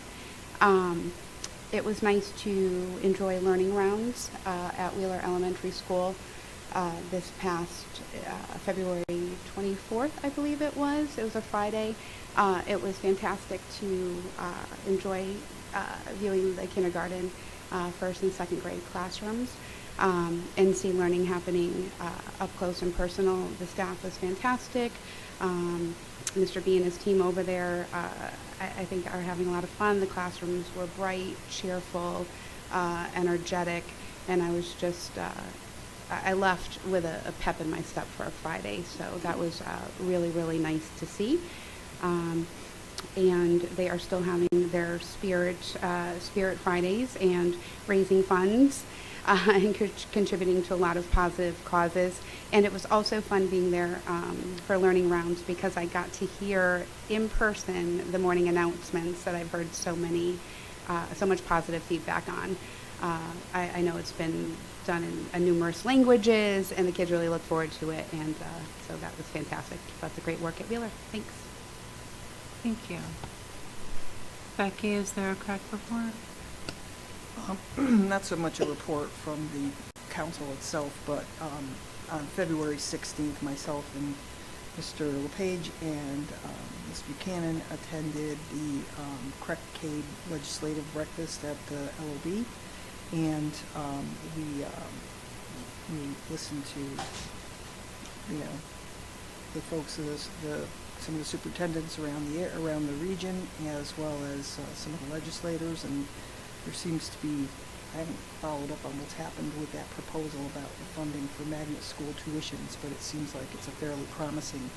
It was nice to enjoy learning rounds at Wheeler Elementary School this past February 24th, I believe it was. It was a Friday. It was fantastic to enjoy viewing the kindergarten, first and second grade classrooms, and see learning happening up close and personal. The staff was fantastic. Mr. B and his team over there, I think, are having a lot of fun. The classrooms were bright, cheerful, energetic, and I was just, I left with a pep in my step for a Friday, so that was really, really nice to see. And they are still having their Spirit Fridays and raising funds and contributing to a lot of positive causes. And it was also fun being there for learning rounds because I got to hear in person the morning announcements that I've heard so much positive feedback on. I know it's been done in numerous languages, and the kids really look forward to it, and so that was fantastic. That's a great work at Wheeler. Thanks. Thank you. Becky, is there a crack report? Not so much a report from the council itself, but on February 16th, myself and Mr. LePage and Ms. Buchanan attended the Crackcade legislative breakfast at the LOB, and we listened to, the folks of some of the superintendents around the region, as well as some of the legislators, and there seems to be, I haven't followed up on what's happened with that proposal about the funding for magnet school tuitions, but it seems like it's a fairly promising,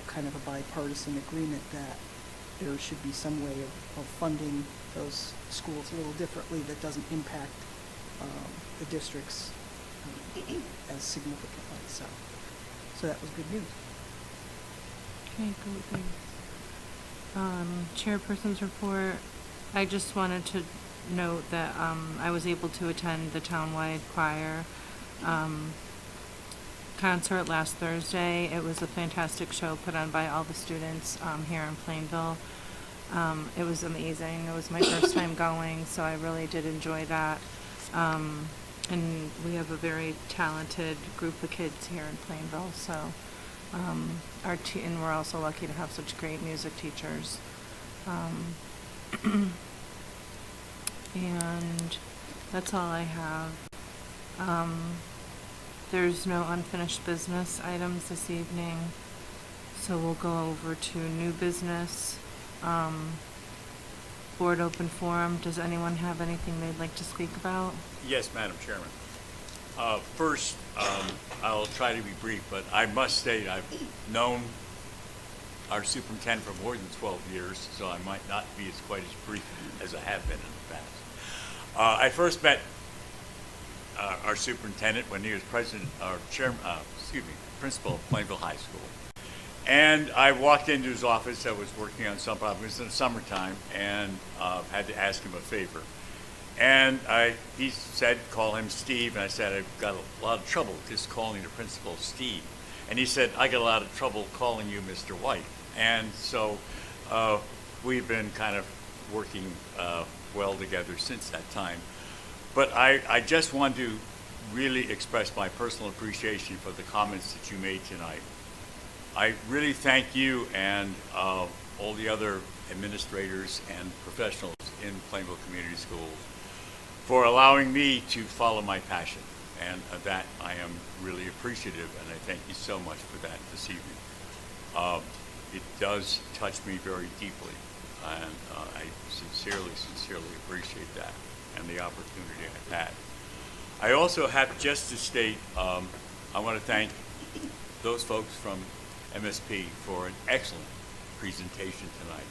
kind of a bipartisan agreement that there should be some way of funding those schools a little differently that doesn't impact the districts as significantly. So that was good news. Okay, good. Chairperson's report. I just wanted to note that I was able to attend the townwide choir concert last Thursday. It was a fantastic show put on by all the students here in Plainville. It was amazing. It was my first time going, so I really did enjoy that. And we have a very talented group of kids here in Plainville, so and we're also lucky to have such great music teachers. And that's all I have. There's no unfinished business items this evening, so we'll go over to new business. Board open forum. Does anyone have anything they'd like to speak about? Yes, Madam Chairman. First, I'll try to be brief, but I must state I've known our superintendent for more than 12 years, so I might not be quite as brief as I have been in the past. I first met our superintendent when he was principal of Plainville High School. And I walked into his office. I was working on some problem. It was in the summertime, and had to ask him a favor. And he said, call him Steve. And I said, I've got a lot of trouble just calling the principal Steve. And he said, I got a lot of trouble calling you Mr. White. And so we've been kind of working well together since that time. But I just want to really express my personal appreciation for the comments that you made tonight. I really thank you and all the other administrators and professionals in Plainville Community Schools for allowing me to follow my passion, and that I am really appreciative, and I thank you so much for that this evening. It does touch me very deeply, and I sincerely appreciate that and the opportunity I've had. I also have just to state, I want to thank those folks from MSP for an excellent presentation tonight.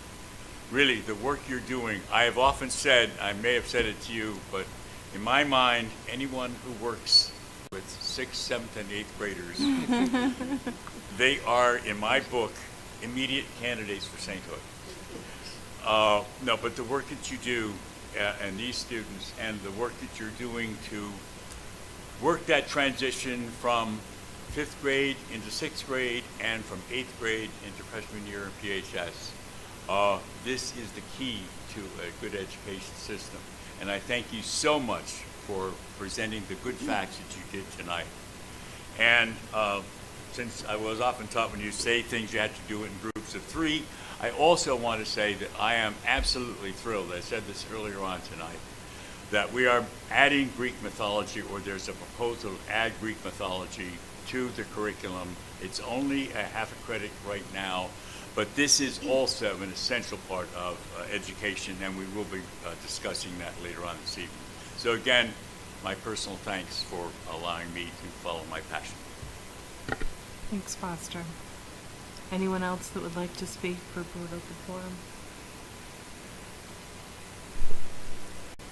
Really, the work you're doing, I have often said, I may have said it to you, but in my mind, anyone who works with 6th, 7th, and 8th graders, they are, in my book, immediate candidates for sainthood. No, but the work that you do, and these students, and the work that you're doing to work that transition from 5th grade into 6th grade and from 8th grade into freshman year in PHS, this is the key to a good education system. And I thank you so much for presenting the good facts that you did tonight. And since I was often taught when you say things you have to do it in groups of 3, I also want to say that I am absolutely thrilled, I said this earlier on tonight, that we are adding Greek mythology, or there's a proposal to add Greek mythology to the curriculum. It's only a half a credit right now, but this is also an essential part of education, and we will be discussing that later on this evening. So again, my personal thanks for allowing me to follow my passion. Thanks, Foster. Anyone else that would like to speak for Board Open Forum?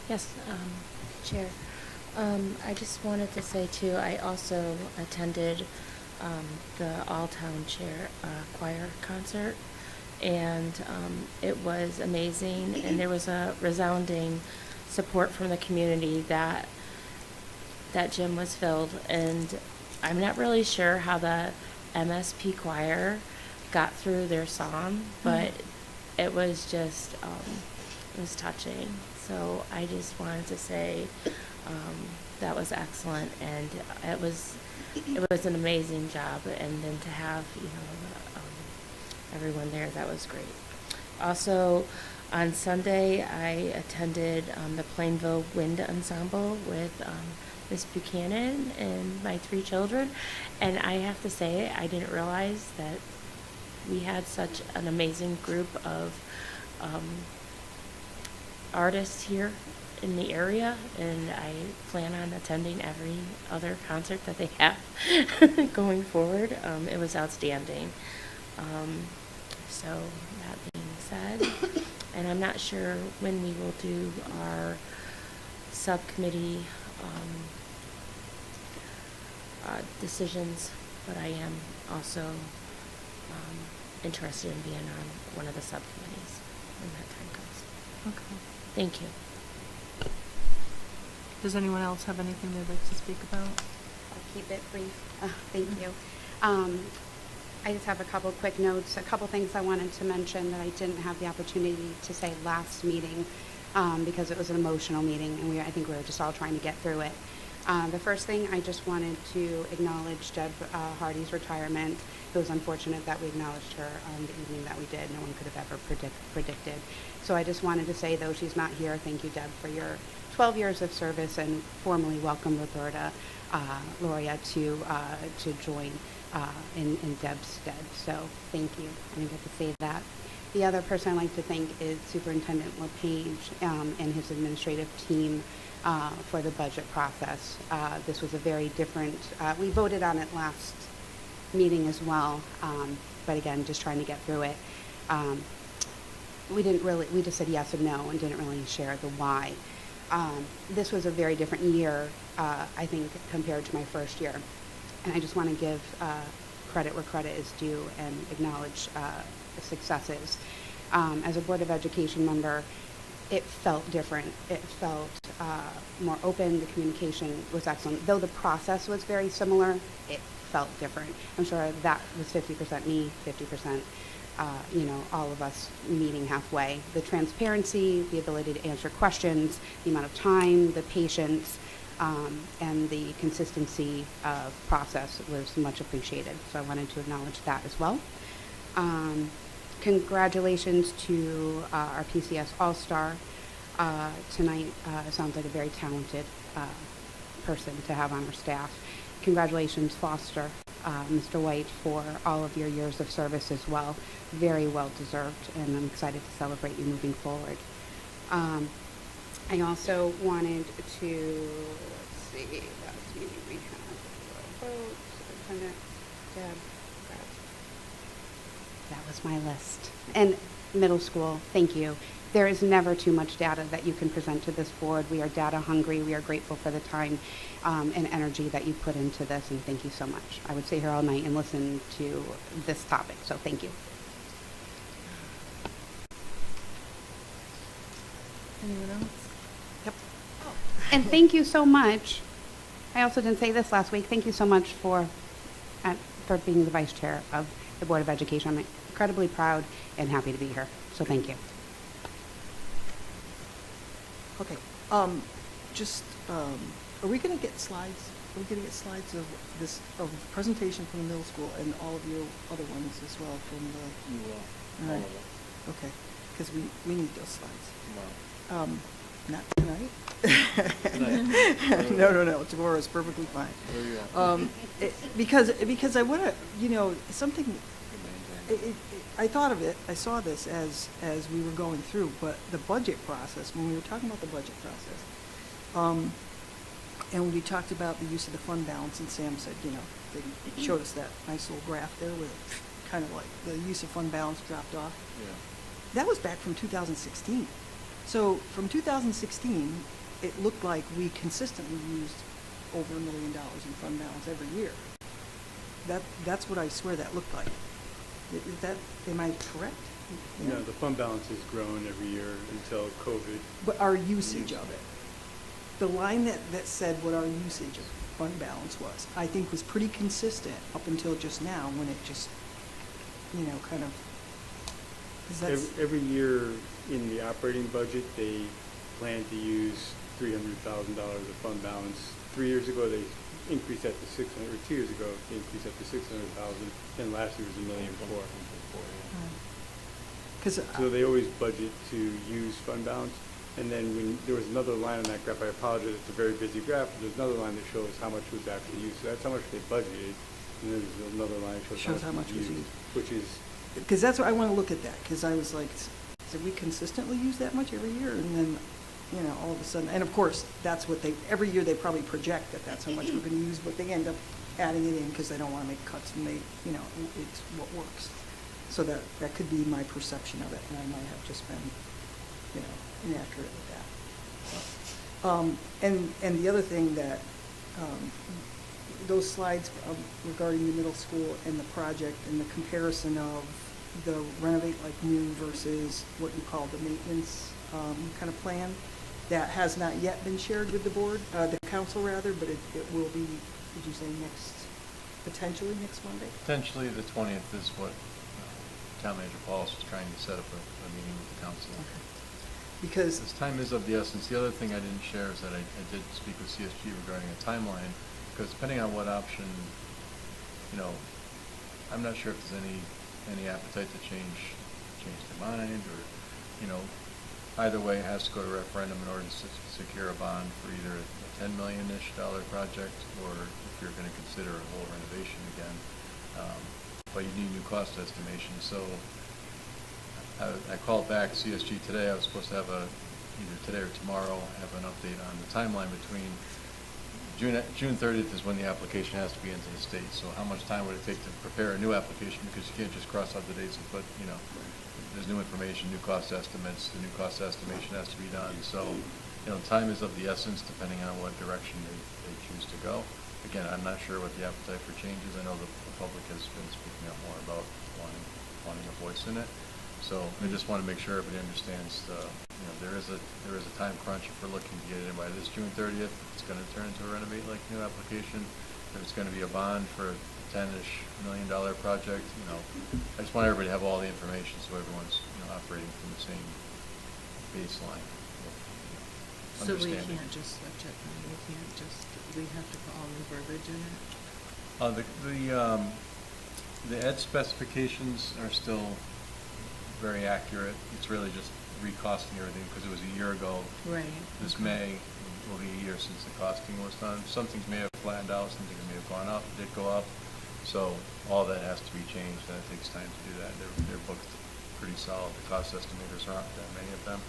Yes, Chair. I just wanted to say too, I also attended the All-Town Chair Choir concert, and it was amazing, and there was a resounding support from the community that gym was filled, and I'm not really sure how the MSP choir got through their song, but it was just, it was touching. So I just wanted to say that was excellent, and it was an amazing job, and then to have, you know, everyone there, that was great. Also, on Sunday, I attended the Plainville Wind Ensemble with Miss Buchanan and my 3 children, and I have to say, I didn't realize that we had such an amazing group of artists here in the area, and I plan on attending every other concert that they have going forward. It was outstanding. So that being said, and I'm not sure when we will do our subcommittee decisions, but I am also interested in being on one of the subcommittees when that time comes. Okay. Thank you. Does anyone else have anything they'd like to speak about? I'll keep it brief. Thank you. I just have a couple quick notes, a couple things I wanted to mention that I didn't have the opportunity to say last meeting because it was an emotional meeting, and I think we were just all trying to get through it. The first thing, I just wanted to acknowledge Deb Hardy's retirement. It was unfortunate that we acknowledged her on the evening that we did. No one could have ever predicted. So I just wanted to say, though she's not here, thank you, Deb, for your 12 years of service, and formally welcome Roberta Loria to join in Deb's stead. So thank you. I didn't get to say that. The other person I'd like to thank is Superintendent LePage and his administrative team for the budget process. This was a very different, we voted on it last meeting as well, but again, just trying to get through it. We just said yes and no and didn't really share the why. This was a very different year, I think, compared to my first year. And I just want to give credit where credit is due and acknowledge the successes. As a Board of Education member, it felt different. It felt more open. The communication was excellent. Though the process was very similar, it felt different. I'm sure that was 50% me, 50%, all of us meeting halfway. The transparency, the ability to answer questions, the amount of time, the patience, and the consistency of process was much appreciated. So I wanted to acknowledge that as well. Congratulations to our PCS All-Star tonight. Sounds like a very talented person to have on our staff. Congratulations, Foster, Mr. White, for all of your years of service as well. Very well deserved, and I'm excited to celebrate you moving forward. I also wanted to, let's see, last meeting we had Superintendent Deb. That was my list. And middle school, thank you. There is never too much data that you can present to this board. We are data hungry. We are grateful for the time and energy that you put into this, and thank you so much. I would stay here all night and listen to this topic, so thank you. Anyone else? Yep. And thank you so much. I also didn't say this last week. Thank you so much for being the vice chair of the Board of Education. I'm incredibly proud and happy to be here. So thank you. Okay, are we gonna get slides? Are we gonna get slides of this, of the presentation from the middle school and all of your other ones as well from the? You will. All right. Okay, because we need those slides. Not tonight. No, tomorrow is perfectly fine. Because I wanna, something, I thought of it, I saw this as we were going through, but the budget process, when we were talking about the budget process, and when we talked about the use of the fund balance, and Sam said, they showed us that nice little graph there with kind of like the use of fund balance dropped off. Yeah. That was back from 2016. So from 2016, it looked like we consistently used over $1 million in fund balance every year. That's what I swear that looked like. Is that, am I correct? No, the fund balance has grown every year until COVID. But our usage of it, the line that said what our usage of fund balance was, I think was pretty consistent up until just now when it just, kind of. 'Cause that's, Every year in the operating budget, they plan to use $300,000 of fund balance. 3 years ago, they increased that to 600. Or 2 years ago, they increased that to 600,000. And last year was $1.4 million. So they always budget to use fund balance. And then when there was another line on that graph, I apologize, it's a very busy graph, but there's another line that shows how much was actually used. So that's how much they budgeted. And then there's another line that shows how much was used, which is. Because that's what I want to look at that, because I was like, did we consistently use that much every year? And then, all of a sudden, and of course, that's what every year they probably project that that's how much we're going to use, but they end up adding it in because they don't want to make cuts and it's what works. So that could be my perception of it, and I might have just been, inaccurate with that. And the other thing that, those slides regarding the middle school and the project and the comparison of the renovate like new versus what you call the maintenance kind of plan, that has not yet been shared with the board, the council rather, but it will be, did you say potentially next Monday? Potentially the 20th is what Town Manager Paulus was trying to set up a meeting with the council. Okay. Because this time is of the essence. The other thing I didn't share is that I did speak with CSG regarding a timeline, because depending on what option, I'm not sure if there's any appetite to change their mind, or either way it has to go to referendum in order to secure a bond for either a $10 million-ish project, or if you're going to consider a whole renovation again. But you need new cost estimation. So I called back CSG today. I was supposed to have either today or tomorrow have an update on the timeline between June 30th is when the application has to be into the state. So how much time would it take to prepare a new application? Because you can't just cross out the dates and put, there's new information, new cost estimates, the new cost estimation has to be done. So, time is of the essence depending on what direction they choose to go. Again, I'm not sure what the appetite for changes. I know the public has been speaking up more about wanting a voice in it. So I just want to make sure everybody understands there is a time crunch if we're looking to get it in by this June 30th. It's going to turn into a renovate like new application. If it's going to be a bond for a $10-ish million project, I just want everybody to have all the information so everyone's operating from the same baseline. So we can't just switch it. We have to put all the verbiage in it. The ed specifications are still very accurate. It's really just recosting everything because it was a year ago. Right. This May will be a year since the costing was done. Some things may have flattened out, some things may have gone up, did go up. So all that has to be changed, and it takes time to do that. They're booked pretty solid. The cost estimators aren't that many of them.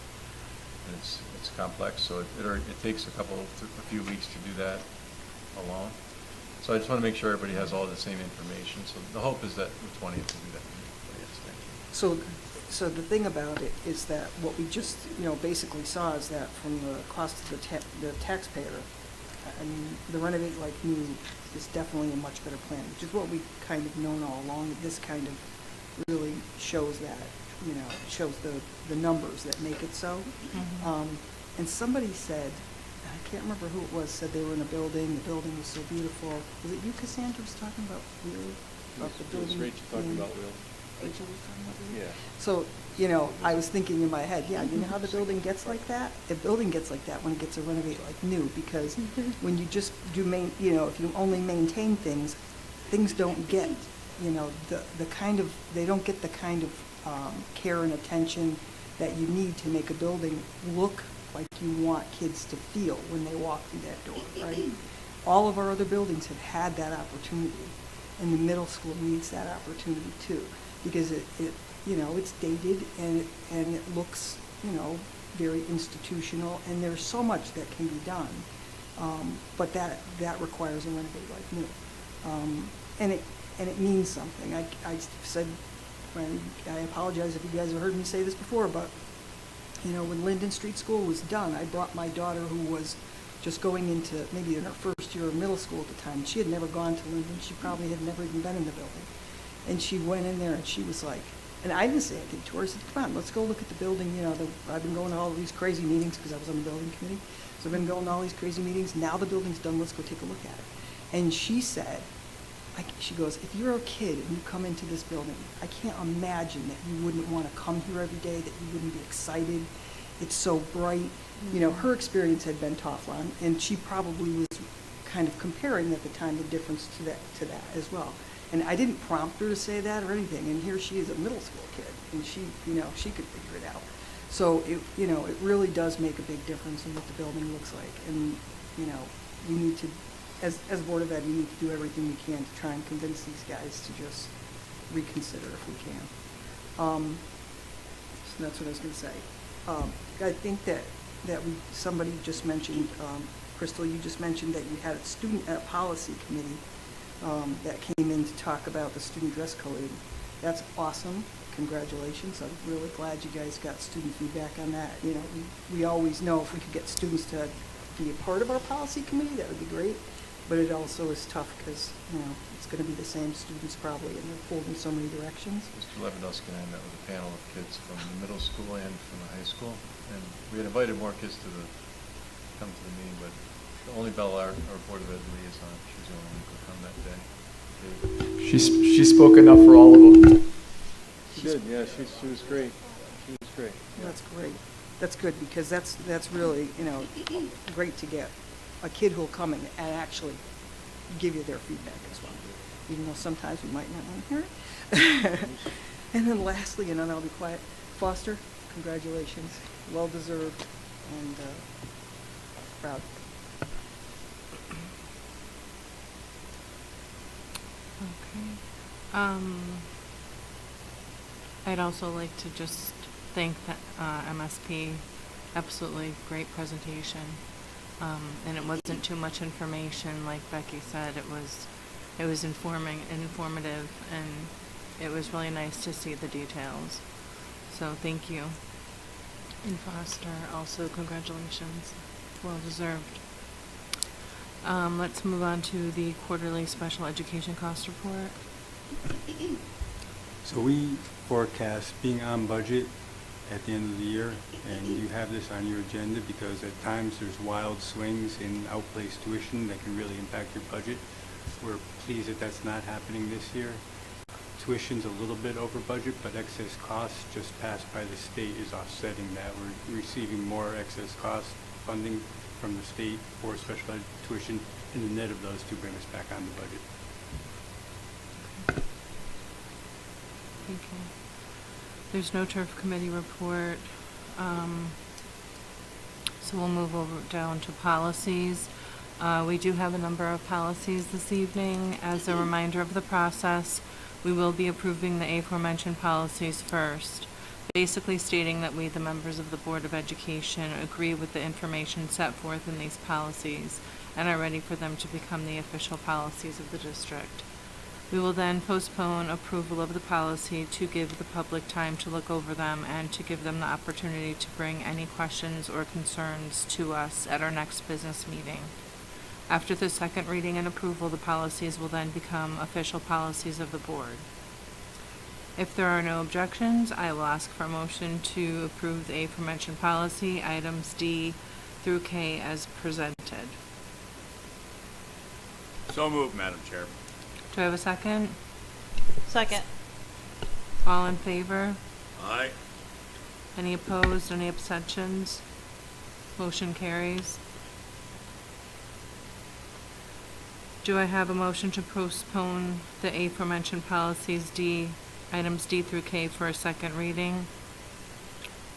And it's complex, so it takes a few weeks to do that alone. So I just want to make sure everybody has all the same information. So the hope is that the 20th will be that. So the thing about it is that what we just basically saw is that from the cost of the taxpayer, I mean, the renovate like new is definitely a much better plan, which is what we've kind of known all along. This kind of really shows that, shows the numbers that make it so. And somebody said, I can't remember who it was, said they were in a building, the building was so beautiful. Was it you, Cassandra, was talking about Wheel? About the building? Rachel talking about Wheel. Rachel was talking about Wheel? Yeah. So, I was thinking in my head, yeah, you know how the building gets like that? The building gets like that when it gets a renovate like new, because when you just do if you only maintain things, things don't get, the kind of, they don't get the kind of care and attention that you need to make a building look like you want kids to feel when they walk through that door, right? All of our other buildings have had that opportunity, and the middle school needs that opportunity too, because it's dated and it looks, very institutional, and there's so much that can be done, but that requires a renovate like new, and it means something. I said, I apologize if you guys have heard me say this before, but when Linden Street School was done, I brought my daughter, who was just going into maybe in her first year of middle school at the time. She had never gone to Linden. She probably had never even been in the building. And she went in there and she was like, and I didn't say anything to her. I said, come on, let's go look at the building. I've been going to all these crazy meetings because I was on the building committee. So I've been going to all these crazy meetings. Now the building's done. Let's go take a look at it. And she said, she goes, if you're a kid and you come into this building, I can't imagine that you wouldn't want to come here every day, that you wouldn't be excited. It's so bright. Her experience had been Taughtlon, and she probably was kind of comparing at the time the difference to that as well. And I didn't prompt her to say that or anything, and here she is, a middle school kid, and she could figure it out. So it really does make a big difference in what the building looks like, and we need to, as Board of Ed, we need to do everything we can to try and convince these guys to just reconsider if we can. So that's what I was going to say. I think that somebody just mentioned, Crystal, you just mentioned that you had a student policy committee that came in to talk about the student dress code. That's awesome. Congratulations. I'm really glad you guys got student feedback on that. We always know if we could get students to be a part of our policy committee, that would be great. But it also is tough because, it's going to be the same students probably, and they're pulled in so many directions. Mr. Lewandowski and I met with a panel of kids from the middle school and from the high school, and we had invited more kids to come to the meeting, but only Bella, our Board of Ed liaison, she was the only one who could come that day. She spoke enough for all of them. She did, yeah, she was great. She was great. Yeah. That's great. That's good, because that's really, great to get a kid who'll come in and actually give you their feedback as well, even though sometimes we might not want to hear it. And then lastly, and then I'll be quiet, Foster, congratulations, well deserved, and proud. Okay. I'd also like to just thank the MSP. Absolutely great presentation. And it wasn't too much information, like Becky said. It was informative, and it was really nice to see the details. So thank you. And Foster, also congratulations. Well deserved. Let's move on to the quarterly special education cost report. So we forecast being on budget at the end of the year, and you have this on your agenda because at times there's wild swings in outplaced tuition that can really impact your budget. We're pleased that that's not happening this year. Tuition's a little bit over budget, but excess costs just passed by the state is offsetting that. We're receiving more excess cost funding from the state for special ed tuition, and the net of those two bring us back on the budget. Thank you. There's no turf committee report. So we'll move over down to policies. We do have a number of policies this evening. As a reminder of the process, we will be approving the aforementioned policies first, basically stating that we, the members of the Board of Education, agree with the information set forth in these policies and are ready for them to become the official policies of the district. We will then postpone approval of the policy to give the public time to look over them and to give them the opportunity to bring any questions or concerns to us at our next business meeting. After the second reading and approval, the policies will then become official policies of the board. If there are no objections, I will ask for a motion to approve the aforementioned policy, items D through K as presented. So moved, Madam Chair. Do I have a second? Second. All in favor? Aye. Any opposed, any abstentions? Motion carries. Do I have a motion to postpone the aforementioned policies items D through K for a second reading?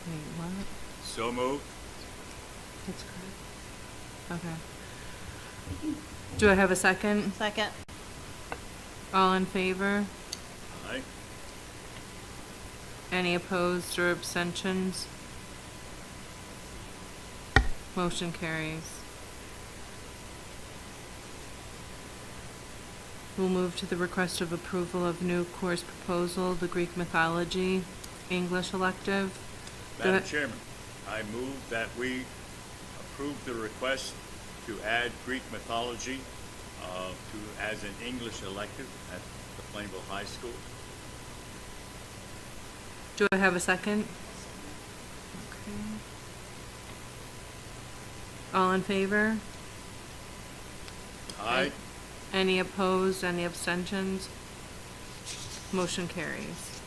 Wait, what? So moved. That's correct. Okay. Do I have a second? Second. All in favor? Aye. Any opposed or abstentions? Motion carries. We'll move to the request of approval of new course proposal, the Greek mythology, English elective. Madam Chairman, I move that we approve the request to add Greek mythology as an English elective at the Plainville High School. Do I have a second? Okay. All in favor? Aye. Any opposed, any abstentions? Motion carries.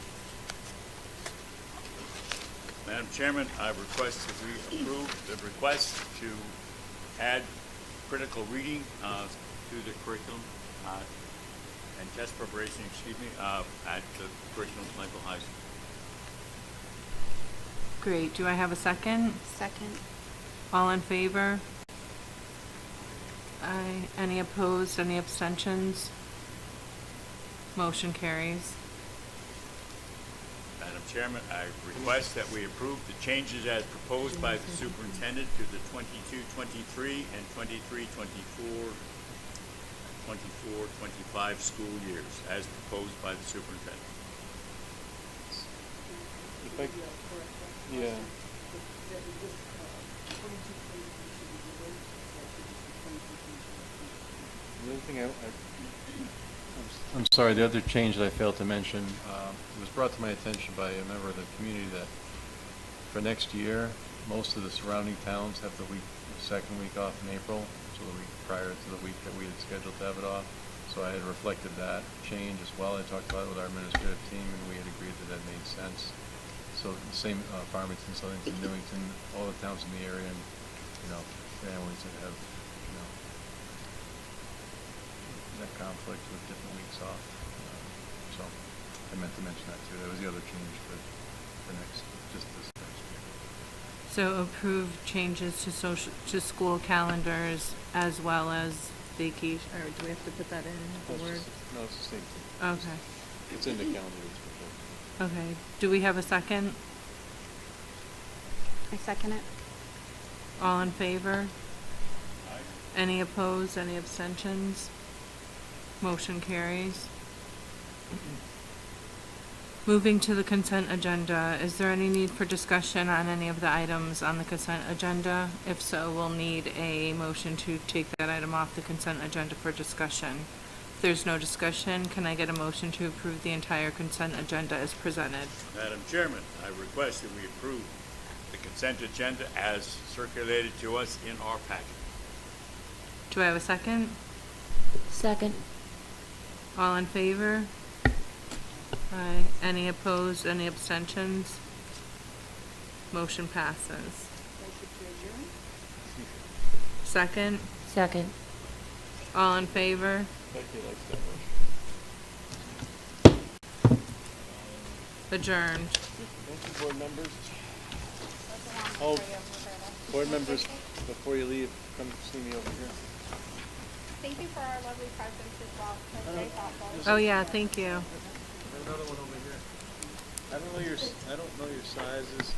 Madam Chairman, I request that we approve the request to add critical reading to the curriculum and test preparation, at the curriculum at Plainville High School. Great. Do I have a second? Second. All in favor? Aye. Any opposed, any abstentions? Motion carries. Madam Chairman, I request that we approve the changes as proposed by the superintendent to the 22-23 and 23-24 school years as proposed by the superintendent. Yeah. The other thing I'm sorry, the other change that I failed to mention, it was brought to my attention by a member of the community that for next year, most of the surrounding towns have the second week off in April, so the week prior to the week that we had scheduled to have it off. So I had reflected that change as well. I talked about it with our administrative team, and we had agreed that that made sense. So the same, Farmington, Southington, Newington, all the towns in the area, and, families that have, that conflict with different weeks off. So I meant to mention that too. That was the other change for this next year. So approve changes to school calendars as well as vacation, or do we have to put that in the word? No, it's the same thing. Okay. It's in the calendar. Okay. Do we have a second? I second it. All in favor? Any opposed, any abstentions? Motion carries. Moving to the consent agenda, is there any need for discussion on any of the items on the consent agenda? If so, we'll need a motion to take that item off the consent agenda for discussion. If there's no discussion, can I get a motion to approve the entire consent agenda as presented? Madam Chairman, I request that we approve the consent agenda as circulated to us in our packet. Do I have a second? Second. All in favor? Aye. Any opposed, any abstentions? Motion passes. Second? Second. All in favor? Becky likes that motion. Adjourned. Thank you, board members. Oh, board members, before you leave, come see me over here. Thank you for our lovely presents as well. That's very thoughtful. Oh, yeah, thank you. Another one over here. I don't know your sizes.